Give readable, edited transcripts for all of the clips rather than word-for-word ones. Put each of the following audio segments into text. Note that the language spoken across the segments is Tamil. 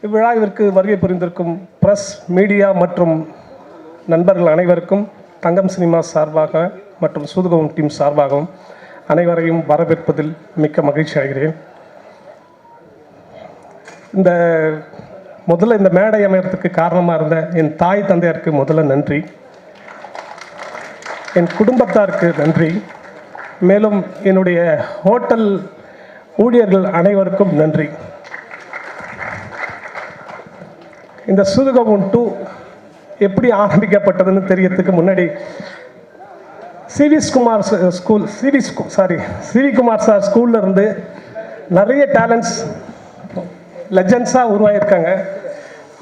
இவ்விழாவிற்கு வருகை புரிந்திருக்கும் பிரஸ், மீடியா மற்றும் நண்பர்கள் அனைவருக்கும் தங்கம் சினிமா சார்பாக மற்றும் சூதுகவும் டீம் சார்பாகவும் அனைவரையும் வரவேற்பதில் மிக்க மகிழ்ச்சி அடைகிறேன். முதல்ல இந்த மேடை அமையறதுக்கு காரணமாக இருந்த என் தாய் தந்தையருக்கு முதல்ல நன்றி, என் குடும்பத்தாருக்கு நன்றி, மேலும் என்னுடைய ஹோட்டல் ஊழியர்கள் அனைவருக்கும் நன்றி. இந்த சூதுகவும் 2 எப்படி ஆரம்பிக்கப்பட்டதுன்னு தெரியறதுக்கு முன்னாடி சிவி குமார் சார் ஸ்கூல்ல இருந்து நிறைய டேலண்ட்ஸ் லெஜண்ட்ஸாக உருவாகியிருக்காங்க.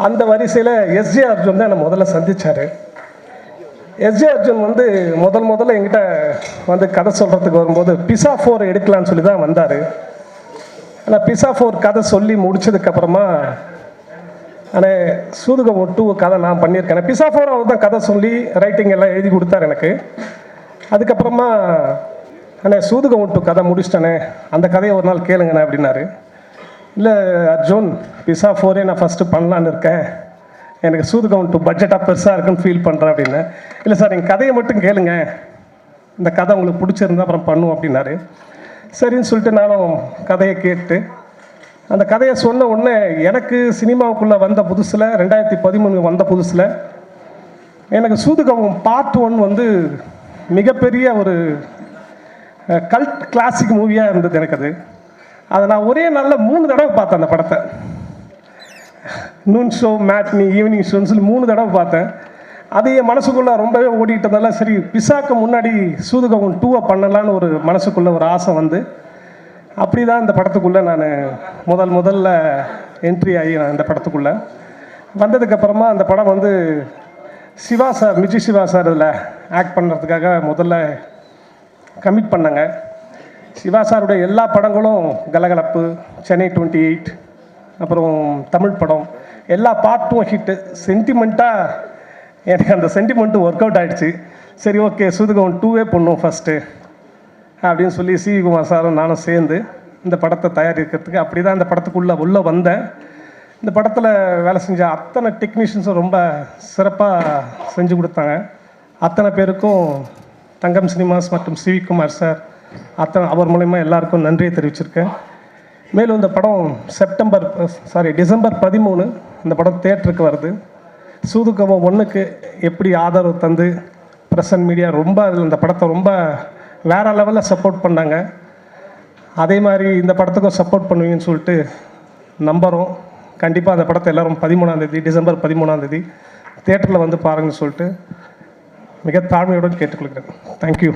அந்த வரிசையில் எஸ்ஜே அர்ஜுன் தான் என்னை முதல்ல சந்தித்தார். எஸ்ஜே அர்ஜுன் முதல்ல என்கிட்ட கதை சொல்கிறதுக்கு வரும்போது பிசா 4 எடுக்கலான்னு சொல்லி தான் வந்தார். ஆனால் பிசா 4 கதை சொல்லி முடிச்சதுக்கப்புறமா ஆனால் சூதுகவும் 2 கதை நான் பண்ணியிருக்கேன். பிசா 4 அவர் தான் கதை சொல்லி ரைட்டிங் எல்லாம் எழுதி கொடுத்தார் எனக்கு. அதுக்கப்புறமா ஆனால் சூதுகவும் 2 கதை முடிச்சிட்டேனே, அந்த கதையை ஒரு நாள் கேளுங்கண்ணே அப்படின்னாரு. இல்லை அர்ஜுன், பிசா 4 நான் ஃபஸ்ட்டு பண்ணலான்னு இருக்கேன், எனக்கு சூதுகவும் 2 பட்ஜெட்டாக பெருசாக இருக்குன்னு ஃபீல் பண்ணுறேன் அப்படின்னு. இல்லை சார், எங்கள் கதையை மட்டும் கேளுங்க, இந்த கதை உங்களுக்கு பிடிச்சிருந்தா அப்புறம் பண்ணுவோம் அப்படின்னாரு. சரின்னு சொல்லிட்டு நானும் கதையை கேட்டு அந்த கதையை சொன்ன உடனே எனக்கு சினிமாவுக்குள்ளே வந்த புதுசில் 2013 வந்த புதுசில் எனக்கு சூதுகவும் பார்ட் 1 மிகப்பெரிய ஒரு கல்ட் கிளாசிக் மூவியாக இருந்தது எனக்கு. அதை நான் ஒரே நாளில் 3 தடவை பார்த்தேன். அந்த படத்தை நூன் ஷோ, மேட்னி, ஈவினிங் ஷோன்னு சொல்லி 3 தடவை பார்த்தேன். அது என் மனசுக்குள்ளே ரொம்பவே ஓடிட்டதால சரி பிசாக்கு முன்னாடி சூதுகவும் 2 பண்ணலான்னு ஒரு மனசுக்குள்ளே ஒரு ஆசை அப்படி தான் இந்த படத்துக்குள்ளே நான் முதல்ல என்ட்ரி ஆகி நான் இந்த படத்துக்குள்ளே வந்ததுக்கப்புறமா அந்த படம் சிவா சார், மிஜி சிவா சார் இதில் ஆக்ட் பண்ணுறதுக்காக முதல்ல கமிட் பண்ணாங்க. சிவா சாருடைய எல்லா படங்களும் கலகலப்பு, சென்னை 28, அப்புறம் தமிழ் படம் எல்லா பார்ட்டும் ஹிட்டு. சென்டிமெண்ட்டாக எனக்கு அந்த சென்டிமெண்ட்டு ஒர்க் அவுட் ஆகிடுச்சு. சரி ஓகே, சூதுகவும் 2 பண்ணும் ஃபஸ்ட்டு அப்படின்னு சொல்லி சிவி குமார் சாரும் நானும் சேர்ந்து இந்த படத்தை தயாரிக்கிறதுக்கு அப்படி தான் இந்த படத்துக்குள்ளே வந்தேன். இந்த படத்தில் வேலை செஞ்ச அத்தனை டெக்னீஷியன்ஸும் ரொம்ப சிறப்பாக செஞ்சு கொடுத்தாங்க. அத்தனை பேருக்கும் தங்கம் சினிமாஸ் மற்றும் சிவி குமார் சார் அவர் மூலயமா எல்லாருக்கும் நன்றியை தெரிவிச்சிருக்கேன். மேலும் இந்த படம் டிசம்பர் 13 இந்த படம் தியேட்டருக்கு வருது. சூதுகவும் 1க்கு எப்படி ஆதரவு தந்து பிரசன்ட் மீடியா ரொம்ப இந்த படத்தை ரொம்ப வேறு லெவலில் சப்போர்ட் பண்ணாங்க, அதே மாதிரி இந்த படத்துக்கும் சப்போர்ட் பண்ணுவீங்கன்னு சொல்லிட்டு நம்புகிறோம். கண்டிப்பாக அந்த படத்தை எல்லோரும் டிசம்பர் 13 தியேட்டரில் பாருங்கன்னு சொல்லிட்டு மிக தாழ்மையுடன் கேட்டுக்கொள்கிறேன். தேங்க்யூ.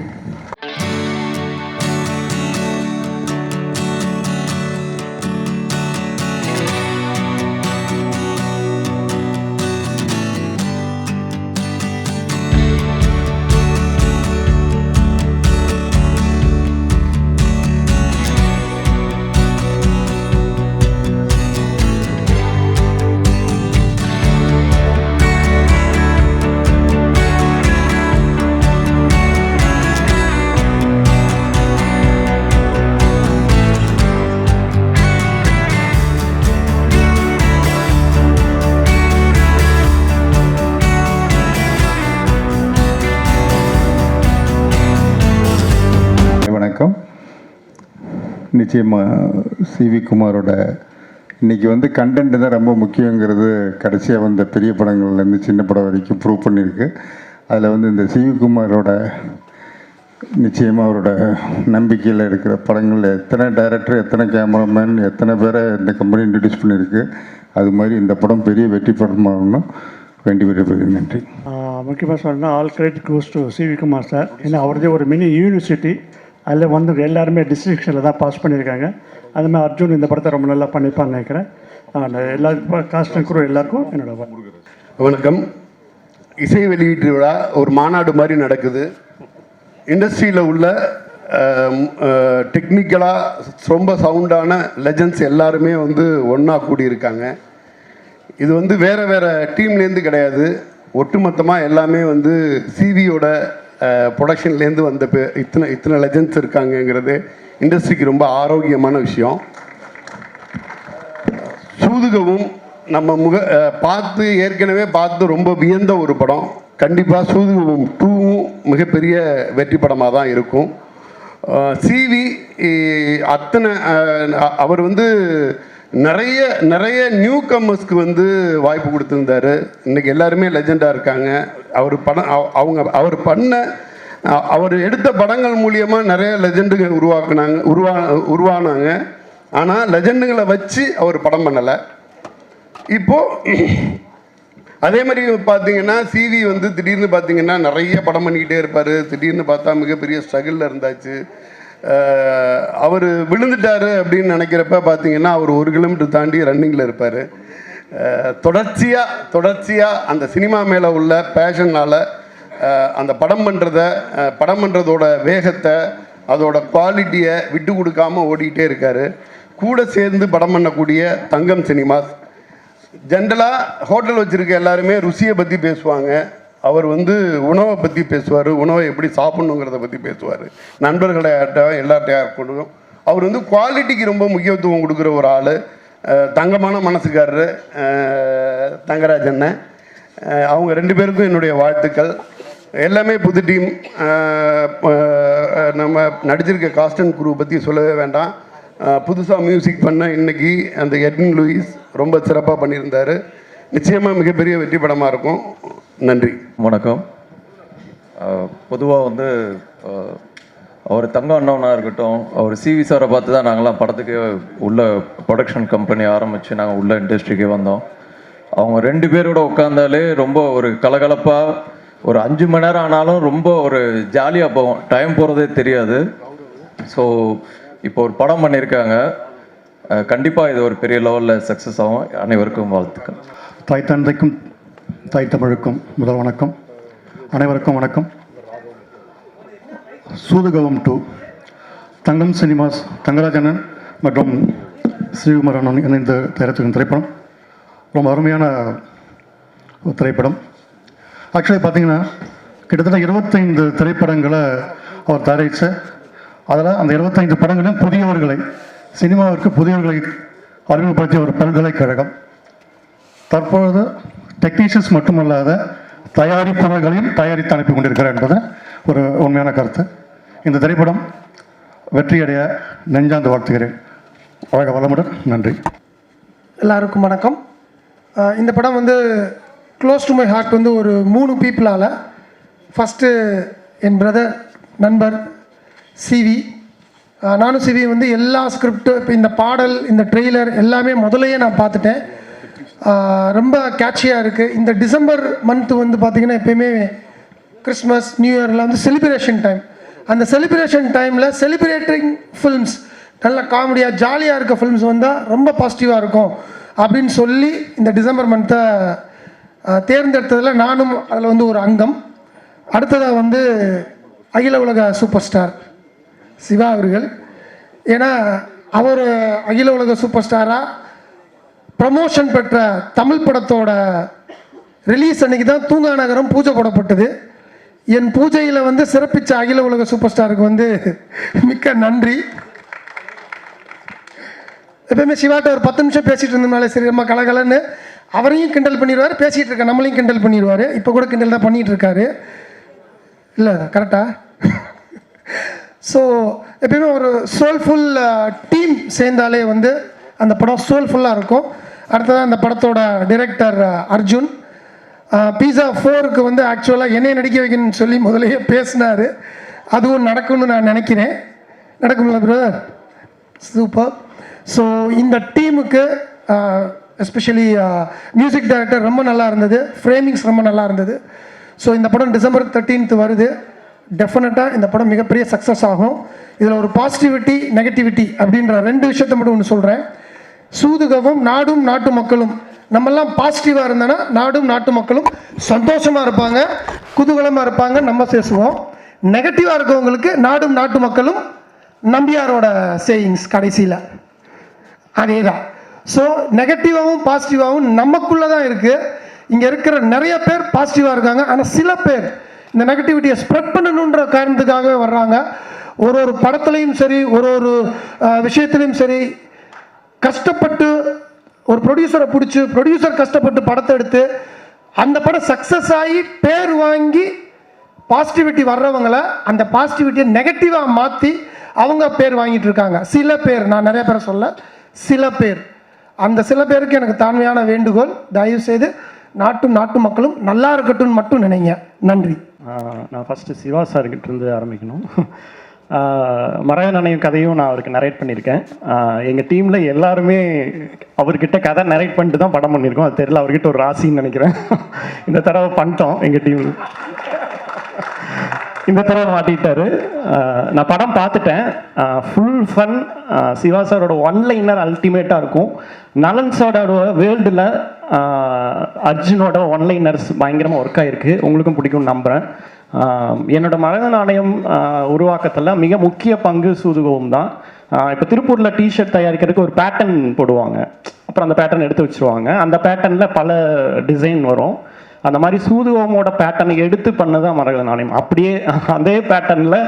நிச்சயமாக சிவி குமாரோட இன்றைக்கி கண்டென்ட் தான் ரொம்ப முக்கியங்கிறது கடைசியாக வந்த பெரிய படங்கள்லேருந்து சின்ன படம் வரைக்கும் ப்ரூவ் பண்ணியிருக்கு. அதில் இந்த சிவி குமாரோட நிச்சயமாக அவரோட நம்பிக்கையில் இருக்கிற படங்களில் எத்தனை டைரக்டர், எத்தனை கேமராமேன், எத்தனை பேரை இந்த கம்பெனி இன்ட்ரடியூஸ் பண்ணியிருக்கு. அது மாதிரி இந்த படம் பெரிய வெற்றி படமாகணும் வேண்டி நன்றி. முக்கியமாக சொல்லணும்னா all credit goes to CV Kumar sir. ஏன்னா அவரதே ஒரு மினி யூனிவர்சிட்டி, அதில் எல்லாருமே டிஸ்ட்ரிக்ஷனில் தான் பாஸ் பண்ணியிருக்காங்க. அதுமாதிரி அர்ஜுன் இந்த படத்தை ரொம்ப நல்லா பண்ணிப்பான்னு நினைக்கிறேன். எல்லா காஸ்ட் அண்ட் க்ரூ எல்லாருக்கும் என்னோட வணக்கம். இசை வெளியீட்டு விழா ஒரு மாநாடு மாதிரி நடக்குது. இண்டஸ்ட்ரியில் உள்ள டெக்னிக்கலாக ரொம்ப சவுண்டான லெஜண்ட்ஸ் எல்லாருமே ஒன்றா கூடியிருக்காங்க. இது வேறு வேறு டீம்லேருந்து கிடையாது, ஒட்டுமொத்தமாக எல்லாமே சிவியோட ப்ரொடக்ஷன்லேருந்து வந்த இத்தனை லெஜண்ட்ஸ் இருக்காங்கங்கிறது இண்டஸ்ட்ரிக்கு ரொம்ப ஆரோக்கியமான விஷயம். சூதுகவும் நம்ம பார்த்து ஏற்கனவே பார்த்து ரொம்ப வியந்த ஒரு படம். கண்டிப்பாக சூதுகம் 2வும் மிகப்பெரிய வெற்றி படமாக தான் இருக்கும். சிவி அத்தனை அவர் வந்து நிறைய நிறைய நியூ கம்மர்ஸ்க்கு வந்து வாய்ப்பு கொடுத்துருந்தாரு. இன்றைக்கி எல்லாருமே லெஜெண்டாக இருக்காங்க. அவர் அவர் எடுத்த படங்கள் மூலியமாக நிறைய லெஜெண்டுகள் உருவானாங்க. ஆனால் லெஜெண்டுகளை வச்சு அவர் படம் பண்ணலை. இப்போது அதே மாதிரி பார்த்தீங்கன்னா சிவி வந்து திடீர்னு பார்த்தீங்கன்னா நிறைய படம் பண்ணிக்கிட்டே இருப்பார். திடீர்னு பார்த்தா மிகப்பெரிய ஸ்ட்ரகிளில் இருந்தாச்சு. அவர் விழுந்துட்டார் அப்படின்னு நினைக்கிறப்ப பார்த்தீங்கன்னா அவர் 1 கிலோமீட்டர் தாண்டி ரன்னிங்கில் இருப்பார். தொடர்ச்சியாக அந்த சினிமா மேலே உள்ள பேஷனால் அந்த படம் பண்ணுறதோட வேகத்தை, அதோட குவாலிட்டியை விட்டு கொடுக்காமல் ஓடிக்கிட்டே இருக்கார். கூட சேர்ந்து படம் பண்ணக்கூடிய தங்கம் சினிமாஸ். ஜென்ரலாக ஹோட்டல் வச்சுருக்க எல்லாருமே ருசியை பற்றி பேசுவாங்க. அவர் வந்து உணவை பற்றி பேசுவார். உணவை எப்படி சாப்பிட்ணுங்கிறத பற்றி பேசுவார். நண்பர்கள்ட்ட எல்லார்ட்டையும் இருக்கணும். அவர் வந்து குவாலிட்டிக்கு ரொம்ப முக்கியத்துவம் கொடுக்குற ஒரு ஆள். தங்கமான மனசுக்காரர் தங்கராஜ் அண்ணன். அவங்க 2 பேருக்கும் என்னுடைய வாழ்த்துக்கள். எல்லாமே புது டீம். நம்ம நடிச்சிருக்க காஸ்ட் அண்ட் குரூ பற்றி சொல்லவே வேண்டாம். புதுசாக மியூசிக் பண்ண இன்றைக்கி அந்த எட்வின் லூயிஸ் ரொம்ப சிறப்பாக பண்ணியிருந்தார். நிச்சயமாக மிகப்பெரிய வெற்றி படமாக இருக்கும். நன்றி. வணக்கம். பொதுவாக வந்து அவர் தங்க அண்ணவனாக இருக்கட்டும், அவர் சிவி சாரை பார்த்து தான் நாங்கள்லாம் படத்துக்கு உள்ள ப்ரொடக்ஷன் கம்பெனி ஆரம்பித்து நாங்கள் உள்ள இண்டஸ்ட்ரிக்கே வந்தோம். அவங்க 2 பேரோட உட்காந்தாலே ரொம்ப ஒரு கலகலப்பாக ஒரு 5 மணி நேரம் ஆனாலும் ரொம்ப ஒரு ஜாலியாக போகும். டைம் போகிறதே தெரியாது. ஸோ இப்போ ஒரு படம் பண்ணியிருக்காங்க. கண்டிப்பாக இது ஒரு பெரிய லெவலில் சக்ஸஸ் ஆகும். அனைவருக்கும் வாழ்த்துக்கள். தாய் தந்தைக்கும் தாய் தமிழுக்கும் முதல் வணக்கம். அனைவருக்கும் வணக்கம். சூதுகம் 2 தங்கம் சினிமாஸ் தங்கராஜனன் மற்றும் ஸ்ரீகுமரன் இணைந்து தயாரித்திருக்கும் திரைப்படம் ரொம்ப அருமையான ஒரு திரைப்படம். ஆக்சுவலி பார்த்தீங்கன்னா கிட்டத்தட்ட 25 திரைப்படங்களை அவர் தயாரித்து அதில் அந்த 25 படங்களையும் சினிமாவிற்கு புதியவர்களை அறிமுகப்படுத்திய ஒரு பல்கலைக்கழகம். தற்பொழுது டெக்னீஷியன்ஸ் மட்டுமல்லாத தயாரிப்பாளர்களையும் தயாரித்து அனுப்பி கொண்டிருக்கிறார் என்பது ஒரு உண்மையான கருத்து. இந்த திரைப்படம் வெற்றியடைய நெஞ்சார்ந்து வாழ்த்துகிறேன். வாழ்க வளமுடன். நன்றி. எல்லாருக்கும் வணக்கம். இந்த படம் வந்து க்ளோஸ் டு மை ஹார்ட் வந்து ஒரு 3 பீப்புளால். ஃபஸ்ட்டு என் பிரதர் நண்பர் சிவி. நானும் சிவி வந்து எல்லா ஸ்கிரிப்டு, இப்போ இந்த பாடல், இந்த ட்ரெய்லர் எல்லாமே முதலையே நான் பார்த்துட்டேன். ரொம்ப கேட்சியாக இருக்குது. இந்த டிசம்பர் மந்த்து வந்து பார்த்திங்கன்னா எப்போயுமே கிறிஸ்மஸ் நியூ இயரில் வந்து செலிப்ரேஷன் டைம். அந்த செலிப்ரேஷன் டைமில் செலிப்ரேட்டிங் ஃபில்ம்ஸ், நல்ல காமெடியாக ஜாலியாக இருக்க ஃபில்ம்ஸ் வந்தால் ரொம்ப பாசிட்டிவாக இருக்கும் அப்படின்னு சொல்லி இந்த டிசம்பர் மந்த்தை தேர்ந்தெடுத்ததில் நானும் அதில் வந்து ஒரு அங்கம். அடுத்ததாக வந்து அகில உலக சூப்பர் ஸ்டார் சிவா அவர்கள். ஏன்னா அவர் அகில உலக சூப்பர் ஸ்டாராக ப்ரமோஷன் பெற்ற தமிழ் படத்தோட ரிலீஸ் அன்றைக்கி தான் தூங்கா நகரம் பூஜை போடப்பட்டது. என் பூஜையில் வந்து சிறப்பித்த அகில உலக சூப்பர் ஸ்டாருக்கு வந்து மிக்க நன்றி. எப்பயுமே சிவாட்ட ஒரு 10 நிமிஷம் பேசிகிட்டு இருந்தோம்னாலே சரி ரொம்ப கலகலன்னு அவரையும் கிண்டல் பண்ணிடுவார், பேசிகிட்டு இருக்க நம்மளையும் கிண்டல் பண்ணிடுவார். இப்போ கூட கிண்டல் தான் பண்ணிகிட்டு இருக்காரு. இல்லை கரெக்டாக? ஸோ எப்பயுமே ஒரு சோல்ஃபுல் டீம் சேர்ந்தாலே வந்து அந்த படம் சோல்ஃபுல்லாக இருக்கும். அடுத்ததான் அந்த படத்தோட டைரக்டர் அர்ஜுன். பீஸா 4க்கு வந்து ஆக்சுவலாக என்னையை நடிக்க வைக்கணும்னு சொல்லி முதலையே பேசினார். அதுவும் நடக்கும்னு நான் நினைக்கிறேன். நடக்கும்ல பிரதர்? சூப்பர். ஸோ இந்த டீமுக்கு எஸ்பெஷலி மியூசிக் டைரக்டர் ரொம்ப நல்லா இருந்தது, ஃப்ரேமிங்ஸ் ரொம்ப நல்லா இருந்தது. ஸோ இந்த படம் டிசம்பர் 13th வருது. டெஃபினட்டாக இந்த படம் மிகப்பெரிய சக்ஸஸ் ஆகும். இதில் ஒரு பாசிட்டிவிட்டி நெகட்டிவிட்டி அப்படின்ற 2 விஷயத்தை மட்டும் ஒன்று சொல்கிறேன். சூதுகவும் நாடும் நாட்டு மக்களும் நம்மெல்லாம் பாசிட்டிவாக இருந்தோன்னா நாடும் நாட்டு மக்களும் சந்தோஷமாக இருப்பாங்க, குதூகலமாக இருப்பாங்க, நம்ம பேசுவோம். நெகட்டிவாக இருக்கவங்களுக்கு நாடும் நாட்டு மக்களும் நம்பியாரோட சேயிங்ஸ் கடைசியில் அதே தான். ஸோ நெகட்டிவாகவும் பாசிட்டிவாகவும் நமக்குள்ளே தான் இருக்குது. இங்கே இருக்கிற நிறைய பேர் பாசிட்டிவாக இருக்காங்க. ஆனால் சில பேர் இந்த நெகட்டிவிட்டியை ஸ்ப்ரெட் பண்ணணுன்ற காரணத்துக்காகவே வர்றாங்க. ஒரு படத்துலையும் சரி, ஒரு விஷயத்துலையும் சரி, கஷ்டப்பட்டு ஒரு ப்ரொடியூசரை பிடிச்சி ப்ரொடியூசர் கஷ்டப்பட்டு படத்தை எடுத்து அந்த படம் சக்ஸஸ் ஆகி பேர் வாங்கி பாசிட்டிவிட்டி வர்றவங்களை அந்த பாசிட்டிவிட்டியை நெகட்டிவாக மாற்றி அவங்க பேர் வாங்கிட்டு இருக்காங்க. சில பேர், நான் நிறைய பேரை சொல்ல, சில பேர். அந்த சில பேருக்கு எனக்கு தாழ்மையான வேண்டுகோள், தயவுசெய்து நாட்டு மக்களும் நல்லா இருக்கட்டும்னு மட்டும் நினைங்க. நன்றி. நான் ஃபஸ்ட்டு சிவா சார்கிட்ட இருந்து ஆரம்பிக்கணும். மறைய நினைவு கதையும் நான் அவருக்கு நரேட் பண்ணியிருக்கேன். எங்கள் டீமில் எல்லாருமே அவர்கிட்ட கதை நரேட் பண்ணிட்டு தான் படம் பண்ணியிருக்கோம். அது தெரியல, அவர்கிட்ட ஒரு ராசின்னு நினைக்கிறேன். இந்த தடவை பண்ணிட்டோம் எங்கள் டீமில். இந்த தடவை மாட்டிட்டாரு. நான் படம் பார்த்துட்டேன். Full fun. சிவா சாரோட ஒன்லைனர் அல்டிமேட்டாக இருக்கும். நலன் சாரோட வேர்ல்டில் அர்ஜுனோட ஒன்லைனர்ஸ் பயங்கரமாக ஒர்க் ஆகிருக்கு. உங்களுக்கும் பிடிக்கும்னு நம்புகிறேன். என்னோட மரண நாணயம் உருவாக்கத்தில் மிக முக்கிய பங்கு சூதுகவும் தான். இப்போ திருப்பூரில் டிஷர்ட் தயாரிக்கிறதுக்கு ஒரு பேட்டர்ன் போடுவாங்க, அப்புறம் அந்த பேட்டர்ன் எடுத்து வச்சுருவாங்க. அந்த பேட்டர்னில் பல டிசைன் வரும். அந்த மாதிரி சூதுகோமோட பேட்டர்னை எடுத்து பண்ணதான் மரகத நாணயம். அப்படியே அதே பேட்டர்னில்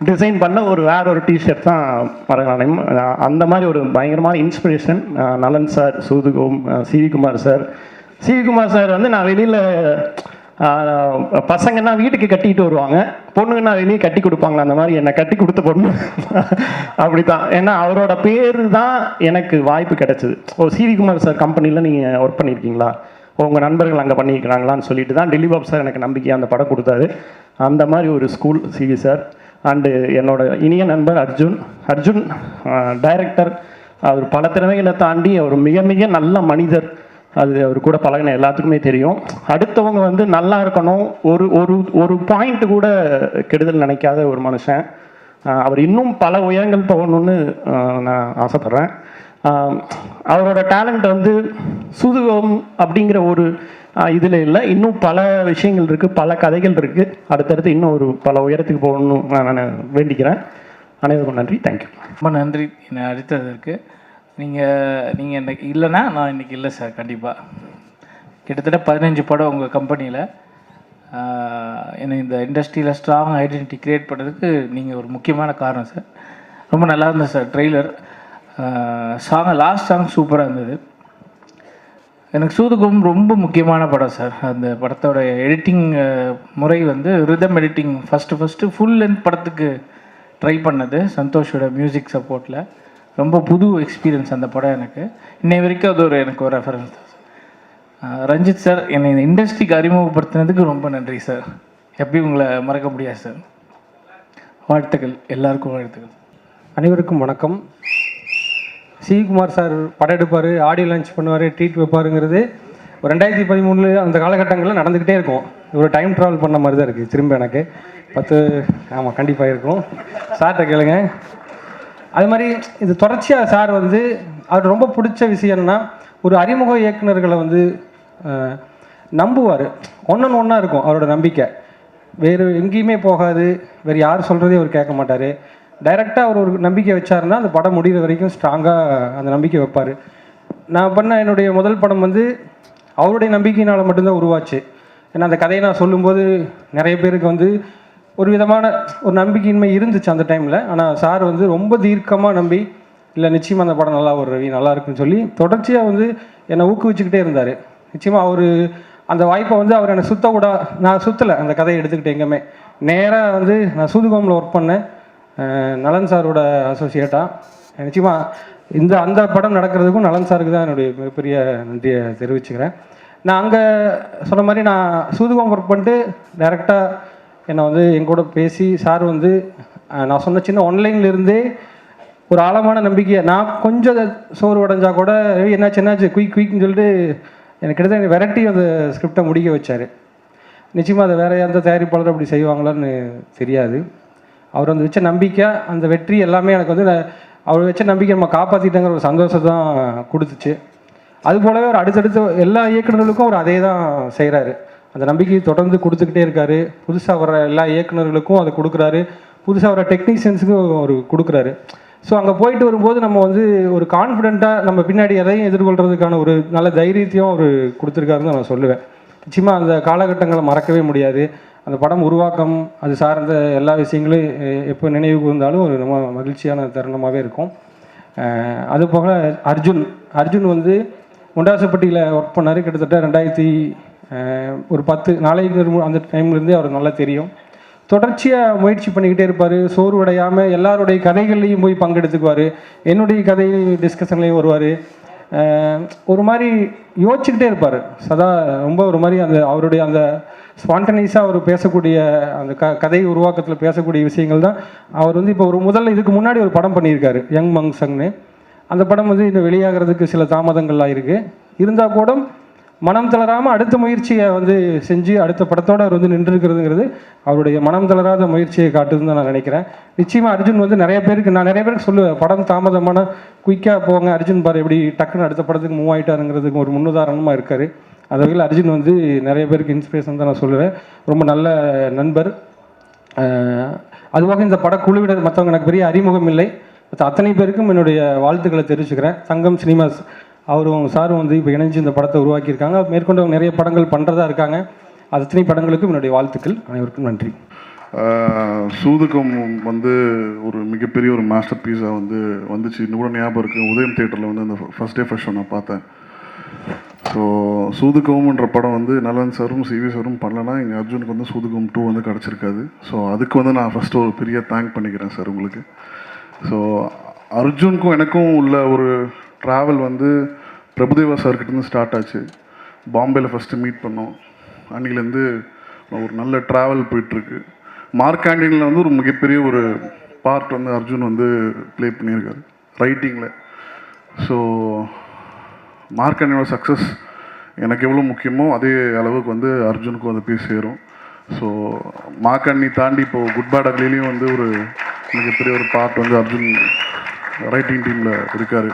டிசைன் பண்ண வேற ஒரு டிஷர்ட் தான் மரகத நாணயம். அந்த மாதிரி ஒரு பயங்கரமான இன்ஸ்பிரேஷன் நலன் சார், சூதுகோம், CV Kumar sir. CV Kumar sir வந்து நான் வெளியில் பசங்கன்னா வீட்டுக்கு கட்டிட்டு வருவாங்க, பொண்ணுங்கன்னா வெளியே கட்டி கொடுப்பாங்களா, அந்த மாதிரி என்னை கட்டி கொடுத்த பொண்ணு அப்படி தான். ஏன்னா அவரோட பேர் தான் எனக்கு வாய்ப்பு கிடைச்சிது. சிவி குமார் சார் கம்பெனியில் நீங்கள் ஒர்க் பண்ணியிருக்கீங்களா, உங்கள் நண்பர்கள் அங்கே பண்ணியிருக்கிறாங்களான்னு சொல்லிட்டு தான் திலீப் பாபு சார் எனக்கு நம்பிக்கையாக அந்த படம் கொடுத்தாரு. அந்த மாதிரி ஒரு ஸ்கூல் சிவி சார். அண்டு என்னோட இனிய நண்பர் அர்ஜுன் டைரக்டர். அவர் பல திறமைகளை தாண்டி அவர் மிக மிக நல்ல மனிதர். அது அவர் கூட பழகின எல்லாத்துக்குமே தெரியும். அடுத்தவங்க வந்து நல்லா இருக்கணும், ஒரு ஒரு ஒரு பாயிண்ட் கூட கெடுதல் நினைக்காத ஒரு மனுஷன். அவர் இன்னும் பல உயரங்கள் போகணும்னு நான் ஆசைப்பட்றேன். அவரோட டேலண்ட் வந்து சூதுகம் அப்படிங்கிற ஒரு இதில் இல்லை, இன்னும் பல விஷயங்கள் இருக்குது, பல கதைகள் இருக்குது. அடுத்தடுத்து இன்னும் ஒரு பல உயரத்துக்கு போகணும்னு நான் வேண்டிக்கிறேன். அனைவருக்கும் நன்றி. தேங்க்யூ. ரொம்ப நன்றி என்னை அழைத்ததற்கு. நீங்கள் இன்றைக்கி இல்லைன்னா நான் இன்றைக்கி இல்லை சார். கண்டிப்பாக கிட்டத்தட்ட 15 படம் உங்கள் கம்பெனியில் என்னை இந்த இண்டஸ்ட்ரியில் ஸ்ட்ராங் ஐடென்டிட்டி க்ரியேட் பண்ணுறதுக்கு நீங்கள் ஒரு முக்கியமான காரணம் சார். ரொம்ப நல்லா இருந்தது சார். ட்ரெய்லர் லாஸ்ட் சாங் சூப்பராக இருந்தது. எனக்கு சூதுகம் ரொம்ப முக்கியமான படம் சார். அந்த படத்தோட எடிட்டிங் முறை வந்து rhythm editing first full length படத்துக்கு ட்ரை பண்ணது சந்தோஷோட மியூசிக் சப்போர்ட்டில். ரொம்ப புது எக்ஸ்பீரியன்ஸ் அந்த படம் எனக்கு. இன்னை வரைக்கும் அது எனக்கு ஒரு ரெஃபரன்ஸ் தான் சார். ரஞ்சித் சார், என்னை இந்த இண்டஸ்ட்ரிக்கு அறிமுகப்படுத்தினதுக்கு ரொம்ப நன்றி சார். எப்பயும் உங்களை மறக்க முடியாது சார். வாழ்த்துக்கள், எல்லாருக்கும் வாழ்த்துக்கள். அனைவருக்கும் வணக்கம். சிவிகுமார் சார் படம் எடுப்பார், ஆடியோ லான்ச் பண்ணுவார், ட்ரீட் வைப்பாருங்கிறது ஒரு 2013 அந்த காலகட்டங்களில் நடந்துக்கிட்டே இருக்கும். ஒரு டைம் ட்ராவல் பண்ண மாதிரி தான் இருக்குது. திரும்ப எனக்கு 10 ஆமாம் கண்டிப்பாக இருக்கும். சார்கிட்ட கேளுங்க. அது மாதிரி இது தொடர்ச்சியாக சார் வந்து அவர் ரொம்ப பிடிச்ச விஷயம்னா ஒரு அறிமுக இயக்குநர்களை வந்து நம்புவார். ஒன்றா இருக்கும் அவரோட நம்பிக்கை. வேறு எங்கேயுமே போகாது, வேறு யார் சொல்கிறதே அவர் கேட்க மாட்டார். டைரெக்டாக அவர் ஒரு நம்பிக்கை வச்சாருன்னா அந்த படம் முடிகிற வரைக்கும் ஸ்ட்ராங்காக அந்த நம்பிக்கை வைப்பார். நான் பண்ண என்னுடைய முதல் படம் வந்து அவருடைய நம்பிக்கையினால் மட்டும்தான் உருவாச்சு. ஏன்னா அந்த கதையை நான் சொல்லும்போது நிறைய பேருக்கு வந்து ஒரு விதமான ஒரு நம்பிக்கையின்மை இருந்துச்சு அந்த டைமில். ஆனால் சார் வந்து ரொம்ப தீர்க்கமாக நம்பி, இல்லை நிச்சயமாக அந்த படம் நல்லா ஒரு ரவி நல்லா இருக்குன்னு சொல்லி தொடர்ச்சியாக வந்து என்னை ஊக்குவிச்சுக்கிட்டே இருந்தார். நிச்சயமாக அவர் அந்த வாய்ப்பை வந்து அவர் என்னை நான் சுற்றலை அந்த கதையை எடுத்துக்கிட்டு எங்கேயுமே. நேராக வந்து நான் சூதுகோமில் ஒர்க் பண்ணேன், நலன் சாரோட அசோசியேட்டாக. நிச்சயமாக அந்த படம் நடக்கிறதுக்கும் நலன் சாருக்கு தான் என்னுடைய மிகப்பெரிய நன்றியை தெரிவிச்சுக்கிறேன். நான் அங்கே சொன்ன மாதிரி நான் சூதுகோம் ஒர்க் பண்ணிட்டு டைரெக்டாக என்னை வந்து எங்கூட பேசி சார் வந்து நான் சொன்ன சின்ன ஒன்லைன்லேருந்தே ஒரு ஆழமான நம்பிக்கையை, நான் கொஞ்சம் சோறு உடஞ்சா கூட என்னாச்சு குயிக்னு சொல்லிட்டு எனக்கு கிட்டத்தட்ட வெரைட்டி அந்த ஸ்கிரிப்டை முடிக்க வச்சார். நிச்சயமாக அதை வேறு எந்த தயாரிப்பாளரும் அப்படி செய்வாங்களான்னு தெரியாது. அவர் வந்து வச்ச நம்பிக்கை, அந்த வெற்றி எல்லாமே எனக்கு வந்து அவர் வச்ச நம்பிக்கை நம்ம காப்பாற்றிட்டங்கிற ஒரு சந்தோஷத்தை தான் கொடுத்துச்சு. அது போலவே அவர் அடுத்தடுத்து எல்லா இயக்குநர்களுக்கும் அவர் அதே தான் செய்கிறாரு. அந்த நம்பிக்கையை தொடர்ந்து கொடுத்துக்கிட்டே இருக்கார். புதுசாக வர எல்லா இயக்குநர்களுக்கும் அதை கொடுக்குறாரு, புதுசாக வர டெக்னீஷியன்ஸுக்கும் அவர் கொடுக்குறாரு. ஸோ அங்கே போயிட்டு வரும்போது நம்ம வந்து ஒரு கான்ஃபிடெண்ட்டாக நம்ம பின்னாடி எதையும் எதிர்கொள்கிறதுக்கான ஒரு நல்ல தைரியத்தையும் அவர் கொடுத்துருக்காருன்னு நான் சொல்லுவேன். நிச்சயமாக அந்த காலகட்டங்களை மறக்கவே முடியாது. அந்த படம் உருவாக்கம், அது சார்ந்த எல்லா விஷயங்களும் எப்போ நினைவுக்கு இருந்தாலும் ஒரு ரொம்ப மகிழ்ச்சியான தருணமாகவே இருக்கும். அதுபோக அர்ஜுன் வந்து முண்டாசுப்பட்டியில் ஒர்க் பண்ணார். கிட்டத்தட்ட 2010 நாளைக்கு அந்த டைம்லேருந்தே அவர் நல்லா தெரியும். தொடர்ச்சியாக முயற்சி பண்ணிக்கிட்டே இருப்பார், சோர்வடையாமல் எல்லாருடைய கதைகள்லையும் போய் பங்கெடுத்துக்குவார். என்னுடைய கதை டிஸ்கஷன்லேயும் வருவார். ஒரு மாதிரி யோசிச்சுக்கிட்டே இருப்பார் சதா. ரொம்ப ஒரு மாதிரி அந்த அவருடைய அந்த ஸ்பான்டனியஸாக அவர் பேசக்கூடிய அந்த கதை உருவாக்கத்தில் பேசக்கூடிய விஷயங்கள் தான். அவர் வந்து இப்போ ஒரு முதல்ல இதுக்கு முன்னாடி ஒரு படம் பண்ணியிருக்காரு, யங் மங்சங்னு. அந்த படம் வந்து இன்னும் வெளியாகிறதுக்கு சில தாமதங்கள்லாம் இருக்குது. இருந்தால் கூட மனம் தளராமல் அடுத்த முயற்சியை வந்து செஞ்சு அடுத்த படத்தோடு அவர் வந்து நின்றுருக்கிறதுங்கிறது அவருடைய மனம் தளராத முயற்சியை காட்டுதுன்னு தான் நான் நினைக்கிறேன். நிச்சயமாக அர்ஜுன் வந்து நிறைய பேருக்கு சொல்லுவேன், படம் தாமதமான குயிக்காக போங்க, அர்ஜுன் பாரு எப்படி டக்குன்னு அடுத்த படத்துக்கு மூவ் ஆகிட்டாருங்கிறதுக்கு ஒரு முன்னுதாரணமாக இருக்கார். அந்த வகையில் அர்ஜுன் வந்து நிறைய பேருக்கு இன்ஸ்பிரேஷன் தான் நான் சொல்லுவேன். ரொம்ப நல்ல நண்பர். அதுவாக இந்த படக்குழுவினர் மற்றவங்க எனக்கு பெரிய அறிமுகம் இல்லை. மற்ற அத்தனை பேருக்கும் என்னுடைய வாழ்த்துக்களை தெரிவிச்சுக்கிறேன். சங்கம் சினிமாஸ் அவரும் சாரும் வந்து இப்போ இணைஞ்சு இந்த படத்தை உருவாக்கியிருக்காங்க. மேற்கொண்டு அவங்க நிறைய படங்கள் பண்ணுறதா இருக்காங்க. அது அத்தனை படங்களுக்கும் என்னுடைய வாழ்த்துக்கள். அனைவருக்கும் நன்றி. சூதுகம் வந்து ஒரு மிகப்பெரிய ஒரு மாஸ்டர் பீஸாக வந்துச்சு. இன்னும் கூட ஞாபகம் இருக்குது, உதயம் தியேட்டரில் வந்து அந்த ஃபஸ்ட் டே ஃபர்ஸ்ட் ஷோ நான் பார்த்தேன். ஸோ சூதுகம்ன்ற படம் வந்து நலன் சாரும் சிவி சாரும் பண்ணலன்னா எங்கள் அர்ஜுனுக்கு வந்து சூதுகம் 2 வந்து கிடச்சிருக்காது. ஸோ அதுக்கு நான் ஃபஸ்ட்டு ஒரு பெரிய தேங்க் பண்ணிக்கிறேன் சார் உங்களுக்கு. ஸோ அர்ஜுனுக்கும் எனக்கும் உள்ள ஒரு ட்ராவல் வந்து பிரபுதேவா சார்கிட்டேருந்து ஸ்டார்ட் ஆச்சு. பாம்பேயில் ஃபஸ்ட்டு மீட் பண்ணோம். அன்றைக்கிலேருந்து ஒரு நல்ல ட்ராவல் போயிட்டுருக்கு. மார்க்காண்டினில் வந்து ஒரு மிகப்பெரிய ஒரு பார்ட் வந்து அர்ஜுன் வந்து ப்ளே பண்ணியிருக்காரு ரைட்டிங்கில். ஸோ மார்க்காண்டினோட சக்ஸஸ் எனக்கு எவ்வளோ முக்கியமோ அதே அளவுக்கு வந்து அர்ஜுனுக்கும் வந்து போய் சேரும். ஸோ மார்க்காண்டி தாண்டி இப்போது குட் பேட் அக்லிலையும் வந்து ஒரு மிகப்பெரிய ஒரு பார்ட் வந்து அர்ஜுன் ரைட்டிங் டீமில் இருக்கார்.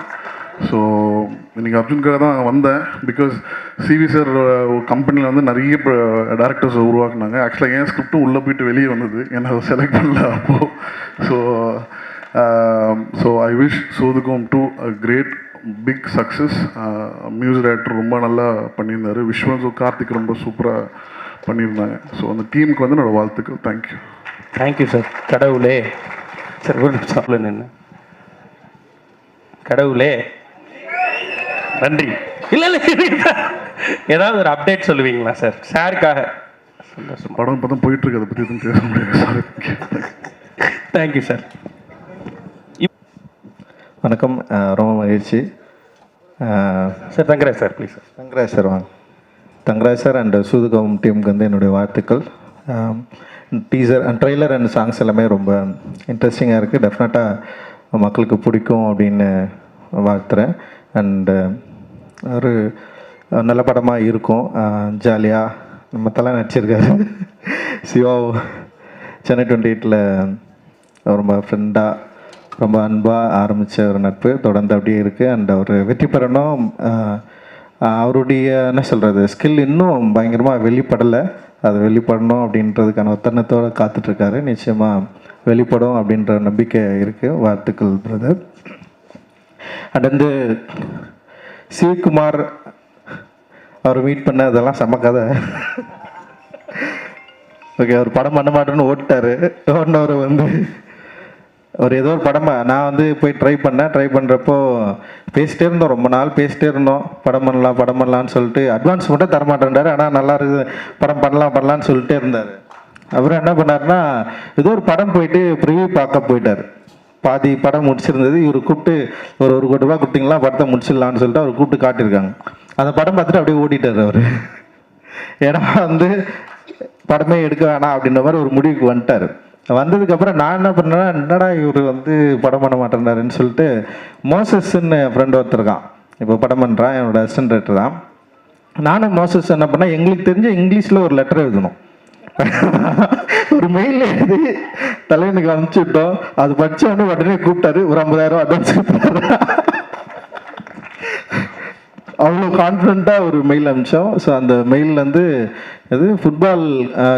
ஸோ இன்றைக்கி அர்ஜுனுக்காக தான் வந்தேன். பிகாஸ் சிவி சார் கம்பெனியில் வந்து நிறைய டேரக்டர்ஸ் உருவாக்குனாங்க. ஆக்சுவலாக என் ஸ்கிரிப்டும் உள்ளே போயிட்டு வெளியே வந்தது, என்னை அதை செலக்ட் பண்ணல அப்போது. ஸோ ஐ விஷ் சூதுகம் 2 a great big success. Music director ரொம்ப நல்லா பண்ணியிருந்தார். விஸ்வன் கார்த்திக் ரொம்ப சூப்பராக பண்ணியிருந்தாங்க. ஸோ அந்த டீமுக்கு வந்து என்னோடய வாழ்த்துக்கள். தேங்க்யூ. Thank you sir. கடவுளே சார் ஒரு நிமிஷம் நின்று கடவுளே நன்றி. இல்லை ஏதாவது ஒரு அப்டேட் சொல்லுவீங்களா சார் சாருக்காக? படம் இப்போ தான் போயிட்டுருக்கு, அதை பற்றி எதுவும் பேச முடியாது சார். Thank you sir. வணக்கம், ரொம்ப மகிழ்ச்சி sir. Thangaraj sir please sir. Thangaraj sir வாங்க. தங்கராஜ் சார் அண்ட் சூதுகம் டீமுக்கு வந்து என்னுடைய வாழ்த்துக்கள். Teaser and trailer and songs எல்லாமே ரொம்ப இன்ட்ரெஸ்டிங்காக இருக்குது. டெஃபினட்டாக மக்களுக்கு பிடிக்கும் அப்படின்னு வாழ்த்துறேன். அண்டு ஒரு நல்ல படமாக இருக்கும். ஜாலியாக நம்ம தலை நடிச்சிருக்காரு. சிவா சென்னை 28ல் ரொம்ப ஃப்ரெண்டாக ரொம்ப அன்பாக ஆரம்பித்த ஒரு நட்பு தொடர்ந்து அப்படியே இருக்குது. அண்ட் அவர் வெற்றி பெறணும். அவருடைய என்ன சொல்கிறது ஸ்கில் இன்னும் பயங்கரமாக வெளிப்படலை. அது வெளிப்படணும் அப்படின்றதுக்கான ஒத்தனத்தோடு காத்துட்ருக்காரு. நிச்சயமாக வெளிப்படும் அப்படின்ற நம்பிக்கை இருக்குது. வாழ்த்துக்கள் பிரதர். அண்ட் வந்து சிவகுமார் அவர் மீட் பண்ண அதெல்லாம் செம்ம கதை. ஓகே, அவர் படம் பண்ண மாட்டேன்னு ஓட்டார். ஓடினவர் வந்து ஒரு ஏதோ ஒரு படமாக நான் வந்து போய் ட்ரை பண்ணுறப்போ பேசிட்டே இருந்தோம், ரொம்ப நாள் பேசிட்டே இருந்தோம். படம் பண்ணலான்னு சொல்லிட்டு அட்வான்ஸ் மட்டும் தரமாட்டேன்றாரு. ஆனால் நல்லா இருக்குது, படம் பண்ணலான்னு சொல்லிட்டே இருந்தார். அப்புறம் என்ன பண்ணார்னா ஏதோ ஒரு படம் போயிட்டு ப்ரிவியூ பார்க்க போயிட்டார். பாதி படம் முடிச்சிருந்தது. இவர் கூப்பிட்டு ஒரு 1 கோடி ரூபா கொடுத்தீங்களா படத்தை முடிச்சிடலான்னு சொல்லிட்டு அவர் கூப்பிட்டு காட்டியிருக்காங்க. அந்த படம் பார்த்துட்டு அப்படியே ஓடிட்டார் அவர். ஏன்னா வந்து படமே எடுக்க வேணாம் அப்படின்ற மாதிரி ஒரு முடிவுக்கு வந்துட்டார். வந்ததுக்கப்புறம் நான் என்ன பண்ணேன்னா என்னடா இவர் வந்து படம் பண்ண மாட்டேன்னாருன்னு சொல்லிட்டு மோசஸ்ன்னு ஃப்ரெண்ட் ஒருத்தருக்கான், இப்போ படம் பண்ணுறான், என்னோட அசிஸ்டன்ட் டைரக்டர் தான். நானும் மோசஸ் என்ன பண்ணேன், எங்களுக்கு தெரிஞ்ச இங்கிலீஷில் ஒரு லெட்டர் எழுதணும். ஒரு மெயில் எழுதி தலைவனுக்கு அனுப்பிச்சு விட்டோம். அது படித்தவொடனே உடனே கூப்பிட்டாரு, ஒரு 50,000 அட்வான்ஸ் கொடுத்தாரு. அவ்வளோ கான்ஃபிடண்ட்டாக ஒரு மெயில் அனுப்பிச்சோம். ஸோ அந்த மெயிலேருந்து இது ஃபுட்பால்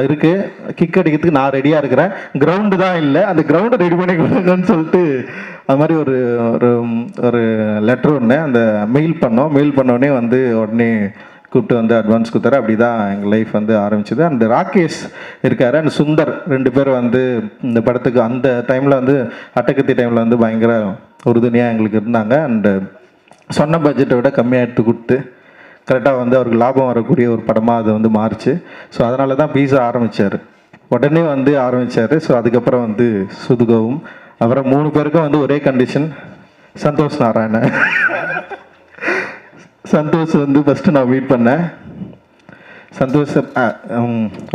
இருக்குது, கிக் அடிக்கிறதுக்கு நான் ரெடியாக இருக்கிறேன், கிரவுண்டு தான் இல்லை, அந்த கிரவுண்டை ரெடி பண்ணி கொடுங்கன்னு சொல்லிட்டு அது மாதிரி ஒரு ஒரு லெட்டர் ஒன்று அந்த மெயில் பண்ணோடனே வந்து உடனே கூப்பிட்டு வந்து அட்வான்ஸ் கொடுத்தாரு. அப்படி தான் எங்கள் லைஃப் வந்து ஆரம்பிச்சது. அண்ட் ராகேஷ் இருக்கார் அண்ட் சுந்தர் 2 பேர் வந்து இந்த படத்துக்கு அந்த டைமில் வந்து அட்டகத்தி டைமில் வந்து பயங்கர உறுதுணையாக எங்களுக்கு இருந்தாங்க. அண்டு சொன்ன பட்ஜெட்டை விட கம்மியாக எடுத்து கொடுத்து கரெக்டாக வந்து அவருக்கு லாபம் வரக்கூடிய ஒரு படமாக அது வந்து மாறுச்சு. ஸோ அதனால தான் பீஸா ஆரம்பித்தார், உடனே வந்து ஆரம்பித்தார். ஸோ அதுக்கப்புறம் வந்து சூதுகவும், அப்புறம் 3 பேருக்கும் வந்து ஒரே கண்டிஷன், சந்தோஷ் நாராயணன். சந்தோஷ் வந்து ஃபஸ்ட்டு நான் மீட் பண்ணேன். சந்தோஷ்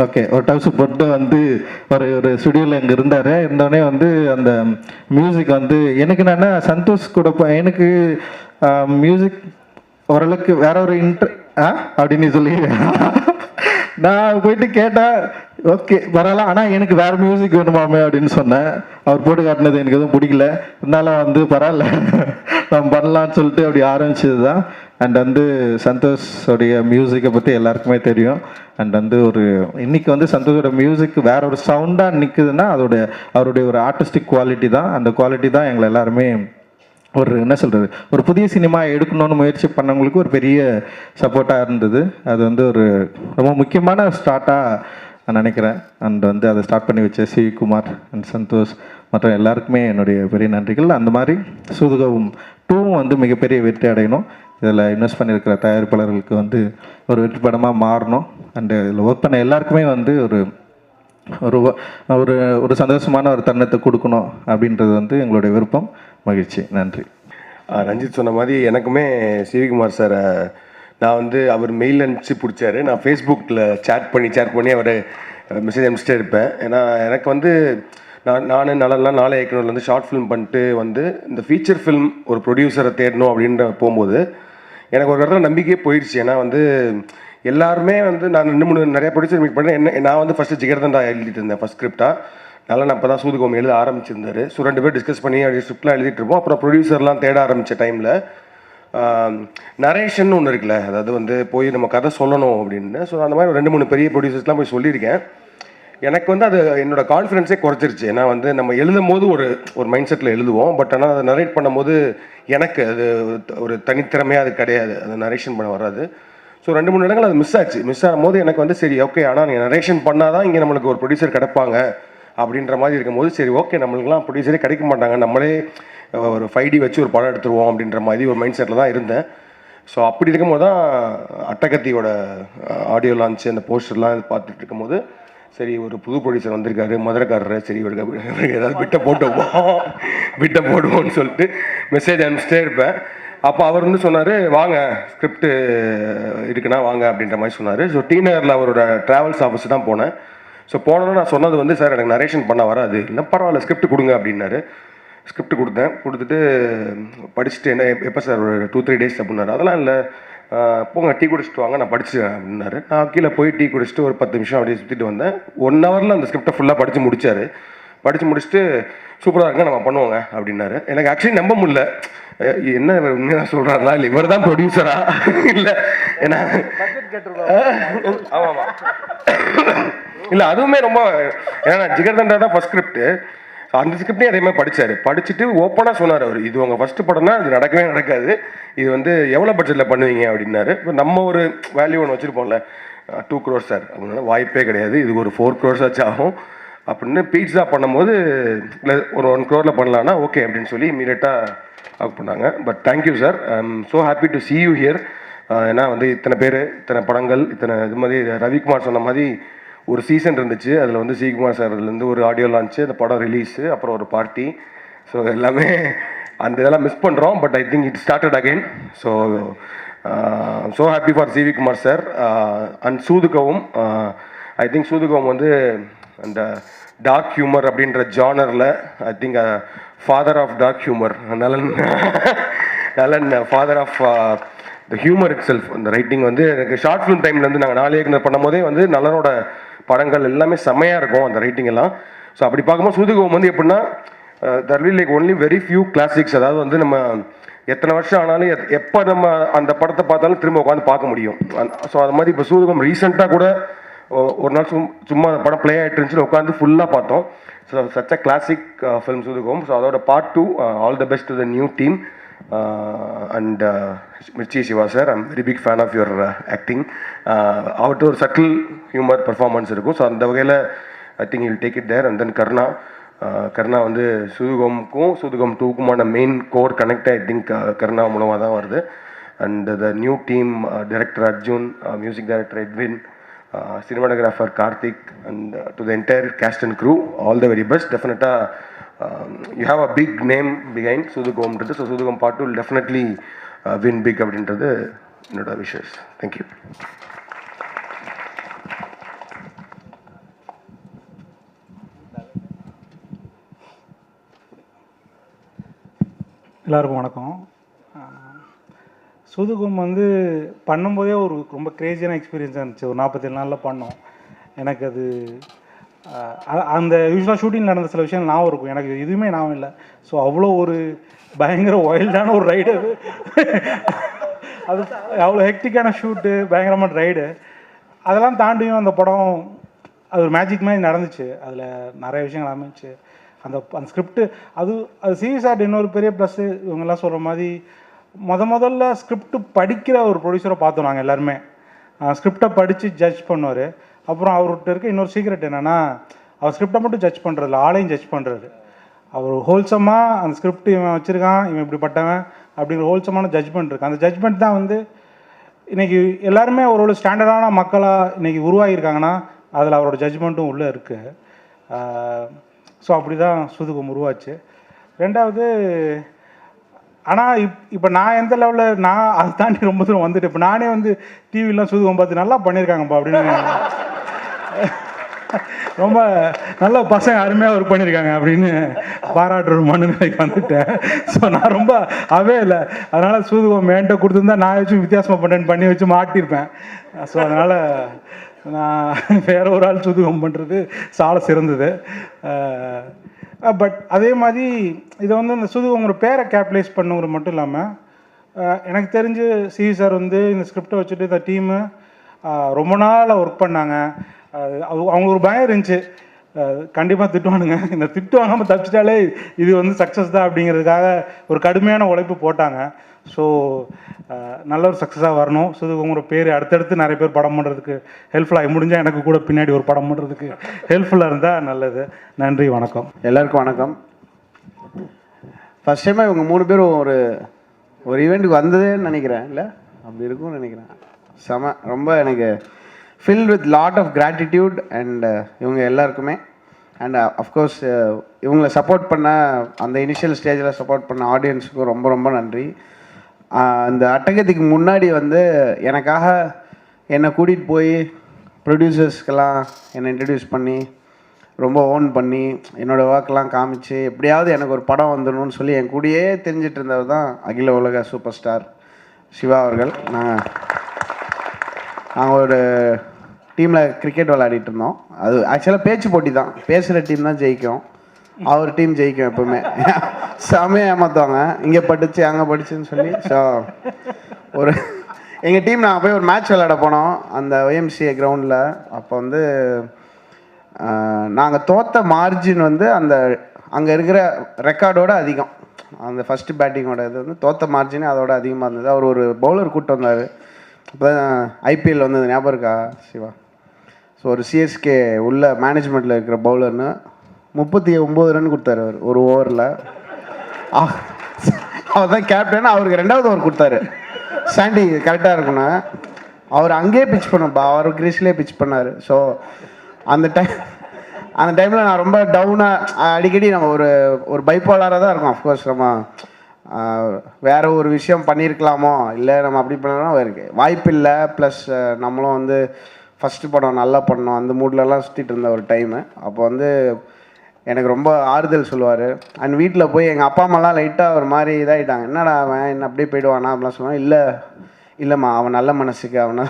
ஓகே, ஒரு டவுஸ் போட்டு வந்து ஒரு ஸ்டுடியோவில் இங்கே இருந்தோடனே வந்து அந்த மியூசிக் வந்து எனக்கு என்னென்னா சந்தோஷ் கூட எனக்கு மியூசிக் ஓரளவுக்கு வேற ஒரு அப்படின்னு சொல்லி நான் போயிட்டு கேட்டேன், ஓகே பரவாயில்ல, ஆனால் எனக்கு வேறு மியூசிக் வேணுமாமே அப்படின்னு சொன்னேன். அவர் போட்டு காட்டினது எனக்கு எதுவும் பிடிக்கல, இருந்தாலும் வந்து பரவாயில்ல நம்ம பண்ணலான்னு சொல்லிட்டு அப்படி ஆரம்பிச்சது தான். அண்ட் வந்து சந்தோஷோடைய மியூசிக்கை பற்றி எல்லாருக்குமே தெரியும். அண்ட் வந்து இன்னைக்கு வந்து சந்தோஷோட மியூசிக் வேற ஒரு சவுண்டாக நிற்குதுன்னா அவருடைய ஒரு ஆர்டிஸ்டிக் குவாலிட்டி தான். அந்த குவாலிட்டி தான் எங்களை எல்லாருமே என்ன சொல்கிறது, ஒரு புதிய சினிமா எடுக்கணும்னு முயற்சி பண்ணவங்களுக்கு ஒரு பெரிய சப்போர்ட்டாக இருந்தது. அது வந்து ரொம்ப முக்கியமான ஸ்டார்ட்டாக நான் நினைக்கிறேன். அண்ட் வந்து அதை ஸ்டார்ட் பண்ணி வச்ச சி குமார் அண்ட் சந்தோஷ் மற்றும் எல்லாருக்குமே என்னுடைய பெரிய நன்றிகள். அந்த மாதிரி சூதுகவும் 2 வந்து மிகப்பெரிய வெற்றி அடையணும். இதில் இன்வெஸ்ட் பண்ணியிருக்கிற தயாரிப்பாளர்களுக்கு வந்து ஒரு வெற்றி படமாக மாறணும். அண்டு இதில் ஒர்க் பண்ண எல்லாருக்குமே வந்து ஒரு சந்தோஷமான ஒரு தருணத்தை கொடுக்கணும் அப்படின்றது வந்து எங்களுடைய விருப்பம். மகிழ்ச்சி, நன்றி. ரஞ்சித் சொன்ன மாதிரி எனக்குமே சிவிகுமார் சாரை நான் வந்து அவர் மெயில் அனுப்பிச்சு பிடிச்சாரு. நான் ஃபேஸ்புக்கில் சேட் பண்ணி அவர் மெசேஜ் அனுப்பிச்சிட்டே இருப்பேன். ஏன்னா எனக்கு வந்து நான் நாளை இயக்குனர்லேருந்து ஷார்ட் ஃபிலிம் பண்ணிட்டு வந்து இந்த ஃபீச்சர் ஃபிலிம் ஒரு ப்ரொடியூசரை தேடணும் அப்படின்ற போகும்போது எனக்கு ஒரு இடத்துல நம்பிக்கையே போயிடுச்சு. ஏன்னா வந்து எல்லாருமே வந்து நான் 2-3 நிறைய ப்ரொடியூசர் மீட் பண்ணேன். நான் வந்து ஃபஸ்ட்டு ஜிகர்தண்டா எழுதிட்டு இருந்தேன் ஃபஸ்ட் ஸ்கிரிப்டாக. நான் அப்போ தான் சூதுகோம் எழுத ஆரம்பிச்சிருந்தாரு. ஸோ 2 பேர் டிஸ்கஸ் பண்ணி அப்படி ஸ்கிரிப்ட்லாம் எழுதிட்டு இருப்போம். அப்புறம் ப்ரொடியூசர்லாம் தேட ஆரம்பித்த டைமில் நரேஷன் ஒன்று இருக்குல்ல, அதாவது வந்து போய் நம்ம கதை சொல்லணும் அப்படின்னு. ஸோ அந்த மாதிரி 2-3 பெரிய ப்ரொடியூசர்ஸ்லாம் போய் சொல்லியிருக்கேன். எனக்கு வந்து அது என்னோடய கான்ஃபிடென்ஸே குறைச்சிருச்சு. ஏன்னா வந்து நம்ம எழுதும் போது ஒரு மைண்ட் செட்டில் எழுதுவோம், பட் ஆனால் அதை நரேட் பண்ணும்போது எனக்கு அது ஒரு தனித்திறமையாக அது கிடையாது, அது நரேஷன் பண்ண வராது. ஸோ 2-3 இடங்கள் அது மிஸ் ஆகும்போது எனக்கு வந்து சரி ஓகே, ஆனால் நீங்கள் நரேஷன் பண்ணால் தான் இங்கே நம்மளுக்கு ஒரு ப்ரொடியூசர் கிடைப்பாங்க அப்படின்ற மாதிரி இருக்கும்போது சரி ஓகே, நம்மளுக்குலாம் ப்ரொடியூசரே கிடைக்க மாட்டாங்க, நம்மளே ஒரு 5D வச்சு ஒரு படம் எடுத்துருவோம் அப்படின்ற மாதிரி ஒரு மைண்ட் செட்டில் தான் இருந்தேன். ஸோ அப்படி இருக்கும்போது தான் அட்டகத்தியோட ஆடியோ லான்ச்சு அந்த போஸ்டர்லாம் பார்த்துட்டு இருக்கும்போது சரி ஒரு புது ப்ரொடியூசர் வந்திருக்காரு, மதுரைக்காரர், சரி இவருக்கு ஏதாவது விட்ட போடுவோம்னு சொல்லிட்டு மெசேஜ் அனுப்பிச்சிட்டே இருப்பேன். அப்போ அவர் வந்து சொன்னார், வாங்க ஸ்கிரிப்ட் இருக்குன்னா வாங்க அப்படின்ற மாதிரி சொன்னார். ஸோ டி நகரில் அவரோட ட்ராவல்ஸ் ஆஃபீஸ் தான் போனேன். ஸோ போனோன்னு நான் சொன்னது வந்து சார் எனக்கு நரேஷன் பண்ண வராது, இல்லை பரவாயில்ல ஸ்கிரிப்ட் கொடுங்க அப்படின்னாரு. ஸ்கிரிப்ட் கொடுத்துட்டு படிச்சுட்டு என்ன எப்போ சார் ஒரு 2-3 டேஸ் அப்படின்னாரு. அதெல்லாம் இல்லை, போங்க டீ குடிச்சிட்டு வாங்க, நான் படிச்சுட்டேன் அப்படின்னாரு. நான் கீழே போய் டீ குடிச்சிட்டு ஒரு 10 நிமிஷம் அப்படியே சுற்றிட்டு வந்தேன். 1 ஹவரில் அந்த ஸ்கிரிப்டை ஃபுல்லாக படித்து முடிச்சுட்டு சூப்பராக இருங்க நம்ம பண்ணுவோங்க அப்படின்னாரு. எனக்கு ஆக்சுவலி நம்ப முடியல, என்ன உண்மையாக சொல்கிறாங்களா இல்லை இவர் தான் ப்ரொடியூசரா இல்லை ஏன்னா ஆமாம் இல்லை அதுவுமே ரொம்ப ஏன்னா ஜிகர்தண்டா தான் ஃபஸ்ட் ஸ்கிரிப்டு. அந்த ஸ்கிரிப்டே அதே மாதிரி படிச்சுட்டு ஓப்பனாக சொன்னார் அவர், இது உங்கள் ஃபஸ்ட்டு படம்னா இது நடக்கவே நடக்காது, இது வந்து எவ்வளோ பட்ஜெட்டில் பண்ணுவீங்க அப்படின்னாரு. இப்போ நம்ம ஒரு வேல்யூ ஒன்று வச்சுருப்போம்ல, 2 crores சார் அப்படின்னா வாய்ப்பே கிடையாது, இது ஒரு 4 crores ஆச்சு ஆகும் அப்படின்னு. பீட்ஸா பண்ணும்போது இல்லை ஒரு 1 crore பண்ணலான்னா ஓகே அப்படின்னு சொல்லி இமீடியட்டாக ஒர்க் பண்ணாங்க. But thank you sir, I am so happy to see you here. ஏன்னா வந்து இத்தனை பேர், இத்தனை படங்கள், இது மாதிரி ரவிக்குமார் சொன்ன மாதிரி ஒரு சீசன் இருந்துச்சு. அதில் வந்து சிகுமார் சார்லேருந்து ஒரு ஆடியோ லான்ச்சு, அந்த படம் ரிலீஸு, அப்புறம் ஒரு பார்ட்டி. ஸோ எல்லாமே அந்த இதெல்லாம் மிஸ் பண்ணுறோம். But I think it started again. So happy for CV Kumar sir and சூதுகவும். ஐ திங்க் சூதுகவும் வந்து அந்த டார்க் ஹியூமர் அப்படின்ற ஜானரில் I think father of dark humour, Nalan father of the humour itself. அந்த ரைட்டிங் வந்து எனக்கு ஷார்ட் ஃபிலிம் டைம்லேருந்து நாங்கள் 4 இயக்குனர் பண்ணும்போதே வந்து நலனோட படங்கள் எல்லாமே செம்மையாக இருக்கும் அந்த ரைட்டிங் எல்லாம். ஸோ அப்படி பார்க்கும்போது சூதுகவும் வந்து எப்படின்னா தர் will like only very few classics. அதாவது வந்து நம்ம எத்தனை வருஷம் ஆனாலும் எப்போ நம்ம அந்த படத்தை பார்த்தாலும் திரும்ப உட்காந்து பார்க்க முடியும். ஸோ அது மாதிரி இப்போ சூதுகம் ரீசெண்டாக கூட ஒரு நாள் சும்மா படம் ப்ளே ஆகிட்டு இருந்துச்சு, உட்காந்து ஃபுல்லாக பார்த்தோம். So such a classic film சூதுகம். ஸோ அதோட Part 2 all the best to the new team and Mirchi Shiva sir, I'm very big fan of your acting. அவர்கிட்ட ஒரு சட்டில் ஹியூமர் பர்ஃபார்மன்ஸ் இருக்கும். ஸோ அந்த வகையில் I think you take it there. And then Karna வந்து சூதுகம்க்கும் சூதுகம் 2க்குமான main core connect I think Karna மூலமாக தான் வருது. and the new team, Director Arjun, Music Director Edwin, cinematographer Karthik, and to the entire cast and crew, all the very best. Definitely, you have a big name behind Soodhugam. So Soodhugam Part 2 will definitely win big அப்படின்றது என்னோட விஷஸ். Thank you. எல்லாருக்கும் வணக்கம். சூதுகம் வந்து பண்ணும்போதே ஒரு ரொம்ப க்ரேஸியான எக்ஸ்பீரியன்ஸாக இருந்துச்சு. ஒரு 47 நாளில் பண்ணோம். எனக்கு அது அந்த யூஸ்வலாக ஷூட்டிங் நடந்த சில விஷயம் ஞாபகம் இருக்கும், எனக்கு எதுவுமே ஞாபகம் இல்லை. ஸோ அவ்வளோ ஒரு பயங்கர வைல்டான ஒரு ரைடு அது. அது அவ்வளோ ஹெக்டிக்கான ஷூட்டு, பயங்கரமான ரைடு. அதெல்லாம் தாண்டியும் அந்த படம் அது ஒரு மேஜிக் மாதிரி நடந்துச்சு. அதில் நிறைய விஷயங்கள் அமைச்சு அந்த ஸ்கிரிப்டு அது சீரியஸாக இன்னொரு பெரிய ப்ளஸ்ஸு. இவங்கெல்லாம் சொல்கிற மாதிரி முதல்ல ஸ்கிரிப்ட் படிக்கிற ஒரு ப்ரொடியூசரை பார்த்தோம் நாங்கள் எல்லாருமே. ஸ்கிரிப்டை படித்து ஜட்ஜ் பண்ணுவார். அப்புறம் அவர்கிட்ட இருக்க இன்னொரு சீக்ரெட் என்னென்னா, அவர் ஸ்கிரிப்டை மட்டும் ஜட்ஜ் பண்ணுறதில்ல, ஆளையும் ஜட்ஜ் பண்ணுறாரு. அவர் ஹோல்சமாக அந்த ஸ்கிரிப்ட் இவன் வச்சுருக்கான், இவன் இப்படிப்பட்டவன் அப்படிங்கிற ஹோல்சமான ஜட்ஜ்மெண்ட் இருக்குது. அந்த ஜட்ஜ்மெண்ட் தான் வந்து இன்றைக்கி எல்லாருமே ஒரு ஸ்டாண்டர்டான மக்களாக இன்றைக்கி உருவாகியிருக்காங்கன்னா அதில் அவரோட ஜட்ஜ்மெண்ட்டும் உள்ளே இருக்குது. ஸோ அப்படி தான் சூதுகம் உருவாச்சு. ரெண்டாவது, ஆனால் இப்போ நான் எந்த லெவலில் நான் அதை தாண்டி ரொம்ப தூரம் வந்துட்டு இப்போ நானே வந்து டிவிலாம் சூதுகம் பார்த்து நல்லா பண்ணியிருக்காங்கப்பா அப்படின்னு, ரொம்ப நல்ல பசங்க அருமையாக ஒர்க் பண்ணியிருக்காங்க அப்படின்னு பாராட்டுற ஒரு மனநிலைக்கு வந்துட்டேன். ஸோ நான் ரொம்ப அவே இல்லை. அதனால் சூதுகம் மேன்ட்ட கொடுத்துருந்தா நான் வச்சு வித்தியாசமாக பண்ணி வச்சு மாட்டியிருப்பேன். ஸோ அதனால் நான் வேற ஒரு ஆள் சூதுகம் பண்ணுறது சால சிறந்தது. பட் அதே மாதிரி இதை வந்து இந்த சூதுகங்கிற பேரை கேபிட்டலைஸ் பண்ணுங்கிற மட்டும் இல்லாமல், எனக்கு தெரிஞ்சு சிவி சார் வந்து இந்த ஸ்கிரிப்டை வச்சுட்டு இந்த டீமு ரொம்ப நாள் ஒர்க் பண்ணாங்க. அவங்களுக்கு ஒரு பயம் இருந்துச்சு, கண்டிப்பாக திட்டுவானுங்க, இந்த திட்டு வாங்காமல் தப்பிச்சிட்டாலே இது வந்து சக்ஸஸ் தான் அப்படிங்கிறதுக்காக ஒரு கடுமையான உழைப்பு போட்டாங்க. ஸோ நல்ல ஒரு சக்ஸஸாக வரணும். சூதுகங்கிற பேர் அடுத்தடுத்து நிறைய பேர் படம் பண்ணுறதுக்கு ஹெல்ப்ஃபுல்லாக முடிஞ்சால் எனக்கு கூட பின்னாடி ஒரு படம் பண்ணுறதுக்கு ஹெல்ப்ஃபுல்லாக இருந்தால் நல்லது. நன்றி, வணக்கம். எல்லாருக்கும் வணக்கம். ஃபஸ்ட் டைமாக இவங்க 3 பேரும் ஒரு ஈவெண்ட்டுக்கு வந்ததேன்னு நினைக்கிறேன், இல்லை அப்படி இருக்கும்னு நினைக்கிறேன். செம, ரொம்ப எனக்கு fill with lot of gratitude and இவங்க எல்லாருக்குமே. அண்ட் அஃப்கோர்ஸ் இவங்களை சப்போர்ட் பண்ண, அந்த இனிஷியல் ஸ்டேஜில் சப்போர்ட் பண்ண ஆடியன்ஸுக்கும் ரொம்ப ரொம்ப நன்றி. இந்த அட்டகத்துக்கு முன்னாடி வந்து எனக்காக என்னை கூட்டிகிட்டு போய் ப்ரொடியூசர்ஸ்க்கெல்லாம் என்னை இன்ட்ரடியூஸ் பண்ணி ரொம்ப ஓன் பண்ணி என்னோடய ஒர்க்கெலாம் காமிச்சு எப்படியாவது எனக்கு ஒரு படம் வந்துடணும்னு சொல்லி என் கூடயே தெரிஞ்சிட்டு இருந்தவர் தான் அகில உலக சூப்பர் ஸ்டார் சிவா அவர்கள். நாங்கள் ஒரு டீமில் கிரிக்கெட் விளையாடிட்டு இருந்தோம். அது ஆக்சுவலாக பேச்சு போட்டி தான், பேசுகிற டீம் தான் ஜெயிக்கும், அவர் டீம் ஜெயிக்கும் எப்பவுமே. செமையாக ஏமாற்றுவாங்க, இங்கே படிச்சு அங்கே படிச்சுன்னு சொல்லி. ஸோ எங்கள் டீம் நாங்கள் போய் ஒரு மேட்ச் விளையாட போனோம் அந்த OMCA கிரவுண்டில். அப்போ வந்து நாங்கள் தோற்ற மார்ஜின் வந்து அந்த அங்கே இருக்கிற ரெக்கார்டோடு அதிகம். அந்த ஃபஸ்ட்டு பேட்டிங்கோட இது வந்து தோற்ற மார்ஜினே அதோட அதிகமாக இருந்தது. அவர் ஒரு பவுலர் கூப்பிட்டு வந்தார். இப்போ IPL வந்தது ஞாபகம் இருக்கா சிவா? ஸோ ஒரு CSK உள்ள மேனேஜ்மெண்ட்டில் இருக்கிற பவுலர்னு 39 ரன் கொடுத்தாரு அவர் ஒரு ஓவரில். அவர் தான் கேப்டன். அவருக்கு 2வது ஓவர் கொடுத்தாரு. சாண்டி கரெக்டாக இருக்குண்ணா, அவர் அங்கேயே பிச் பண்ணப்பா, அவர் கிரீஸ்லேயே பிச் பண்ணார். ஸோ அந்த டைமில் நான் ரொம்ப டவுனாக, அடிக்கடி நம்ம ஒரு பைப்போலாராக தான் இருக்கும். அஃப்கோர்ஸ் நம்ம வேறு ஒரு விஷயம் பண்ணியிருக்கலாமோ, இல்லை நம்ம அப்படி பண்ணலாம் இருக்கு வாய்ப்பு இல்லை. ப்ளஸ் நம்மளும் வந்து ஃபஸ்ட்டு படம் நல்லா பண்ணோம், அந்த மூட்லலாம் சுற்றிட்டு இருந்த ஒரு டைமு. அப்போ வந்து எனக்கு ரொம்ப ஆறுதல் சொல்லுவார். அண்ட் வீட்டில் போய் எங்கள் அப்பா அம்மாலாம் லைட்டாக ஒரு மாதிரி இதாகிட்டாங்க, என்னடா அவன் என்ன அப்படியே போயிடுவானா அப்படிலாம் சொல்லுவான். இல்லைம்மா அவன் நல்ல மனசுக்கு, அவனை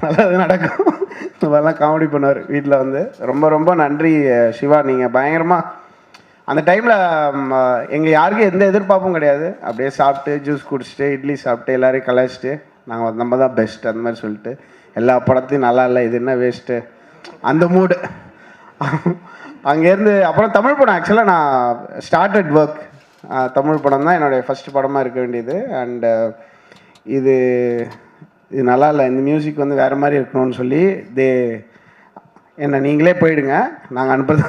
நல்லது நடக்கும், இதெல்லாம் காமெடி பண்ணுவார் வீட்டில் வந்து. ரொம்ப ரொம்ப நன்றி சிவா, நீங்கள் பயங்கரமாக அந்த டைமில் எங்கள் யாருக்கும் எந்த எதிர்பார்ப்பும் கிடையாது. அப்படியே சாப்பிட்டு ஜூஸ் குடிச்சிட்டு இட்லி சாப்பிட்டு எல்லோரையும் கலாய்ச்சிட்டு நாங்கள் நம்ம தான் பெஸ்ட் அந்த மாதிரி சொல்லிட்டு எல்லா படத்தையும் நல்லா இல்லை, இது என்ன வேஸ்ட்டு அந்த மூடு. அங்கேருந்து அப்புறம் தமிழ் படம் ஆக்சுவலாக நான் ஸ்டார்டட் ஒர்க். தமிழ் படம் தான் என்னுடைய ஃபஸ்ட்டு படமாக இருக்க வேண்டியது. அண்டு இது நல்லா இல்லை, இந்த மியூசிக் வந்து வேறு மாதிரி இருக்கணும்னு சொல்லி என்ன நீங்களே போயிடுங்க நாங்கள் அனுப்புறது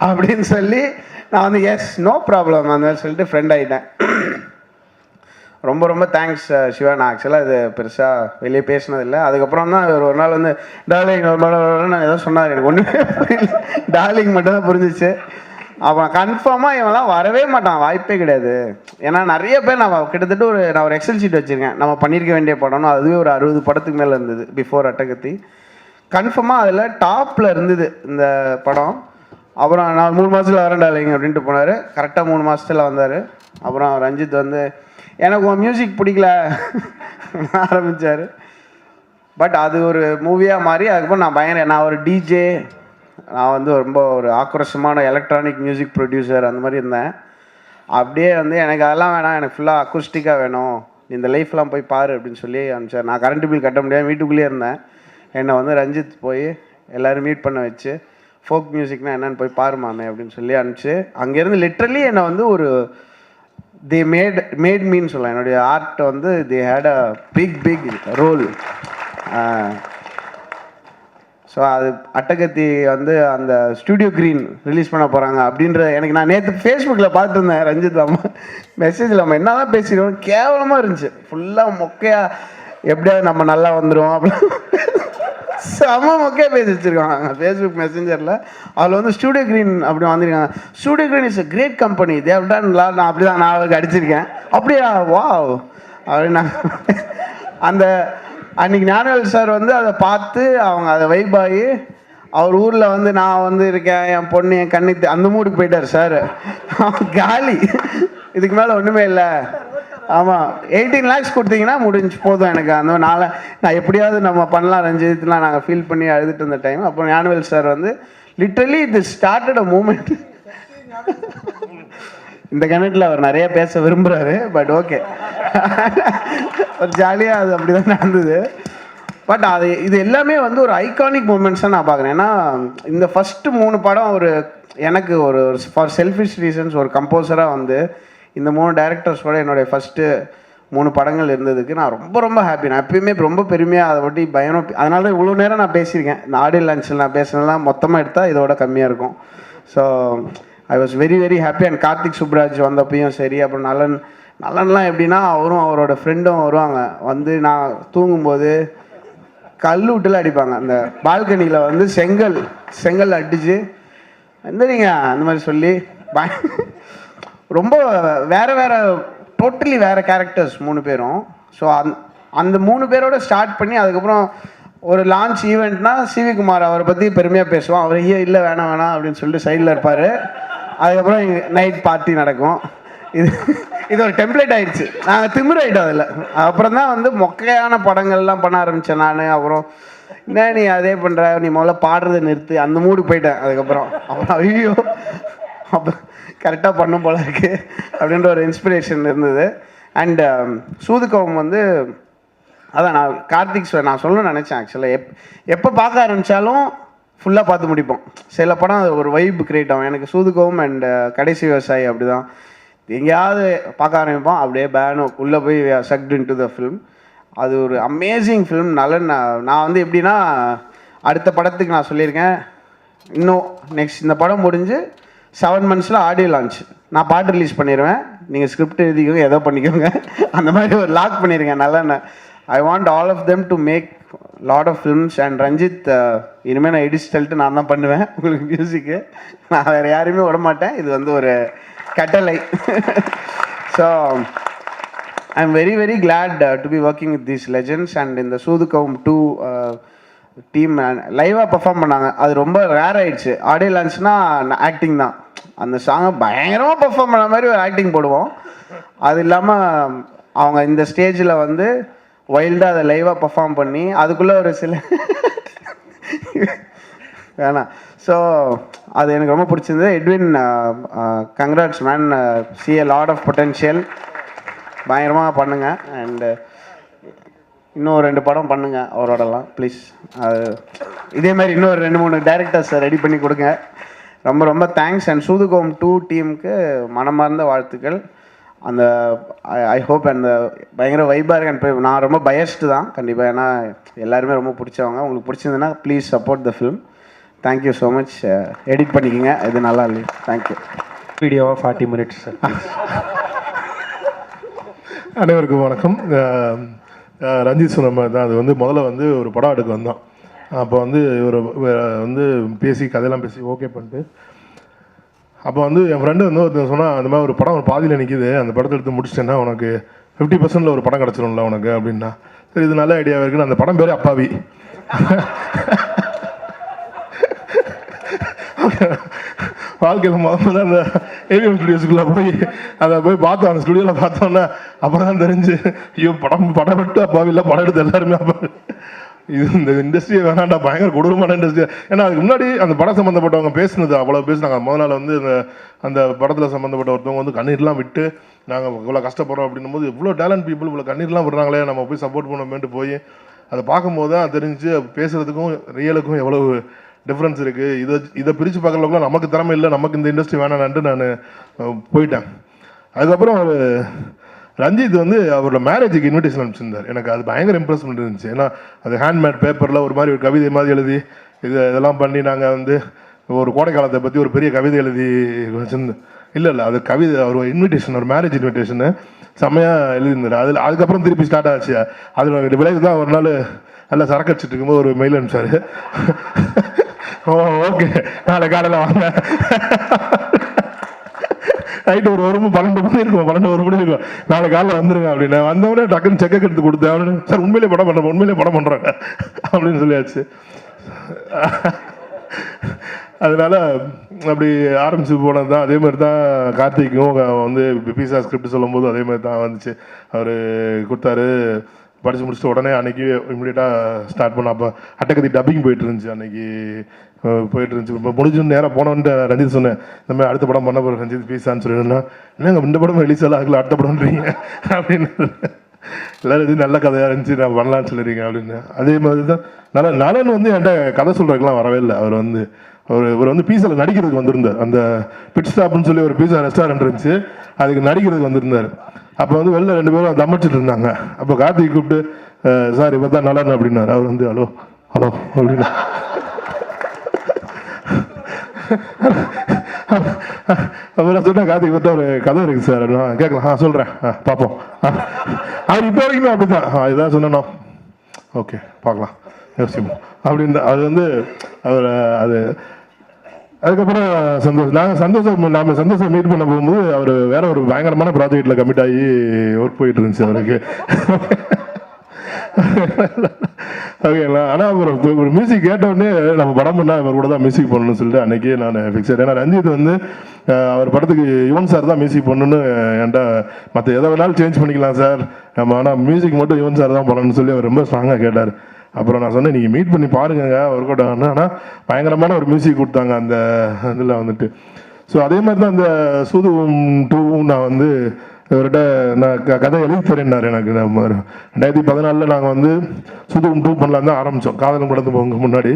அப்படின்னு சொல்லி நான் வந்து எஸ் நோ ப்ராப்ளம் அந்த மாதிரி சொல்லிட்டு ஃப்ரெண்ட் ஆகிட்டேன். ரொம்ப ரொம்ப தேங்க்ஸ் சிவா. நான் ஆக்சுவலாக இது பெருசாக வெளியே பேசினதில்லை. அதுக்கப்புறம் தான் ஒரு நாள் வந்து டார்லிங் நான் ஏதோ சொன்னார், எனக்கு ஒன்றுமே டார்லிங் மட்டும்தான் புரிஞ்சிச்சு. அவன் கன்ஃபார்மாக இவன்லாம் வரவே மாட்டான், வாய்ப்பே கிடையாது. ஏன்னா நிறைய பேர் நான் கிட்டத்தட்ட நான் ஒரு எக்ஸல் ஷீட் வச்சுருக்கேன், நம்ம பண்ணியிருக்க வேண்டிய படம்னு. அதுவே ஒரு 60 படத்துக்கு மேலே இருந்தது பிஃபோர் அட்டகத்தி. கன்ஃபார்மாக அதில் டாப்பில் இருந்தது இந்த படம். அப்புறம் நான் 3 மாதத்தில் வரேன் டார்லிங் அப்படின்ட்டு போனார். கரெக்டாக 3 மாதத்தில் வந்தார். அப்புறம் ரஞ்சித் வந்து எனக்கு உன் மியூசிக் பிடிக்கல ஆரம்பித்தார். பட் அது ஒரு மூவியாக மாறி அதுக்கப்புறம் நான் ஒரு டிஜே, நான் வந்து ரொம்ப ஒரு ஆக்ரோஷமான எலக்ட்ரானிக் மியூசிக் ப்ரொடியூசர் அந்த மாதிரி இருந்தேன். அப்படியே வந்து எனக்கு அதெல்லாம் வேணாம், எனக்கு ஃபுல்லாக அக்கூஸ்டிக்காக வேணும், இந்த லைஃப்லாம் போய் பாரு அப்படின்னு சொல்லி அனுப்பிச்சார். நான் கரண்ட் பில் கட்ட முடியாது, வீட்டுக்குள்ளேயே இருந்தேன். என்னை வந்து ரஞ்சித் போய் எல்லோரும் மீட் பண்ண வச்சு ஃபோக் மியூசிக்னால் என்னென்னு போய் பாரு மாமே அப்படின்னு சொல்லி அனுப்பிச்சு, அங்கேருந்து லிட்ரலி என்னை வந்து ஒரு தே மேட் மீன்னு சொல்லலாம். என்னுடைய ஆர்ட் வந்து they had a big role. So அது அட்டகத்தி வந்து அந்த ஸ்டூடியோ க்ரீன் ரிலீஸ் பண்ண போகிறாங்க அப்படின்ற எனக்கு நான் நேற்று ஃபேஸ்புக்கில் பார்த்துட்டு இருந்தேன். ரஞ்சித் அம்மா மெசேஜில் நம்ம என்ன தான் பேசிடுவோம், கேவலமாக இருந்துச்சு. ஃபுல்லாக மொக்கையாக எப்படியாவது நம்ம நல்லா வந்துடும் அப்படின்னு செம மொக்கையாக பேசி வச்சுருக்காங்க ஃபேஸ்புக் மெசேஞ்சரில். அதில் வந்து ஸ்டூடியோ க்ரீன் அப்படி வந்திருக்காங்க. Studio Green is a great company, they've done லா. நான் அப்படி தான் நான் அவருக்கு அடிச்சிருக்கேன். அப்படியா வா அப்படின்னா அந்த அன்றைக்கி ஞானவேல் சார் வந்து அதை பார்த்து அவங்க அதை வைபாகி அவர் ஊரில் வந்து நான் வந்து இருக்கேன், என் பொண்ணு, என் கண்ணி அந்த மூடுக்கு போயிட்டார் சார். காலி, இதுக்கு மேலே ஒன்றுமே இல்லை. ஆமாம், 18 lakhs கொடுத்தீங்கன்னா முடிஞ்சு போதும் எனக்கு. அந்த நான் எப்படியாவது நம்ம பண்ணலாம் ரஞ்சித்லாம் நாங்கள் ஃபீல் பண்ணி அழுதுட்டு இருந்த டைம். அப்புறம் ஞானவேல் சார் வந்து லிட்ரலி இது ஸ்டார்டட் அ மூமெண்ட். இந்த கணக்கில் அவர் நிறைய பேச விரும்புகிறாரு. பட் ஓகே, ஒரு ஜாலியாக அது அப்படி தான் நடந்தது. பட் இது எல்லாமே வந்து ஒரு ஐகானிக் மூமெண்ட்ஸாக நான் பார்க்குறேன். ஏன்னா இந்த ஃபஸ்ட்டு 3 படம் எனக்கு ஒரு ஃபார் செல்ஃபிஷ் ரீசன்ஸ் ஒரு கம்போசராக வந்து இந்த 3 டைரக்டர்ஸோட என்னுடைய ஃபஸ்ட்டு 3 படங்கள் இருந்ததுக்கு நான் ரொம்ப ரொம்ப ஹாப்பி. நான் எப்பயுமே ரொம்ப பெருமையாக அதை பற்றி பயம். அதனால தான் இவ்வளோ நேரம் நான் பேசியிருக்கேன். இந்த ஆடியோ லான்ச்சில் நான் பேசுனதெல்லாம் மொத்தமாக எடுத்தால் இதோட கம்மியாக இருக்கும். So I was very very happy. And Karthik Subbaraj வந்தப்பையும் சரி. அப்புறம் நலன்லாம் எப்படின்னா அவரும் அவரோட ஃப்ரெண்டும் வருவாங்க. வந்து நான் தூங்கும்போது கல் விட்டுல அடிப்பாங்க. அந்த பால்கனியில் வந்து செங்கல் அடித்து எந்திரிங்க அந்த மாதிரி சொல்லி ரொம்ப வேறு டோட்டலி வேறு கேரக்டர்ஸ் 3 பேரும். ஸோ அந்த 3 பேரோட ஸ்டார்ட் பண்ணி அதுக்கப்புறம் ஒரு லான்ச் ஈவெண்ட்னா சிவி குமார் அவரை பற்றி பெருமையாக பேசுவோம். அவர் இல்லை வேணாம் அப்படின்னு சொல்லிட்டு சைடில் இருப்பார். அதுக்கப்புறம் நைட் பார்ட்டி நடக்கும். இது ஒரு டெம்ப்ளேட் ஆயிடுச்சு. நாங்கள் திமிராயிட்டோம் அதில். அப்புறம் தான் வந்து மொக்கையான படங்கள்லாம் பண்ண ஆரம்பித்தேன் நான். அப்புறம் என்ன நீ அதே பண்ணுற, நீ முதல்ல பாடுறதை நிறுத்து, அந்த மூடு போயிட்டேன். அப்புறம் ஐயோ அப்போ கரெக்டாக பண்ணும் போல இருக்கு அப்படின்ற ஒரு இன்ஸ்பிரேஷன் இருந்தது. அண்ட் சூதுகவும் வந்து அதான் நான் கார்த்திக் சார் நான் சொல்லணும்னு நினச்சேன். ஆக்சுவலாக எப்போ பார்க்க ஆரம்பித்தாலும் ஃபுல்லாக பார்த்து முடிப்போம். சில படம் அது ஒரு வைப் கிரியேட் ஆகும். எனக்கு சூதுகவும் அண்ட் கடைசி விவசாயி அப்படி தான். எங்கேயாவது பார்க்க ஆரம்பிப்போம், அப்படியே பேனும் உள்ளே போய் sucked in to the film. அது ஒரு அமேசிங் ஃபிலிம். நான் வந்து எப்படின்னா அடுத்த படத்துக்கு நான் சொல்லியிருக்கேன், இன்னும் நெக்ஸ்ட் இந்த படம் முடிஞ்சு 7 monthsல ஆடியோ லான்ச், நான் பாட்டு ரிலீஸ் பண்ணிடுவேன், நீங்கள் ஸ்கிரிப்ட் எழுதிக்கோங்க, ஏதோ பண்ணிக்கோங்க, அந்த மாதிரி ஒரு லாக் பண்ணியிருக்கேன். நல்லா I want all of them to make lot of films. And Ranjith இனிமேல் நான் எடிஸ்டல்ட்டு நான் தான் பண்ணுவேன் உங்களுக்கு மியூசிக்கு. நான் வேறு யாரையுமே விட மாட்டேன். இது வந்து ஒரு கட்டளை. So I am very very glad to be working with these legends. And இந்த சூதுகவும் 2 டீம் லைவாக பர்ஃபார்ம் பண்ணாங்க. அது ரொம்ப ரேர் ஆகிடுச்சு. ஆடியோ லான்ச்னால் ஆக்டிங் தான். அந்த சாங்கை பயங்கரமாக பர்ஃபார்ம் பண்ண மாதிரி ஒரு ஆக்டிங் போடுவோம். அது இல்லாமல் அவங்க இந்த ஸ்டேஜில் வந்து வைல்டாக அதை லைவாக பர்ஃபார்ம் பண்ணி அதுக்குள்ளே ஒரு சில வேணாம். ஸோ அது எனக்கு ரொம்ப பிடிச்சிருந்தது. Edwin congrats man, see a lot of potential. பயங்கரமாக பண்ணுங்கள். அண்டு இன்னும் 2 படம் பண்ணுங்கள் அவரோடலாம் ப்ளீஸ். அது இதே மாதிரி இன்னொரு 2-3 டைரக்டர்ஸை ரெடி பண்ணி கொடுங்க. ரொம்ப ரொம்ப தேங்க்ஸ். அண்ட் சூதுகவும் 2 டீமுக்கு மனமார்ந்த வாழ்த்துக்கள். அந்த ஐ ஹோப் அந்த பயங்கர வைபாக இருக்கு. நான் ரொம்ப பயஸ்டு தான் கண்டிப்பாக, ஏன்னா எல்லாருமே ரொம்ப பிடிச்சவங்க. உங்களுக்கு பிடிச்சிருந்ததுன்னா please support the film. Thank you so much. Edit பண்ணிக்கோங்க, இது நல்லா இல்லையா. தேங்க்யூ. வீடியோவாக 40 minutes சார். அனைவருக்கும் வணக்கம். ரஞ்சித் சொன்ன மாதிரி தான், அது வந்து முதல்ல வந்து ஒரு படம் எடுக்க வந்தோம். அப்போ வந்து ஒரு வந்து பேசி கதையெல்லாம் பேசி ஓகே பண்ணிட்டு, அப்போ வந்து என் ஃப்ரெண்டு வந்து ஒருத்தர் சொன்னால், அந்த மாதிரி ஒரு படம் ஒரு பாதியில் நிற்கிது, அந்த படத்தை எடுத்து முடிச்சிட்டேன்னா உனக்கு 50% ஒரு படம் கிடச்சிரும்ல உனக்கு அப்படின்னா. சரி, இது நல்ல ஐடியாவாக இருக்குன்னு அந்த படம் பேர் அப்பாவி. வாழ்க்கையில் முதல்ல அந்த ஏவிஎம் ஸ்டுடியோஸ்குள்ளே போய் அதை போய் பார்த்தோம். அந்த ஸ்டுடியோவில் பார்த்தோன்னா அப்போ தான் தெரிஞ்சு, ஐயோ படம் விட்டு அப்பாவி இல்லை, படம் எடுத்து எல்லாருமே அப்பா. இது இந்த இண்டஸ்ட்ரியை வேணாண்டா, பயங்கர கொடூரமான இண்டஸ்ட்ரி. ஏன்னா அதுக்கு முன்னாடி அந்த படம் சம்மந்தப்பட்டவங்க பேசுனது அவ்வளோ பேசுனாங்க. முதல் நாள் வந்து அந்த படத்தில் சம்மந்தப்பட்ட ஒருத்தவங்க வந்து கண்ணீர்லாம் விட்டு நாங்கள் இவ்வளோ கஷ்டப்படுறோம் அப்படின்னும் போது, இவ்வளோ டேலண்ட் பீப்புள் இவ்வளோ கண்ணீர்லாம் விடுறாங்களே, நம்ம போய் சப்போர்ட் பண்ணணுமேட்டு போய் அதை பார்க்கும்போது தான் தெரிஞ்சு பேசுகிறதுக்கும் ரியலுக்கும் எவ்வளோ டிஃப்ரென்ஸ் இருக்குது. இதை பிரித்து பார்க்குறவங்கள நமக்கு திறமை இல்லை, நமக்கு இந்த இண்டஸ்ட்ரி வேணான்ட்டு நான் போயிட்டேன். அதுக்கப்புறம் ரஞ்சித் வந்து அவரோட மேரேஜுக்கு இன்விடேஷன் அனுப்பிச்சிருந்தார். எனக்கு அது பயங்கர இம்ப்ரெஸ்மெண்ட் இருந்துச்சு. ஏன்னா அது ஹேண்ட்மேட் பேப்பரில் ஒரு மாதிரி ஒரு கவிதை மாதிரி எழுதி இதெல்லாம் பண்ணி நாங்கள் வந்து ஒரு கோடை காலத்தை பற்றி ஒரு பெரிய கவிதை எழுதி வச்சுருந்தேன். இல்லை அது கவிதை, ஒரு இன்விடேஷன், ஒரு மேரேஜ் இன்விடேஷனு செம்மையாக எழுதியிருந்தார். அதுக்கப்புறம் திருப்பி ஸ்டார்ட் ஆச்சு. அதில் விளைவு தான் ஒரு நாள் நல்லா சரக்கு அடிச்சுட்டு இருக்கும்போது ஒரு மெயில் அனுப்பிச்சாரு. ஓகே, நாளை காலையில் வாங்க. நைட்டு ஒரு 12 மணி இருக்கும், 1 மணி இருக்கும், நாளை காலையில் வந்துருங்க அப்படின்னு. வந்தவொடனே டக்குன்னு செக்கை எடுத்து கொடுத்தேன். அவனு சார் உண்மையிலே படம் பண்ணுறாங்க அப்படின்னு சொல்லியாச்சு. அதனால அப்படி ஆரம்பிச்சு போனது தான். அதே மாதிரி தான் கார்த்திக்கும் வந்து பீஸா ஸ்கிரிப்ட் சொல்லும்போது அதே மாதிரி தான் வந்துச்சு. அவர் கொடுத்தாரு, படித்து முடிச்சுட்டு உடனே அன்றைக்கி இம்மிடியட்டாக ஸ்டார்ட் பண்ண. அப்போ அட்டக்கத்தி டப்பிங் போயிட்டு இருந்துச்சு, அன்றைக்கி போயிட்டு இருந்துச்சு. இப்போ முடிஞ்சு நேராக போனோன்ட்டு ரஞ்சித் சொன்னேன், இந்த மாதிரி அடுத்த படம் பண்ண போகிற ரஞ்சித் பீஸான்னு சொல்லிடுன்னா, என்னங்க இந்த படம் ரிலீஸ் எல்லாம் ஆகல, அடுத்த படம்ன்றீங்க அப்படின்னு. எல்லோரும் இது நல்ல கதையாக இருந்துச்சு, நான் பண்ணலான்னு சொல்லிடுறீங்க அப்படின்னு. அதே மாதிரி தான் நலன் வந்து என்கிட்ட கதை சொல்கிறதுக்கெலாம் வரவே இல்லை. இவர் வந்து பீஸாவில் நடிக்கிறதுக்கு வந்திருந்தார். அந்த பிட் ஸ்டாப்னு சொல்லி ஒரு பீஸா ரெஸ்டாரண்ட் இருந்துச்சு, அதுக்கு நடிக்கிறதுக்கு வந்திருந்தார். அப்போ வந்து வெளில 2 பேரும் தம்பிச்சுட்டு இருந்தாங்க. அப்போ கார்த்திக் கூப்பிட்டு, சார் இவர் தான் நலன் அப்படின்னாரு. அவர் வந்து ஹலோ அப்படின்னு. அப்புறம் சொன்னால் கார்த்திக் இவர்கிட்ட ஒரு கதை இருக்குது சார், கேட்கலாம், சொல்கிறேன், பார்ப்போம். அவர் இப்போ வரைக்குமே அப்படி தான், இதான் சொன்னோம், ஓகே பார்க்கலாம் யோசிப்போம் அப்படின்னு. அது வந்து அவர் அதுக்கப்புறம் நாம் சந்தோஷம் மீட் பண்ண போகும்போது அவர் வேற ஒரு பயங்கரமான ப்ராஜெக்டில் கமிட் ஆகி ஒர்க் போயிட்டு இருந்துச்சு அவருக்கு. ஓகேங்களா? ஆனால் ஒரு மியூசிக் கேட்டவுடனே நம்ம படம் பண்ணால் இவர் கூட தான் மியூசிக் பண்ணணும்னு சொல்லிட்டு அன்றைக்கி நான் ஃபிக்ஸட். ஏன்னா ரஞ்சித் வந்து அவர் படத்துக்கு யுவன் சார் தான் மியூசிக் பண்ணணுன்னு என்கிட்ட, மற்ற எதை வேணாலும் சேஞ்ச் பண்ணிக்கலாம் சார், நம்ம ஆனால் மியூசிக் மட்டும் யுவன் சார் தான் பண்ணணும்னு சொல்லி அவர் ரொம்ப ஸ்ட்ராங்காக கேட்டார். அப்புறம் நான் சொன்னேன், நீங்கள் மீட் பண்ணி பாருங்க ஒர்க் அவுட் ஆகணும். ஆனால் பயங்கரமான ஒரு மியூசிக் கொடுத்தாங்க அந்த இதில் வந்துட்டு. ஸோ அதே மாதிரி தான் அந்த சூதுவும் 2 நான் வந்து இவர்கிட்ட நான் கதை எழுதி தரேன்னாரு எனக்கு. 2014 நாங்கள் வந்து சூதுவும் 2 பண்ணலான்னு தான் ஆரம்பித்தோம், காதலும் கடந்து போங்க முன்னாடி.